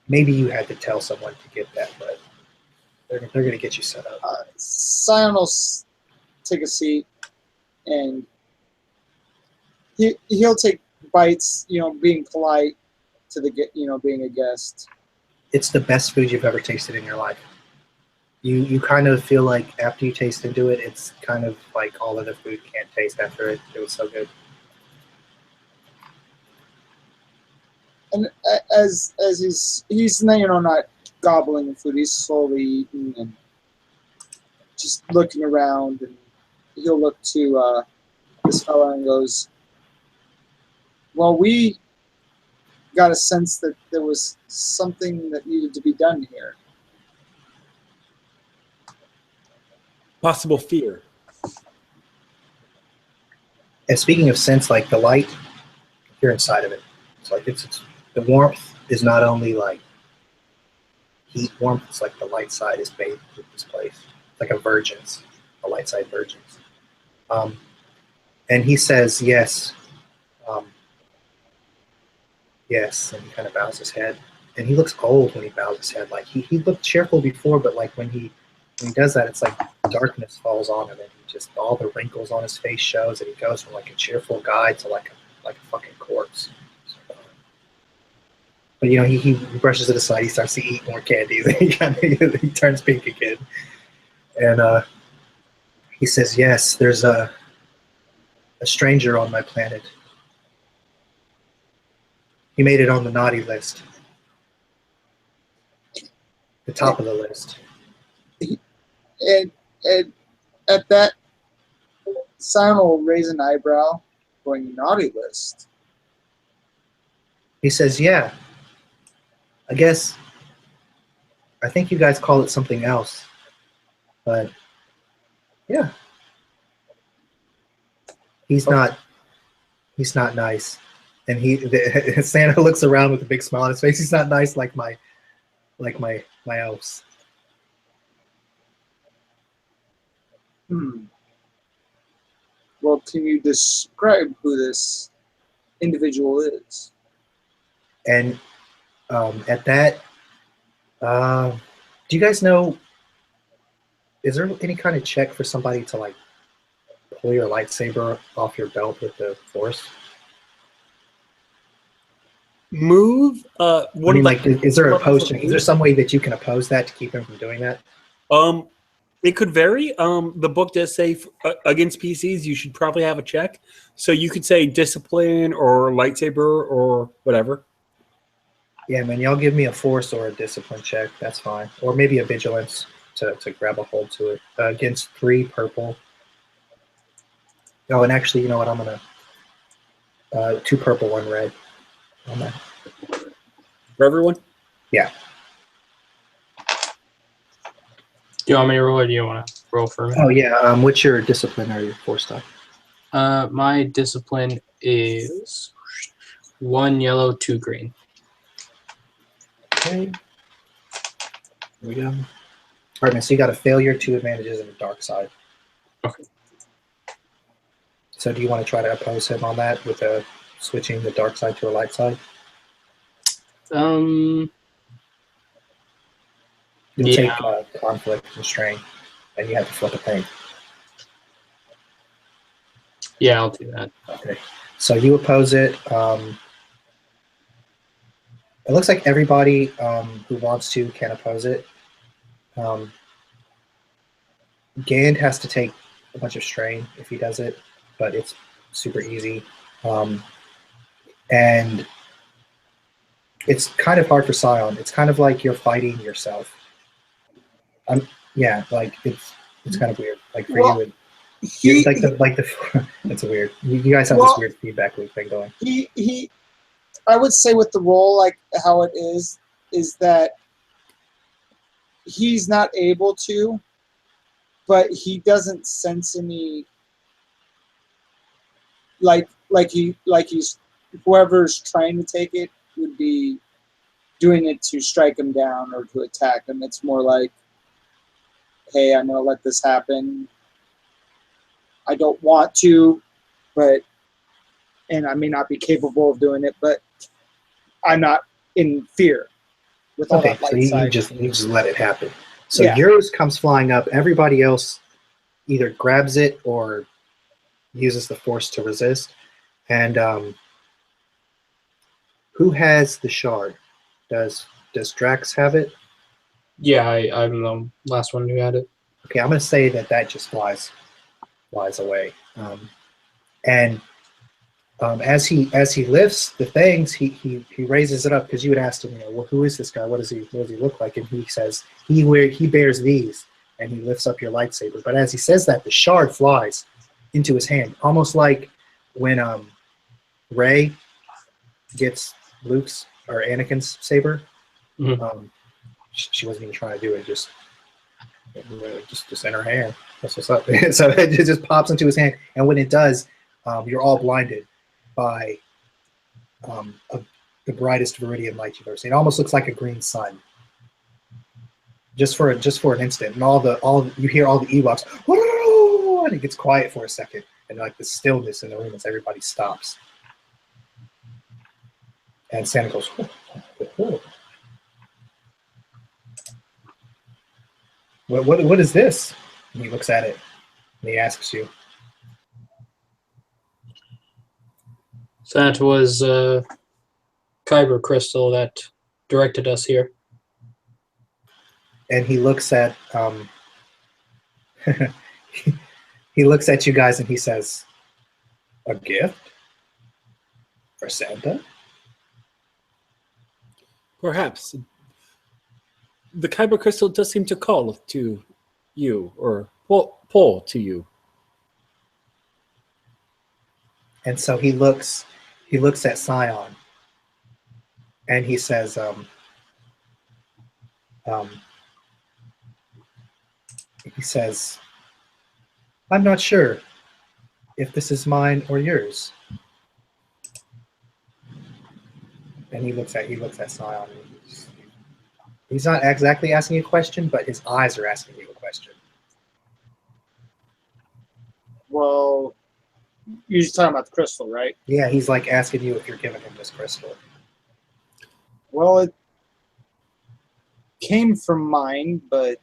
Maybe you had to tell someone to get that, but they're going to get you set up. Sion will take a seat, and he'll take bites, being polite to being a guest. It's the best food you've ever tasted in your life. You kind of feel like after you taste into it, it's kind of like all other food can't taste after it. It was so good. And as he's not gobbling the food, he's slowly eating, and just looking around, and he'll look to this fella and goes, well, we got a sense that there was something that needed to be done here. Possible fear. And speaking of sense, like the light, you're inside of it. It's like it's the warmth is not only like heat warmth, it's like the light side is bathed with this place. It's like a light side virgins. And he says, yes. Yes, and he kind of bows his head. And he looks old when he bows his head. Like he looked cheerful before, but like when he does that, it's like darkness falls on him, and he just all the wrinkles on his face shows, and he goes from like a cheerful guy to like a fucking corpse. But you know, he brushes it aside. He starts to eat more candy. He turns pink again, and he says, "Yes, there's a stranger on my planet. He made it on the naughty list, the top of the list." And at that, Simon will raise an eyebrow, going, naughty list. He says, "Yeah, I think you guys call it something else, but yeah, he's not nice." And Santa looks around with a big smile on his face. He's not nice like my elves. Well, can you describe who this individual is? And at that, do you guys know? Is there any kind of check for somebody to like pull your lightsaber off your belt with the Force? Move. Is there a post? Is there some way that you can oppose that to keep him from doing that? It could vary. The book does say against PCs, you should probably have a check. So you could say discipline or lightsaber or whatever. Yeah, man, y'all give me a force or a discipline check. That's fine. Or maybe a vigilance to grab a hold to it. Against 3 purple. Oh, and actually, you know what? I'm going to 2 purple, 1 red. On that. For everyone? Yeah. Do you want me to roll, or do you want to roll for me? Oh, yeah. What's your discipline or your force type? My discipline is 1 yellow, 2 green. Okay. Here we go. All right, man. So you got a failure, 2 advantages, and a dark side. Okay. So do you want to try to oppose him on that with switching the dark side to a light side? You'll take conflict and strain, and you have to flip a thing. Yeah, I'll do that. Okay. So you oppose it. It looks like everybody who wants to can oppose it. Gand has to take a bunch of strain if he does it, but it's super easy. And it's kind of hard for Scion. It's kind of like you're fighting yourself. Yeah, like it's kind of weird. Like for you, it's weird. You guys have this weird feedback loop thing going. I would say with the role, like how it is that he's not able to, but he doesn't sense any like he's whoever's trying to take it would be doing it to strike him down or to attack him. It's more like, hey, I'm going to let this happen. I don't want to, and I may not be capable of doing it, but I'm not in fear with all that light so side. you just let it happen. So Yeah. yours comes flying up. Everybody else either grabs it or uses the force to resist. And who has the shard? Does Drax have it? Yeah, I'm the last one who had it. Okay, I'm going to say that just flies away. And as he lifts the things, he raises it up because you had asked him, well, who is this guy? What does he look like? And he says he bears these. and he lifts up your lightsaber. But as he says that, the shard flies into his hand, almost like when Rey gets Luke's or Anakin's saber. Mhm. She wasn't even trying to do it; just in her hand. That's what's up. So it just pops into his hand, and when it does, you're all blinded by the brightest Viridian light you've ever seen. It almost looks like a green sun. Just for an instant, and you hear all the Ewoks, "Whoa!" and it gets quiet for a second, and like the stillness in the room as everybody stops. And Santa goes, "Whoa, whoa, whoa. What is this?" And he looks at it, and he asks you. That was kyber crystal that directed us here. And he looks at he looks at you guys, and he says, "A gift for Santa?" Perhaps. The kyber crystal does seem to call to you, or pull to you. And so he looks at Scion, and he says, "I'm not sure if this is mine or yours." And he looks at Scion. He's not exactly asking you a question, but his eyes are asking you a question. Well, you're just talking about the crystal, right? Yeah, he's like asking you if you're giving him this crystal. Well, it came from mine, but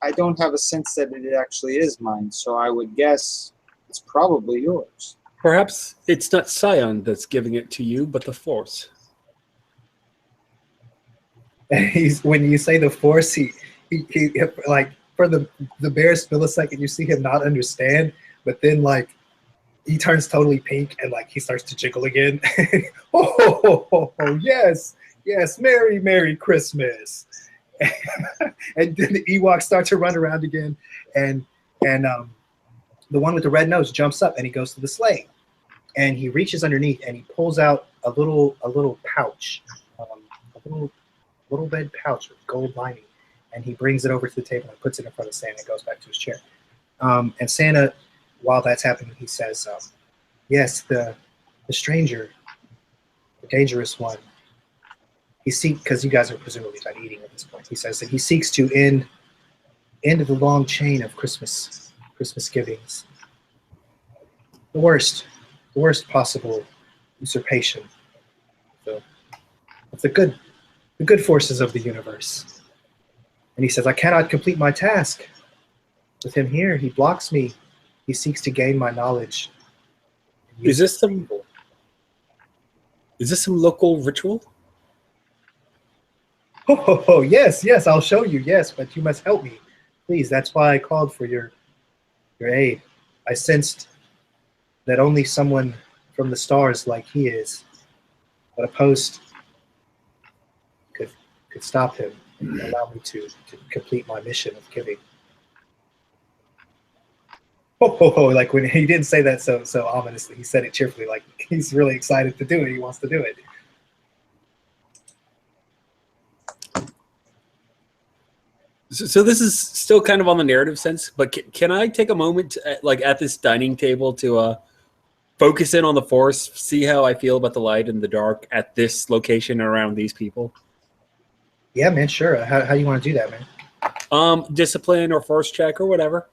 I don't have a sense that it actually is mine, so I would guess it's probably yours. Perhaps it's not Scion that's giving it to you, but the Force. And when you say the Force, he like for the barest millisecond, you see him not understand, but then like he turns totally pink and like he starts to jiggle again. Oh, yes, Merry Christmas. And then the Ewoks start to run around again, and the one with the red nose jumps up and he goes to the sleigh, and he reaches underneath and he pulls out a little pouch, a little red pouch with gold lining, and he brings it over to the table and puts it in front of Santa and goes back to his chair. And Santa, while that's happening, he says, "Yes, the stranger, the dangerous one. Because you guys are presumably done eating at this point. He says that he seeks to end the long chain of Christmas givings. The worst possible usurpation of the good forces of the universe." And he says, "I cannot complete my task with him here. He blocks me. He seeks to gain my knowledge." Is this some local ritual? Oh, yes, I'll show you. Yes, but you must help me, please. That's why I called for your aid. I sensed that only someone from the stars like he is, but a post could stop him and allow me to complete my mission of giving." Like when he didn't say that so ominously, he said it cheerfully, like he's really excited to do it. He wants to do it. So this is still kind of on the narrative sense, but can I take a moment to, like at this dining table to focus in on the Force, see how I feel about the light and the dark at this location around these people? Yeah, man, sure. How do you want to do that, man? Discipline or Force check or whatever.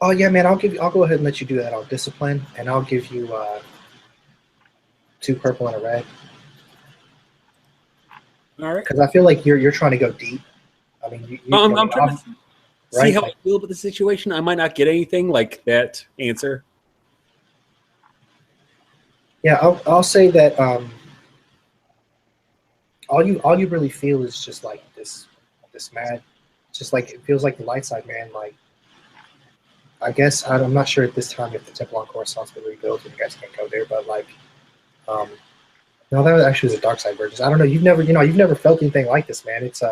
Oh yeah, man. I'll go ahead and let you do that. I'll discipline, and I'll give you 2 purple and a red. All right. Because I feel like you're trying to go deep. I mean, I'm trying to see right? how I feel about the situation. I might not get anything like that answer. Yeah, I'll say that all you really feel is just like this mad, just like it feels like the light side, man. Like I guess I'm not sure at this time if the Temple on Coruscant's been rebuilt and you guys can't go there, but like no, that actually was a dark side version. I don't know. You've never felt anything like this, man. It's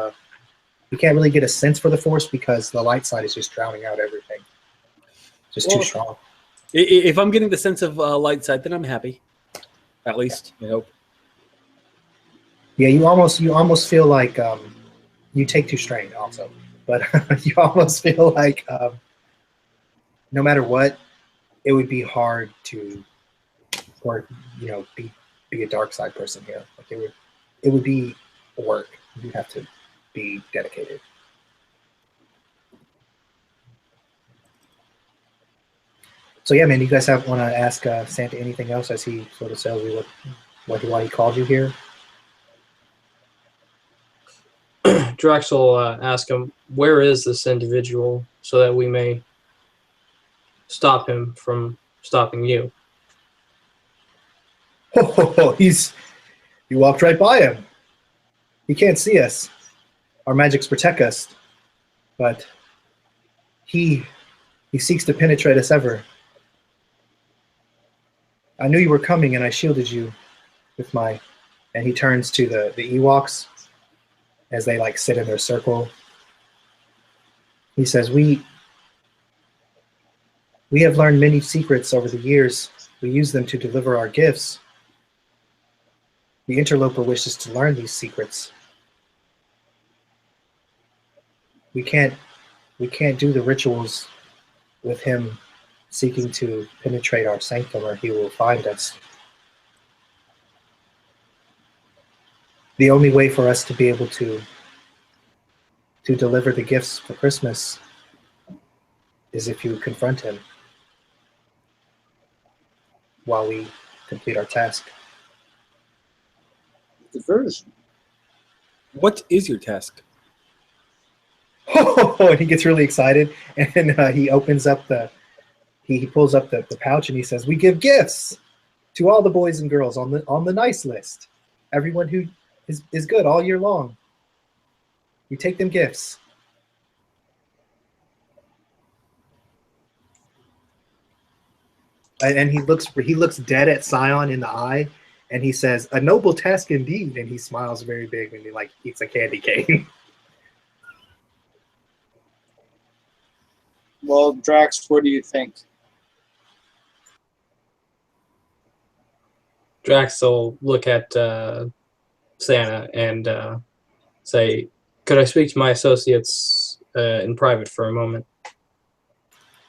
you can't really get a sense for the Force because the light side is just drowning out everything. Just too strong. If I'm getting the sense of light side, then I'm happy. At least, I hope. Yeah, you almost feel like you take too strain also, but you almost feel like no matter what, it would be hard to, or be a dark side person here. Like it would be work. You have to be dedicated. So yeah, man, you guys want to ask Santa anything else as he sort of tells you why he called you here? Drax will ask him, where is this individual, so that we may stop him from stopping you. You walked right by him. He can't see us. Our magics protect us, but he seeks to penetrate us ever. I knew you were coming, and I shielded you with my. And he turns to the Ewoks as they like sit in their circle. He says, "We have learned many secrets over the years. We use them to deliver our gifts. The interloper wishes to learn these secrets. We can't do the rituals with him seeking to penetrate our sanctum, or he will find us. The only way for us to be able to deliver the gifts for Christmas is if you confront him while we complete our task." Diversion. What is your task? And he gets really excited, and he opens up he pulls up the pouch, and he says, "We give gifts to all the boys and girls on the nice list. Everyone who is good all year long. We take them gifts." And he looks dead at Scion in the eye, and he says, "A noble task indeed." And he smiles very big, and he like eats a candy cane. Well, Drax, what do you think? Drax will look at Santa and say, could I speak to my associates in private for a moment?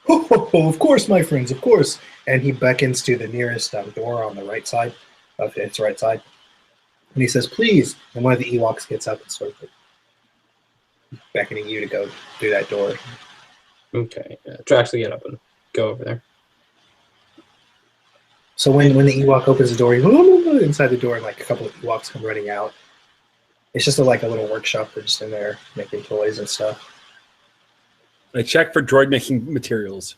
Of course, my friends, of course. And he beckons to the nearest door on the right side, of its right side. And he says, "Please." And one of the Ewoks gets up and sort of beckoning you to go through that door. Okay. Drax will get up and go over there. So when the Ewok opens the door, inside the door, and like a couple of Ewoks come running out. It's just a little workshop. They're just in there making toys and stuff. I check for droid making materials.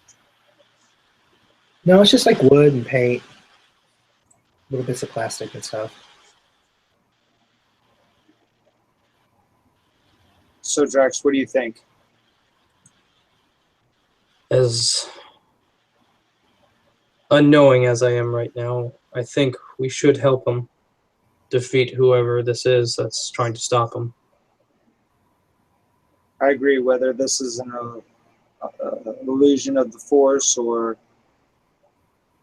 No, it's just like wood and paint, little bits of plastic and stuff. So, Drax, what do you think? As unknowing as I am right now, I think we should help him defeat whoever this is that's trying to stop him. I agree, whether this is an illusion of the Force or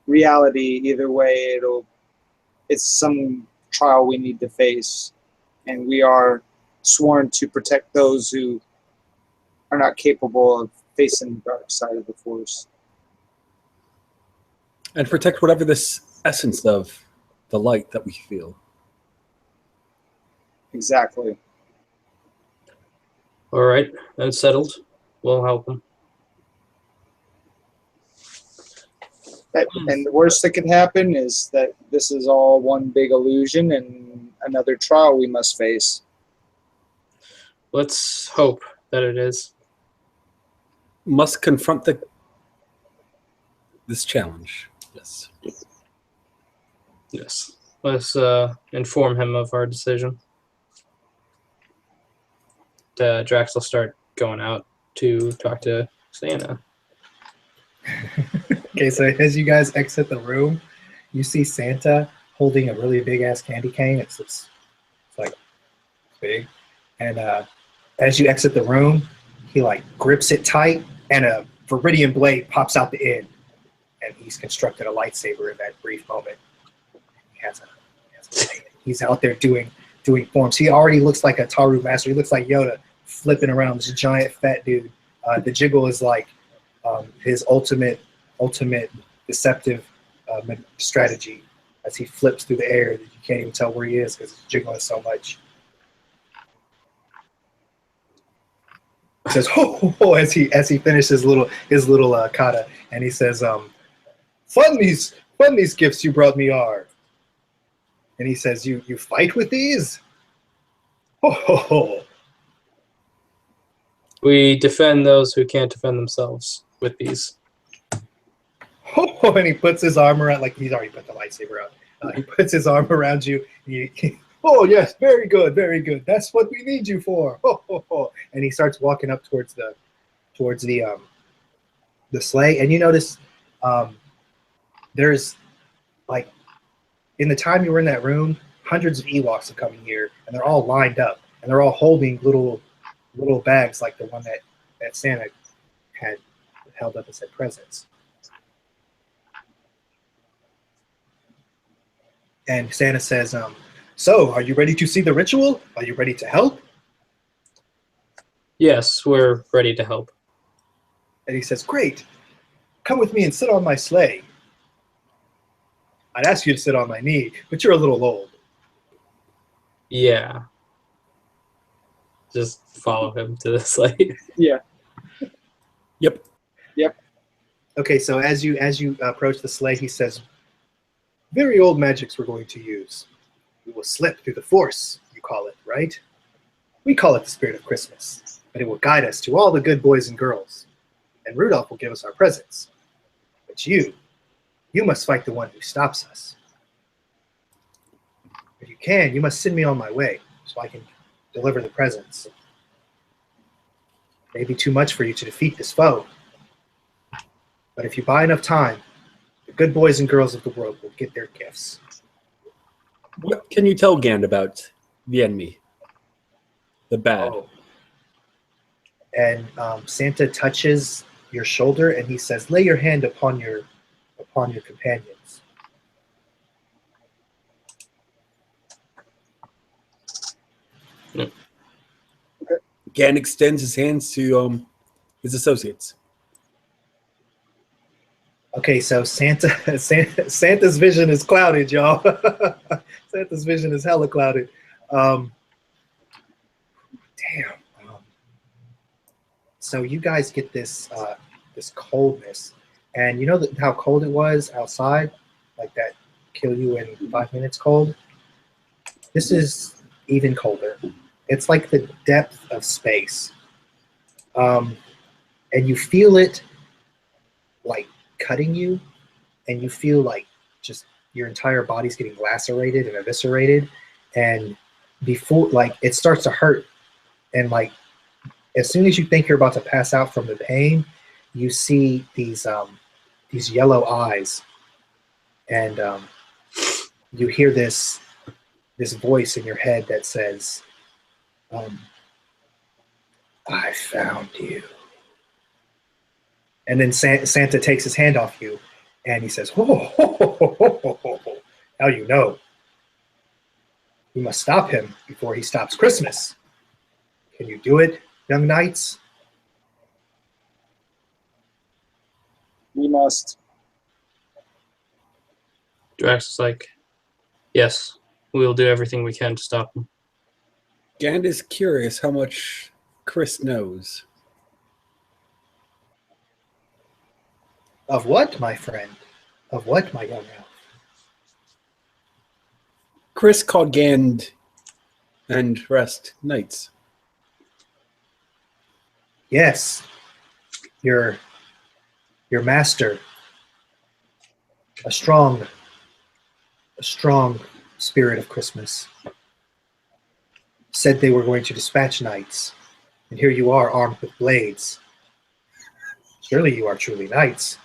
reality, either way, it's some trial we need to face. And we are sworn to protect those who are not capable of facing the dark side of the Force. And protect whatever this essence of the light that we feel. Exactly. All right, that's settled. We'll help him. And the worst that could happen is that this is all one big illusion and another trial we must face. Let's hope that it is. Must confront this challenge. Yes. Yes. Let's inform him of our decision. Drax will start going out to talk to Santa. Okay, so as you guys exit the room, you see Santa holding a really big ass candy cane. It's like big, and As you exit the room, he like grips it tight, and a viridian blade pops out the end. And he's constructed a lightsaber in that brief moment. He has a blade. He's out there doing forms. He already looks like a Taru master. He looks like Yoda flipping around this giant fat dude. The jiggle is like his ultimate deceptive strategy as he flips through the air that you can't even tell where he is because he's jiggling so much. He says, "Ho, ho, ho," as he finishes his little kata, and he says, "Fun these gifts you brought me are." And he says, "You fight with these?" Ho, ho, ho. We defend those who can't defend themselves with these. Ho, ho, and he puts his arm around, like he's already put the lightsaber out. He puts his arm around you. Oh yes, very good, very good. That's what we need you for. Ho, ho, ho. And he starts walking up towards the sleigh. And you notice there's like in the time you were in that room, hundreds of Ewoks have come in here, and they're all lined up, and they're all holding little bags like the one that Santa had held up and said presents. And Santa says, "So, are you ready to see the ritual? Are you ready to help?" Yes, we're ready to help. And he says, "Great. Come with me and sit on my sleigh. I'd ask you to sit on my knee, but you're a little old." Yeah. Just follow him to the sleigh. Yeah. Yep. Okay, so as you approach the sleigh, he says, "Very old magics we're going to use. We will slip through the Force, you call it, right? We call it the spirit of Christmas, but it will guide us to all the good boys and girls. And Rudolph will give us our presents. But you must fight the one who stops us. If you can, you must send me on my way so I can deliver the presents. It may be too much for you to defeat this foe. But if you buy enough time, the good boys and girls of the world will get their gifts." What can you tell Gand about the enemy? The bad. Oh. And Santa touches your shoulder and he says, "Lay your hand upon your companions." Gand extends his hands to his associates. Okay, so Santa's vision is clouded, y'all. Santa's vision is hella clouded. Damn. So you guys get this coldness, and you know how cold it was outside, like that kill you in 5 minutes cold. This is even colder. It's like the depth of space, and you feel it like cutting you, and you feel like just your entire body's getting lacerated and eviscerated, and before like it starts to hurt, and like as soon as you think you're about to pass out from the pain, you see these yellow eyes, and you hear this voice in your head that says, "I found you." And then Santa takes his hand off you, and he says, "Ho, ho, ho, ho, ho, ho, ho. Now you know. You must stop him before he stops Christmas. Can you do it, young knights?" We must. Drax is like, yes, we will do everything we can to stop him. Gand is curious how much Chris knows. "Of what, my friend? Of what, my young elf?" Chris called Gand and rest knights. "Yes, your master, a strong spirit of Christmas, said they were going to dispatch knights, and here you are armed with blades. Surely you are truly knights."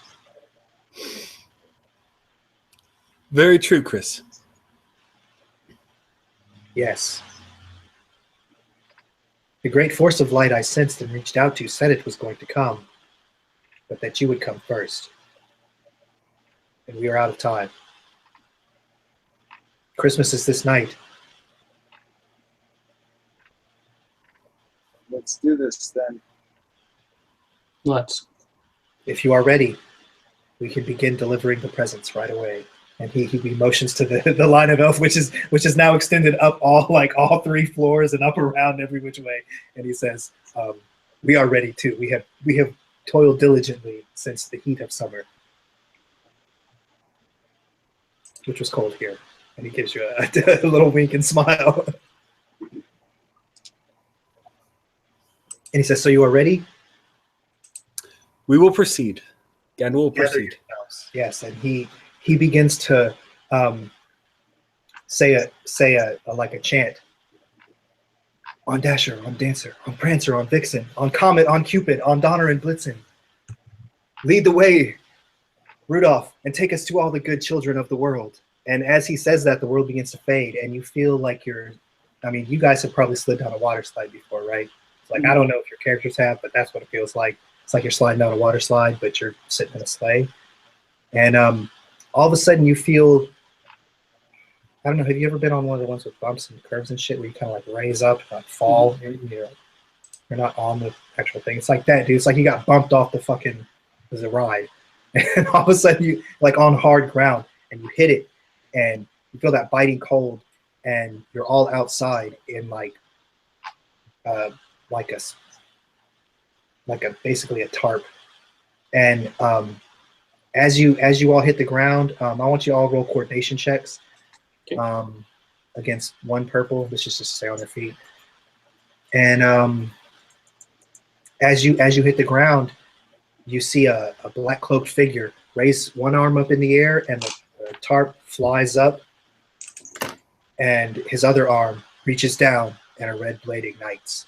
Very true, Chris. "Yes. The great force of light I sensed and reached out to said it was going to come, but that you would come first. And we are out of time. Christmas is this night. Let's do this then. Let's. If you are ready, we can begin delivering the presents right away. And he motions to the line of elf, which is now extended up all 3 floors and up around every which way. And he says, "We are ready too. We have toiled diligently since the heat of summer, which was cold here." And he gives you a little wink and smile. And he says, "So you are ready?" We will proceed. Gandalf will proceed. Yes, and he begins to say a chant. On Dasher, on Dancer, on Prancer, on Vixen, on Comet, on Cupid, on Donner and Blitzen. Lead the way, Rudolph, and take us to all the good children of the world. And as he says that, the world begins to fade, and you feel like you guys have probably slid down a water slide before, right? It's like, I don't know if your characters have, but that's what it feels like. It's like you're sliding down a water slide, but you're sitting in a sleigh. And all of a sudden you feel, I don't know, have you ever been on one of the ones with bumps and curves and shit where you kind of like raise up and like fall? You're not on the actual thing. It's like that, dude. It's like you got bumped off the ride. And all of a sudden you like on hard ground and you hit it and you feel that biting cold and you're all outside in basically a tarp. And as you all hit the ground, I want you all roll coordination checks. Okay. Against 1 purple. This is just to stay on their feet. And as you hit the ground, you see a black cloaked figure raise one arm up in the air, and the tarp flies up, and his other arm reaches down, and a red blade ignites.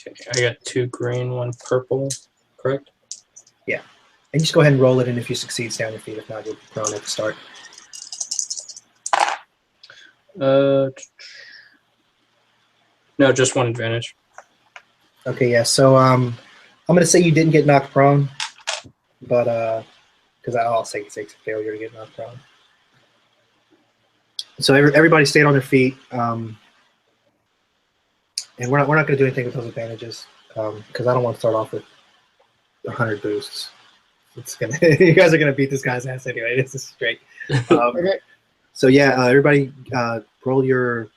Okay, I got 2 green, 1 purple, correct? Yeah. And just go ahead and roll it, and if you succeed, stay on your feet. If not, you'll be prone at the start. No, just 1 advantage. Okay, yeah. So I'm gonna say you didn't get knocked prone, but because I'll say it's a failure to get knocked prone. So everybody stayed on their feet, and we're not gonna do anything with those advantages because I don't want to start off with 100 boosts. It's gonna you guys are gonna beat this guy's ass anyway. This is straight. Okay. So yeah, everybody roll your.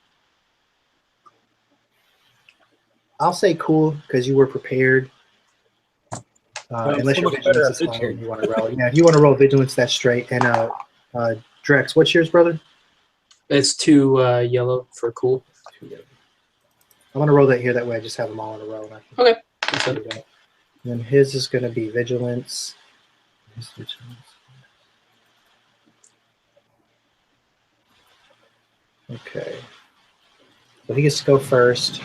I'll say cool because you were prepared. Unless so your much better vigilance is at fine, pitching. you want to roll. Yeah, if you want to roll vigilance, that's straight. And Drex, what's yours, brother? It's 2 yellow for cool. I'm gonna roll that here. That way, I just have them all in a row. And I can Okay. do that. And then his is gonna be vigilance. His vigilance. Okay. So he gets to go first,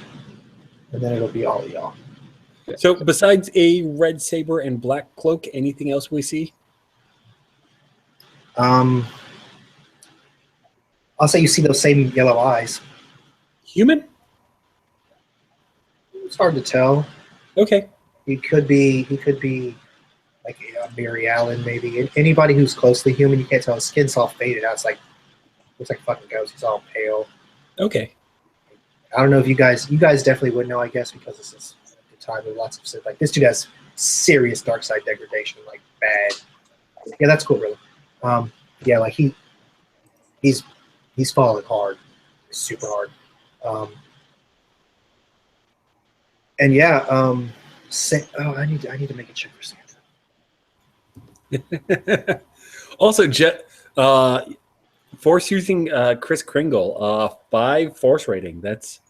and then it'll be all of y'all. So besides a red saber and black cloak, anything else we see? I'll say you see those same yellow eyes. Human? It's hard to tell. Okay. He could be like Mary Allen, maybe. Anybody who's closely human, you can't tell. His skin's all faded out. It's like looks like fucking ghost. He's all pale. Okay. I don't know if you guys definitely would know, I guess, because this is the time with lots of Sith. Like this dude has serious dark side degradation, like bad. Yeah, that's cool, really. Yeah, like he's falling hard, super hard. And yeah, I need to make a check for Santa. Also, force using Chris Kringle, 5 force rating. That's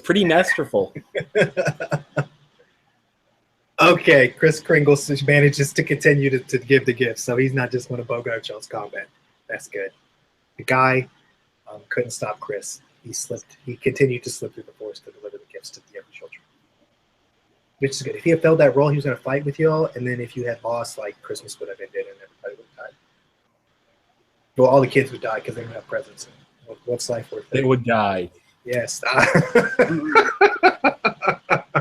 pretty masterful. Okay, Chris Kringle manages to continue to give the gifts, so he's not just one of Bogart Jones' combat. That's good. The guy couldn't stop Chris. He continued to slip through the force to deliver the gifts to the young children. Which is good. If he had failed that role, he was going to fight with y'all, and then if you had lost, like, Christmas would have ended and everybody would have died. Well, all the kids would die because they didn't have presents. And What's life worth? They would die. Yes.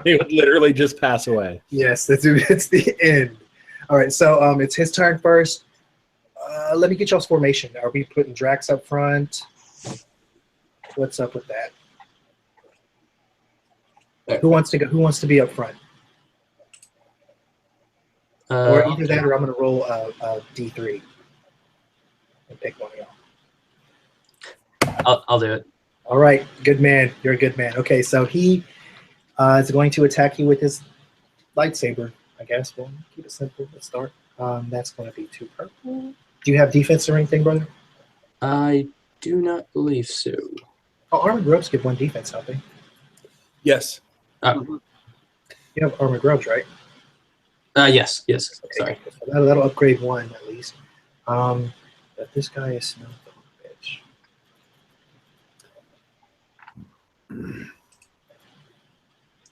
They would literally just pass away. Yes, it's the end. All right, so it's his turn first. Let me get y'all's formation. Are we putting Drax up front? What's up with that? Who wants to go? Who wants to be up front? Or either that, or I'm going to roll a D3 and pick one of y'all. I'll do it. All right, good man. You're a good man. Okay, so he is going to attack you with his lightsaber. I guess we'll keep it simple. Let's start. That's going to be 2 purple. Do you have defense or anything, brother? I do not believe so. Oh, armored robes give 1 defense, don't they? Yes. You have armored robes, right? Yes. Okay. Sorry. So that'll upgrade 1 at least. But this guy is not the bitch.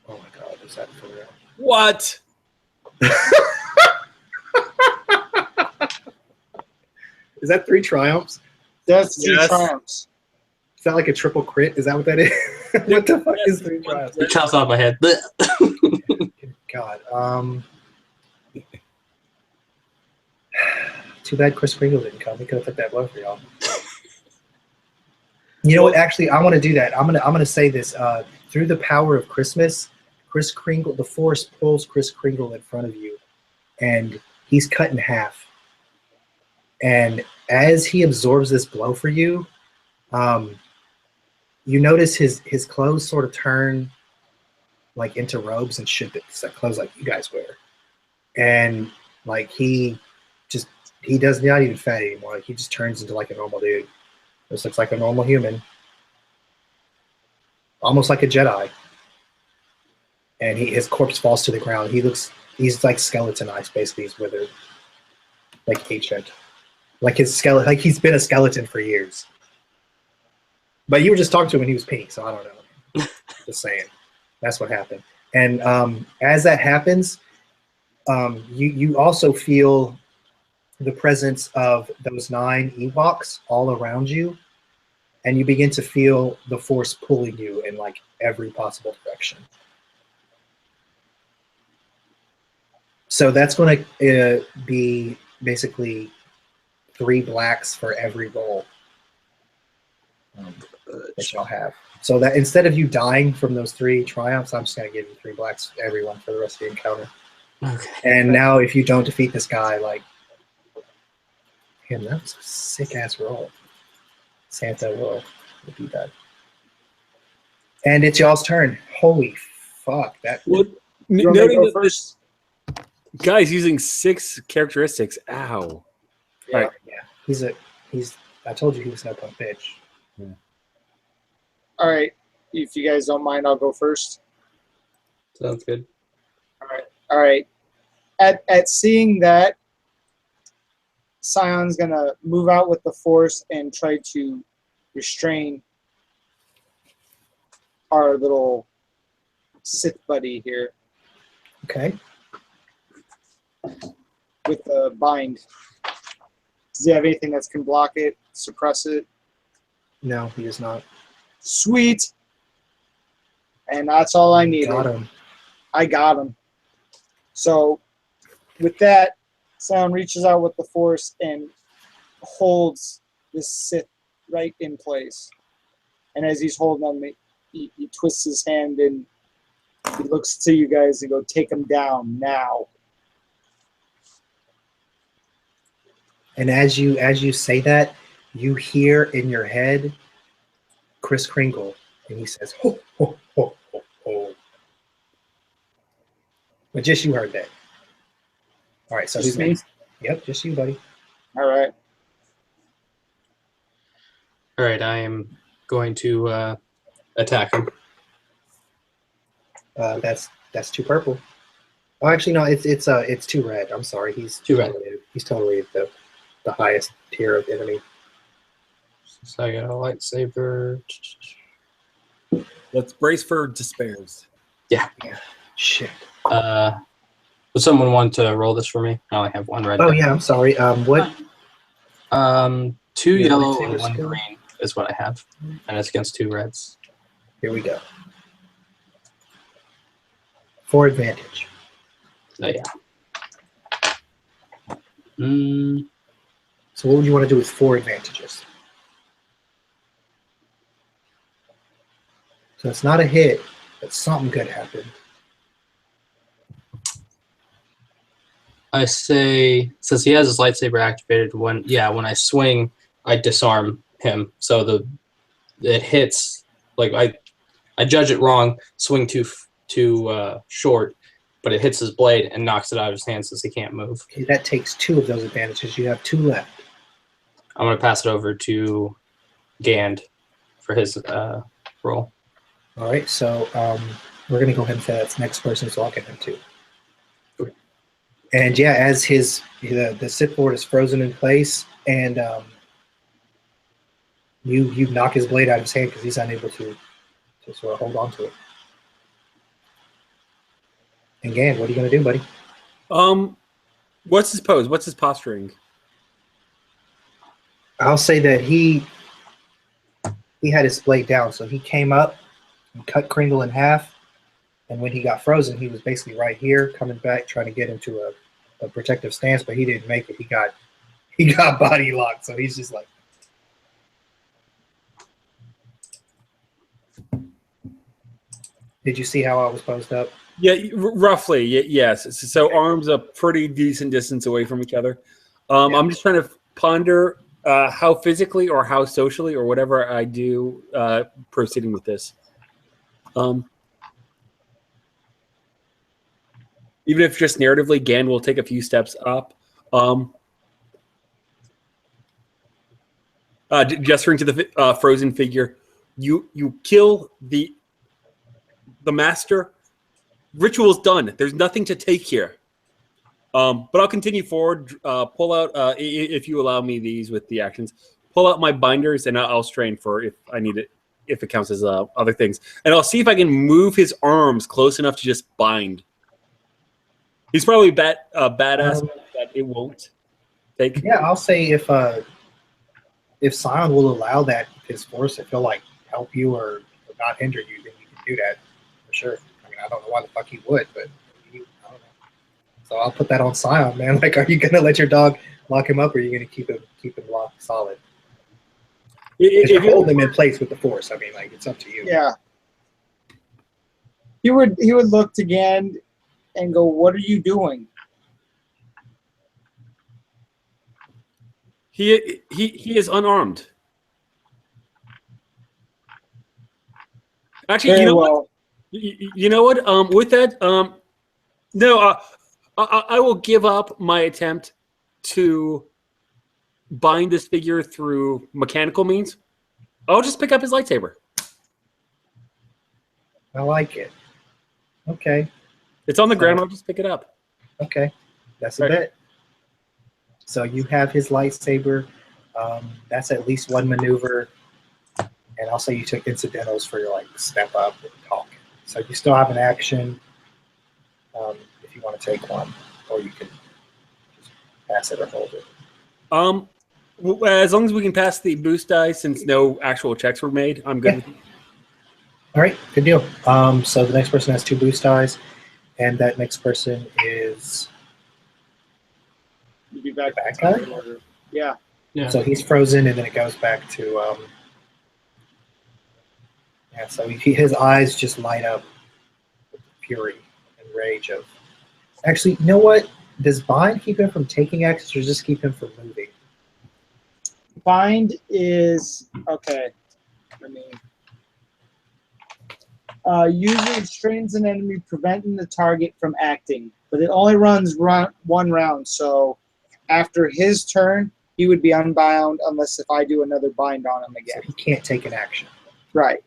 Oh my god, is that for real? What? Is that 3 triumphs? That's 2 Yes. triumphs. Is that like a triple crit? Is that what that is? What the fuck is 3 triumphs? It chops off my head. God. Too bad Chris Kringle didn't come. He could have put that blow for y'all. You know what? Actually, I want to do that. I'm gonna say this. Through the power of Christmas, Chris Kringle, the Force pulls Chris Kringle in front of you, and he's cut in half. And as he absorbs this blow for you, you notice his clothes sort of turn like into robes and shit that clothes like you guys wear, and like he does not even fat anymore. Like, he just turns into like a normal dude. Just looks like a normal human, almost like a Jedi. And his corpse falls to the ground. He's like skeletonized, basically. He's withered, like ancient, like his skeleton. Like he's been a skeleton for years. But you were just talking to him and he was pink, so I don't know. Just saying, that's what happened. And as that happens, you also feel the presence of those 9 Ewoks all around you, and you begin to feel the Force pulling you in like every possible direction. So that's going to be basically 3 blacks for every roll that y'all have. So that instead of you dying from those 3 triumphs, I'm just going to give you 3 blacks everyone for the rest of the encounter. Okay. And now if you don't defeat this guy, like, damn, that was a sick-ass roll. Santa will be done. And it's y'all's turn. Holy fuck. What? You want me to Noting go that first? this guy's using 6 characteristics. Ow. Yeah, Right. yeah. I told you he was no punk bitch. All right. If you guys don't mind, I'll go first. Sounds good. All right. At seeing that, Scion's gonna move out with the Force and try to restrain our little Sith buddy here Okay. with the bind. Does he have anything that can block it, suppress it? No, he is not. Sweet. And that's all I needed. Got him. I got him. So with that, Scion reaches out with the Force and holds this Sith right in place. And as he's holding him, he twists his hand and he looks to you guys and go, take him down now. And as you say that, you hear in your head Chris Kringle, and he says, ho, ho, ho, ho, ho. But just you heard that. All right, so Just who's me? next? Yep, just you, buddy. All right. All right, I am going to attack him. That's 2 purple. Oh, actually, no, it's 2 red. I'm sorry, he's 2 red. He's totally the highest tier of enemy. So I got a lightsaber. Let's brace for despairs. Shit. Would someone want to roll this for me? I only have 1 red. Oh yeah, I'm sorry. What? 2 Yeah, yellow lightsaber and 1 skill. green. is what I have, and it's against 2 reds. Here we go. 4 advantage. Oh yeah. So what would you want to do with 4 advantages? So it's not a hit, but something could happen. I say, since he has his lightsaber activated, when I swing, I disarm him. So it hits, like I judge it wrong, swing too short, but it hits his blade and knocks it out of his hand since he can't move. Okay, that takes 2 of those advantages. You have 2 left. I'm going to pass it over to Gand for his roll. All right, so we're going to go ahead and say that's next person, so I'll get him too. Okay. And yeah, as the Sith Lord is frozen in place, and you knock his blade out of his hand because he's unable to sort of hold on to it. And Gan, what are you going to do, buddy? What's his pose? What's his posturing? I'll say that he had his blade down, so he came up and cut Kringle in half, and when he got frozen, he was basically right here, coming back, trying to get into a protective stance, but he didn't make it. He got body locked, so he's just like. Did you see how I was posed up? Yeah, roughly. Yes. So arms a pretty decent distance away from each other. Yeah. I'm just trying to ponder how physically or how socially or whatever I do proceeding with this. Even if just narratively, Gan will take a few steps up, gesturing to the frozen figure. You kill the master. Ritual's done. There's nothing to take here. But I'll continue forward. Pull out, if you allow me these with the actions, pull out my binders, and I'll strain for if I need it, if it counts as other things. And I'll see if I can move his arms close enough to just bind. He's probably badass that it won't take. Yeah, I'll say if Sion will allow that, his force, if he'll like help you or not hinder you, then you can do that for sure. I mean, I don't know why the fuck he would, but I don't know. So I'll put that on Sion, man. Like, are you gonna let your dog lock him up, or are you gonna keep him locked solid? If you hold him in place with the force, I mean, like, it's up to you. Yeah. He would look to Gand and go, "What are you doing?" He is unarmed. Actually, you know what? You know what? With that, no, I will give up my attempt to bind this figure through mechanical means. I'll just pick up his lightsaber. I like it. Okay. It's on the ground. I'll just pick it up. Okay. That's a bet. So you have his lightsaber. That's at least one maneuver. And I'll say you took incidentals for your step up and talk. So you still have an action if you want to take one, or you can just pass it or hold it. As long as we can pass the boost die, since no actual checks were made, I'm good. Yeah. All right, good deal. So the next person has 2 boost dies, and that next person is You'd be back guy. Yeah. So he's frozen, and then it goes back to so his eyes just light up with fury and rage of. Actually, you know what? Does bind keep him from taking actions, or just keep him from moving? Bind is okay. Let me. Usually restrains an enemy, preventing the target from acting, but it only runs one round. So after his turn, he would be unbound unless if I do another bind on him again. So he can't take an action. Right.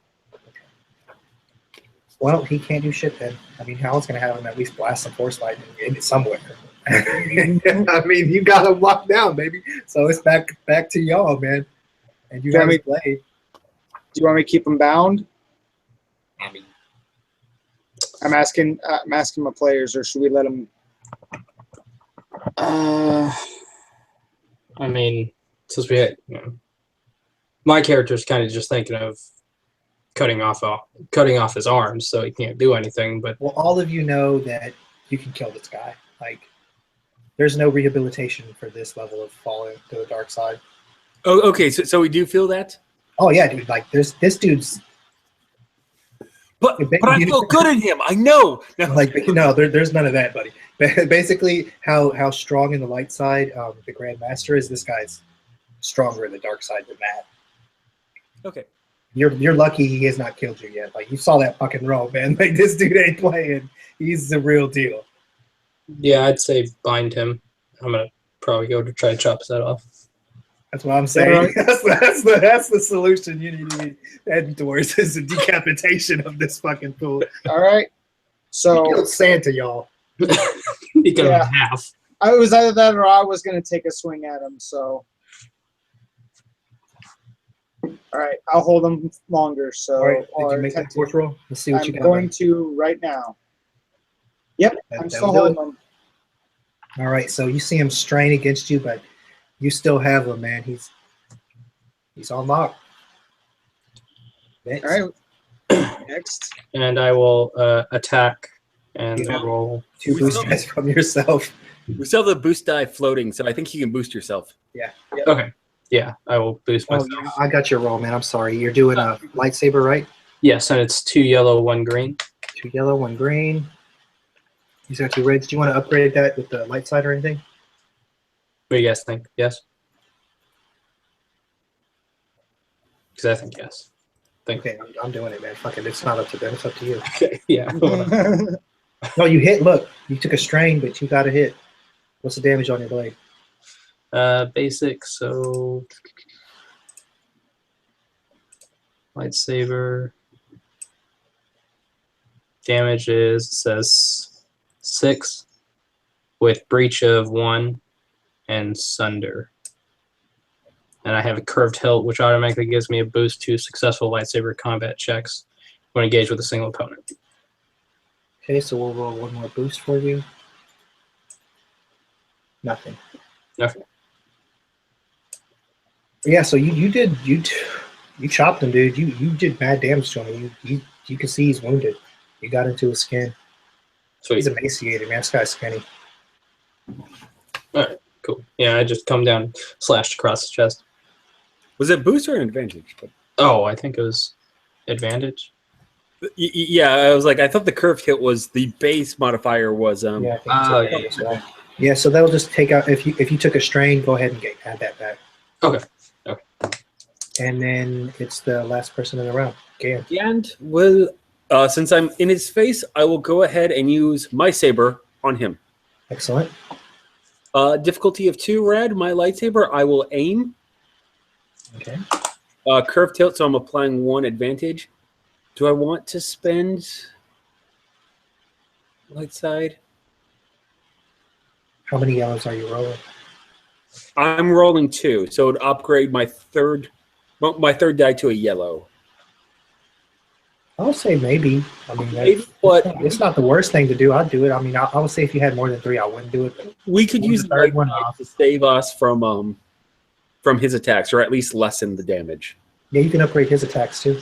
Well, he can't do shit then. I mean, Hal's going to have him at least blast some force lightning in it somewhere. I mean, you got him locked down, baby. So it's back to y'all, man. And you have his blade. Do you want me to keep him bound? I mean, I'm asking my players, or should we let him? I mean, since we had, my character's kind of just thinking of cutting off his arms so he can't do anything. But Well, all of you know that you can kill this guy. Like, there's no rehabilitation for this level of falling to the dark side. Oh, okay. So we do feel that, Oh yeah, dude. Like, this dude's but I feel good at him. I know. No. like, no, there's none of that, buddy. Basically, how strong in the light side the Grand Master is. This guy's stronger in the dark side than that. Okay. You're lucky he has not killed you yet. Like, you saw that fucking roll, man. Like, this dude ain't playing. He's the real deal. yeah, I'd say bind him. I'm gonna probably go to try to chop his head off. That's what I'm saying. Right. That's the solution you need to be heading towards is the decapitation of this fucking fool. All right. He So killed Santa, y'all. He cut him in half. I was either that or I was going to take a swing at him. So, all right, I'll hold him longer. So, All right, did or you make that attempt to. force roll? Let's see what I'm you got. going to right now. Yep, I'm That'll still do holding it. him. All right, so you see him strain against you, but you still have him, man. He's on lock. Next. All right, next. And I will attack and Yeah. roll. 2 boost dice from yourself. We still have the boost die floating, so I think you can boost yourself. Okay. Yeah, I will boost Oh, myself. yeah, I got your roll, man. I'm sorry. You're doing a lightsaber, right? Yes, and it's 2 yellow, 1 green. 2 yellow, 1 green. He's got 2 reds. Do you want to upgrade that with the light side or anything? What do you guys think? Yes? Because I think yes. Okay, I'm doing it, man. Fuck it. It's not up to them. It's up to you. Okay, yeah. No, you hit. Look, you took a strain, but you got a hit. What's the damage on your blade? Basic, so lightsaber damage is, it says 6 with breach of 1 and sunder. And I have a curved hilt, which automatically gives me a boost to successful lightsaber combat checks when engaged with a single opponent. Okay, so we'll roll 1 more boost for you. Nothing. Okay. Yeah, so you chopped him, dude. You did bad damage to him. You can see he's wounded. You got into his skin. Sweet. He's emaciated, man. This guy's skinny. Alright, cool. Yeah, I just come down, slashed across his chest. Was it boost or an advantage? Oh, I think it was advantage. Yeah, I was like, I thought the curved hit was the base modifier was Yeah, I think Oh, so. yeah. As well. Yeah, so that'll just take out if you took a strain, go ahead and add that back. Okay. And then it's the last person in the round. Gan. And will since I'm in his face, I will go ahead and use my saber on him. Excellent. Difficulty of 2 red, my lightsaber, I will aim. Okay. Curved tilt, so I'm applying 1 advantage. Do I want to spend light side? How many yellows are you rolling? I'm rolling 2, so it would upgrade my third die to a yellow. I'll say maybe. I mean, Maybe, but it's not the worst thing to do. I'd do it. I mean, I would say if you had more than 3, I wouldn't do it. But we could Move use the third one light off. to save us from his attacks, or at least lessen the damage. yeah, you can upgrade his attacks too.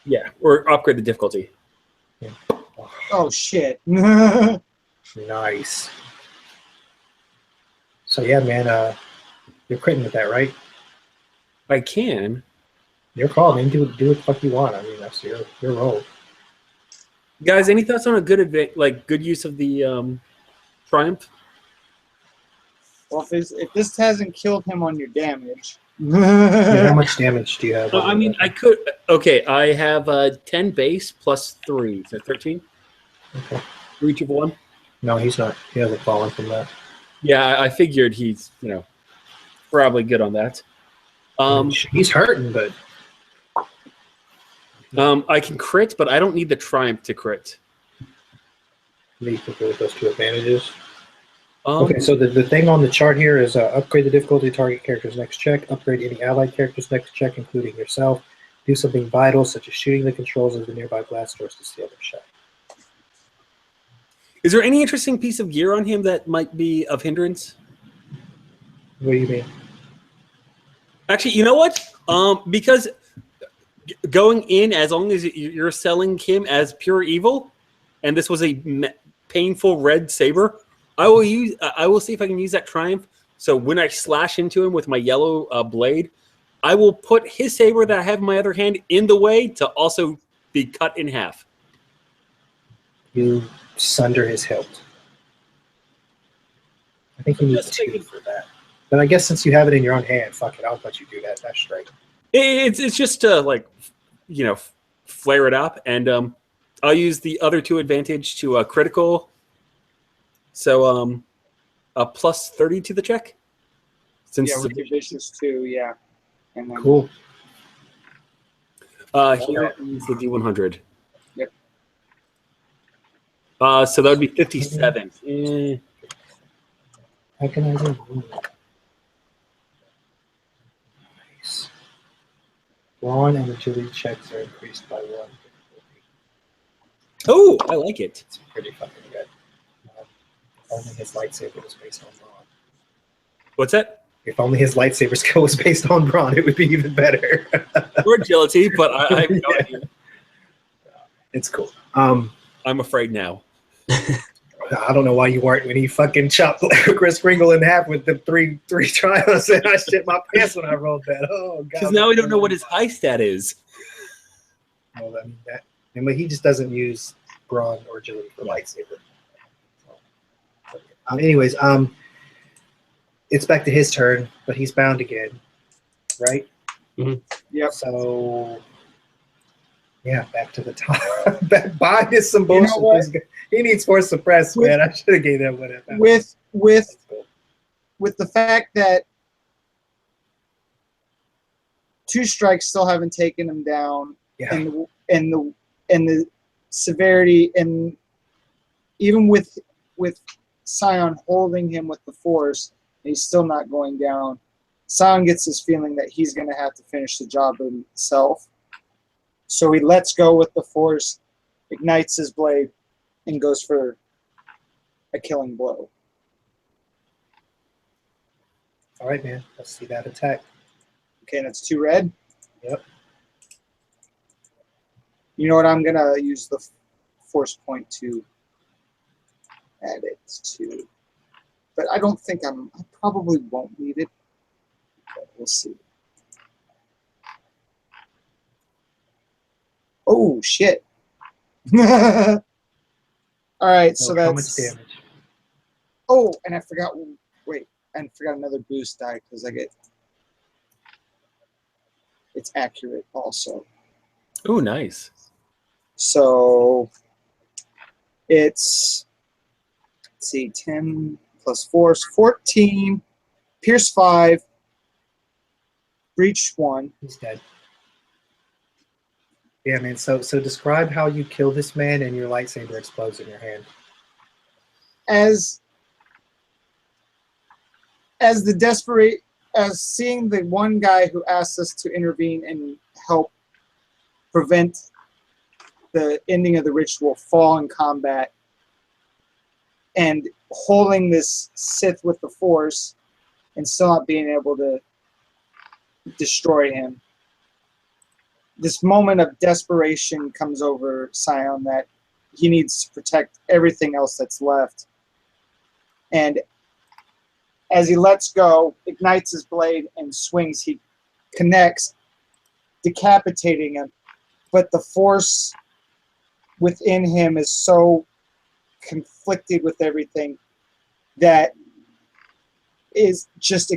Yeah, or upgrade the difficulty. Oh shit. Nice. So yeah, man, you're critting with that, right? I can. Your call, man. Do what the fuck you want. I mean, that's your role. Guys, any thoughts on a good use of the triumph? Well, if this hasn't killed him on your damage. Yeah, how much damage do you have? I mean, I could. Okay, I have 10 base plus 3, so 13 Okay. for each of 1. No, he's not. He hasn't fallen from that. Yeah, I figured he's probably good on that. He's hurting, but I can crit, but I don't need the triumph to crit. you can go with those 2 advantages. Um, Okay, so the thing on the chart here is upgrade the difficulty of target character's next check, upgrade any allied character's next check, including yourself, do something vital, such as shooting the controls of the nearby blast doors to steal their shot. Is there any interesting piece of gear on him that might be of hindrance? What do you mean? Actually, you know what? Because going in, as long as you're selling him as pure evil, and this was a painful red saber, I will see if I can use that triumph. So when I slash into him with my yellow blade, I will put his saber that I have in my other hand in the way to also be cut in half. You sunder his hilt. I think you need Just 2 thinking. for that. But I guess since you have it in your own hand, fuck it, I'll let you do that. That's straight. It's just to flare it up, and I'll use the other 2 advantage to critical. So a plus 30 to the check. Since Yeah, with your vicious too. Yeah. And then, Cool. here is the D100. Yep. So that would be 57. How can I do? Nice. Brawn and agility checks are increased by 1. Oh, I like it. It's pretty fucking good. Only his lightsaber was based on Brawn. What's that? If only his lightsaber skill was based on Brawn, it would be even better. Or agility, but I have no Yeah. idea. It's cool. I'm afraid now. I don't know why you weren't when he fucking chopped Chris Kringle in half with the three trials, and I shit my pants when I rolled that. Oh god! Because now we don't know what his high stat is. Well, I mean, but he just doesn't use brawn or agility for lightsaber. Anyways, it's back to his turn, but he's bound again, right? Mhm. Yep. So, yeah, back to the top. Buy his some bullshit. You know what? He needs force suppress, man. I should have gave that one. with That's cool. with the fact that 2 strikes still haven't taken him down, Yeah. and the severity, and even with Scion holding him with the force, and he's still not going down. Scion gets this feeling that he's going to have to finish the job himself, so he lets go with the force, ignites his blade, and goes for a killing blow. All right, man. Let's see that attack. Okay, and it's 2 red. Yep. You know what? I'm gonna use the force point to add it to, but I don't think I probably won't need it. But we'll see. Oh shit! All right, so How much that's. damage? Oh, and I forgot. Wait, I forgot another boost die because I get. It's accurate also. Oh, nice. So it's, let's see, 10 plus force, 14, pierce 5, breach 1. He's dead. Yeah, man. So describe how you kill this man and your lightsaber explodes in your hand. As seeing the one guy who asked us to intervene and help prevent the ending of the ritual fall in combat, and holding this Sith with the Force and still not being able to destroy him. This moment of desperation comes over Scion that he needs to protect everything else that's left. And as he lets go, ignites his blade and swings, he connects, decapitating him. But the force within him is so conflicted with everything that is just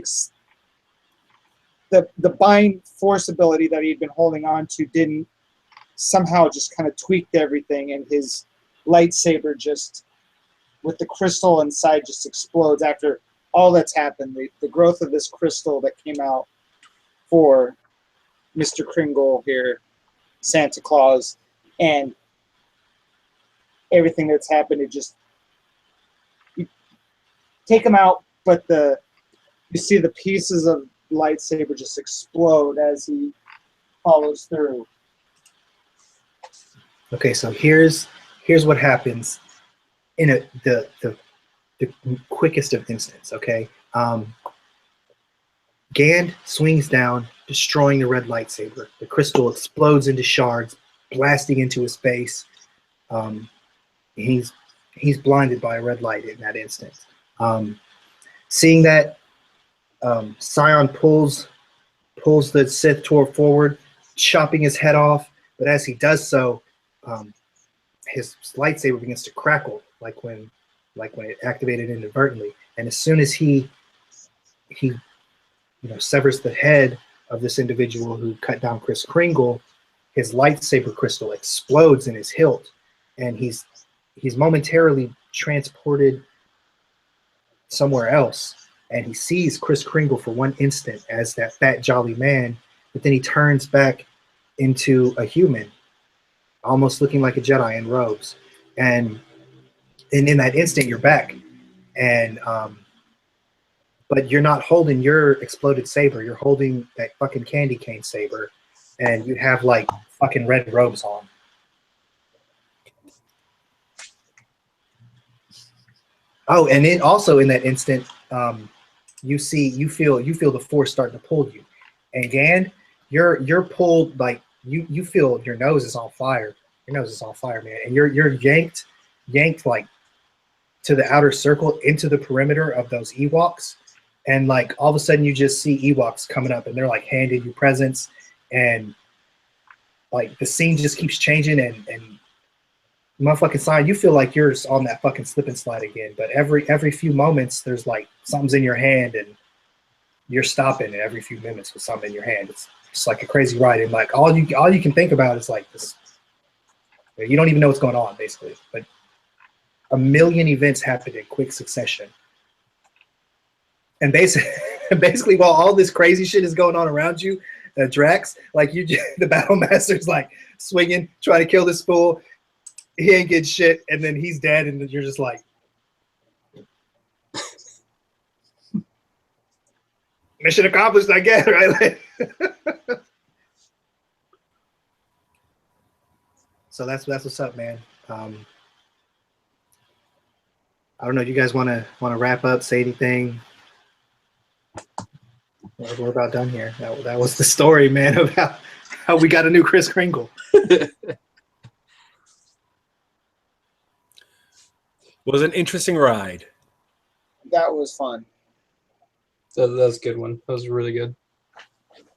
the bind force ability that he'd been holding on to didn't somehow just kind of tweaked everything, and his lightsaber just with the crystal inside just explodes after all that's happened. The growth of this crystal that came out for Mr. Kringle here, Santa Claus, and everything that's happened, it just, you take him out, but you see the pieces of lightsaber just explode as he follows through. Okay, so here's what happens in the quickest of instance. Okay, Gand swings down, destroying the red lightsaber. The crystal explodes into shards, blasting into his face. He's blinded by a red light in that instant. Seeing that, Scion pulls the Sith Tor forward, chopping his head off. But as he does so, his lightsaber begins to crackle, like when it activated inadvertently. And as soon as he severs the head of this individual who cut down Kris Kringle, his lightsaber crystal explodes in his hilt, and he's momentarily transported somewhere else. And he sees Kris Kringle for one instant as that fat, jolly man, but then he turns back into a human, almost looking like a Jedi in robes. And in that instant, you're back. And but you're not holding your exploded saber. You're holding that fucking candy cane saber, and you have like fucking red robes on. Oh, and then also in that instant, you feel the force starting to pull you, and Gand, you're pulled, like you feel your nose is on fire. Your nose is on fire, man, and you're yanked like to the outer circle into the perimeter of those Ewoks, and like all of a sudden you just see Ewoks coming up, and they're like handing you presents, and like the scene just keeps changing, and motherfucking sign, you feel like you're on that fucking slip and slide again. But every few moments, there's like something's in your hand, and you're stopping every few minutes with something in your hand. It's just like a crazy ride, and like all you can think about is like this. You don't even know what's going on, basically. But a million events happen in quick succession, and basically while all this crazy shit is going on around you, Drax, like the battle master's like swinging, trying to kill this fool. He ain't getting shit, and then he's dead, and you're just like, mission accomplished, I guess, right? So that's what's up, man. I don't know. Do you guys want to wrap up? Say anything? We're about done here. That was the story, man, of how we got a new Kris Kringle. Was an interesting ride. That was fun. That was a good one. That was really good.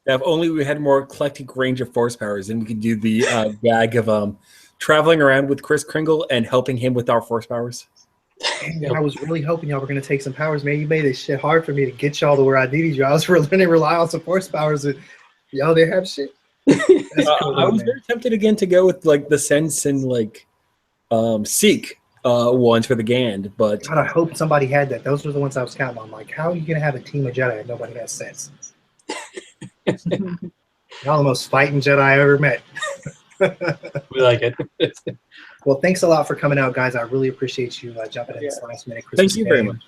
If only we had more eclectic range of force powers, then we could do the gag of traveling around with Kris Kringle and helping him with our force powers. Dang, I was really hoping y'all were going to take some powers, man. You made this shit hard for me to get y'all to where I needed you. I was really going to rely on some force powers, and y'all didn't have shit. Cool, I was very tempted again to go with like the Sense and like Seek ones for the Gand, but God, I hope somebody had that. Those were the ones I was counting on. Like, how are you going to have a team of Jedi if nobody has sense? Y'all the most fighting Jedi I ever met. We like it. Well, thanks a lot for coming out, guys. I really appreciate you jumping in this last minute Christmas thank you very game. much.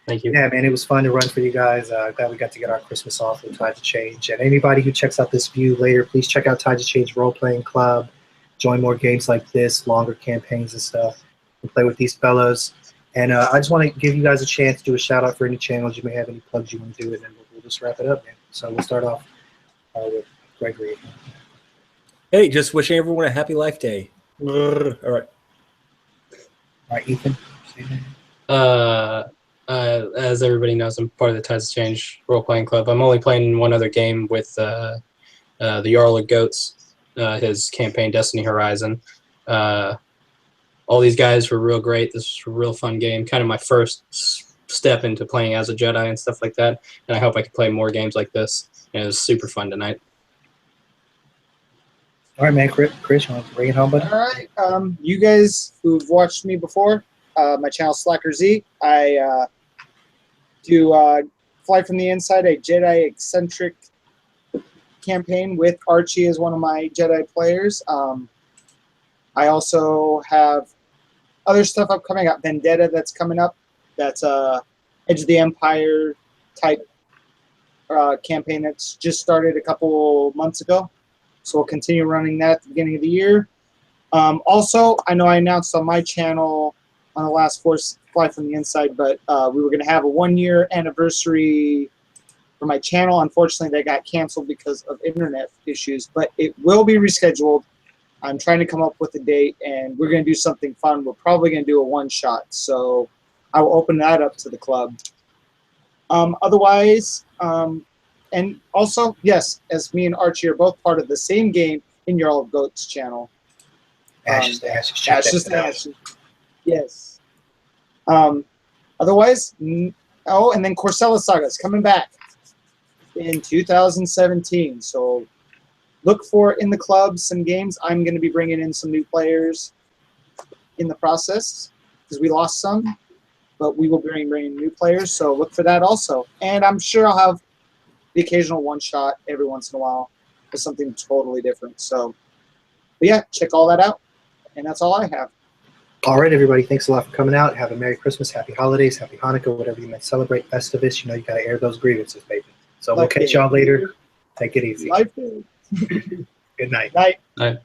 Thank you. Yeah, man, it was fun to run for you guys. Glad we got to get our Christmas off with Tide to Change. And anybody who checks out this view later, please check out Tide to Change Role Playing Club. Join more games like this, longer campaigns and stuff, and play with these fellows. And I just want to give you guys a chance to do a shout out for any channels you may have, any plugs you want to do, and then we'll just wrap it up, man. So we'll start off with Gregory. Hey, just wishing everyone a happy Life Day. All right. All right, Ethan. As everybody knows, I'm part of the Tides of Change role-playing club. I'm only playing one other game with the Jarl of Goats, his campaign Destiny Horizon. All these guys were real great. This was a real fun game. Kind of my first step into playing as a Jedi and stuff like that. And I hope I can play more games like this. And it was super fun tonight. All right, man. Chris, you want to bring it home, buddy? All right. You guys who've watched me before, my channel Slacker Z, I do Fly from the Inside, a Jedi eccentric campaign with Archie as one of my Jedi players. I also have other stuff upcoming. I got Vendetta that's coming up. That's Edge of the Empire type campaign that's just started a couple months ago. So we'll continue running that at the beginning of the year. Also, I know I announced on my channel on the last Fly from the Inside, but we were going to have a 1-year anniversary for my channel. Unfortunately, they got canceled because of internet issues, but it will be rescheduled. I'm trying to come up with a date, and we're going to do something fun. We're probably going to do a one-shot, so I will open that up to the club. Otherwise, and also, yes, as me and Archie are both part of the same game in your Old Goats channel. Ashes to Ashes. Check Ashes that to out. Ashes. Yes. Otherwise, oh, and then Corsella Saga is coming back in 2017. So look for in the club some games. I'm going to be bringing in some new players in the process because we lost some, but we will be bringing new players. So look for that also. And I'm sure I'll have the occasional one shot every once in a while with something totally different. So, but yeah, check all that out. And that's all I have. All right, everybody. Thanks a lot for coming out. Have a Merry Christmas, Happy Holidays, Happy Hanukkah, whatever you might celebrate. Festivus, you know you got to air those grievances, baby. So we'll catch y'all later. Take it easy. Life is. Good night. Night. All right.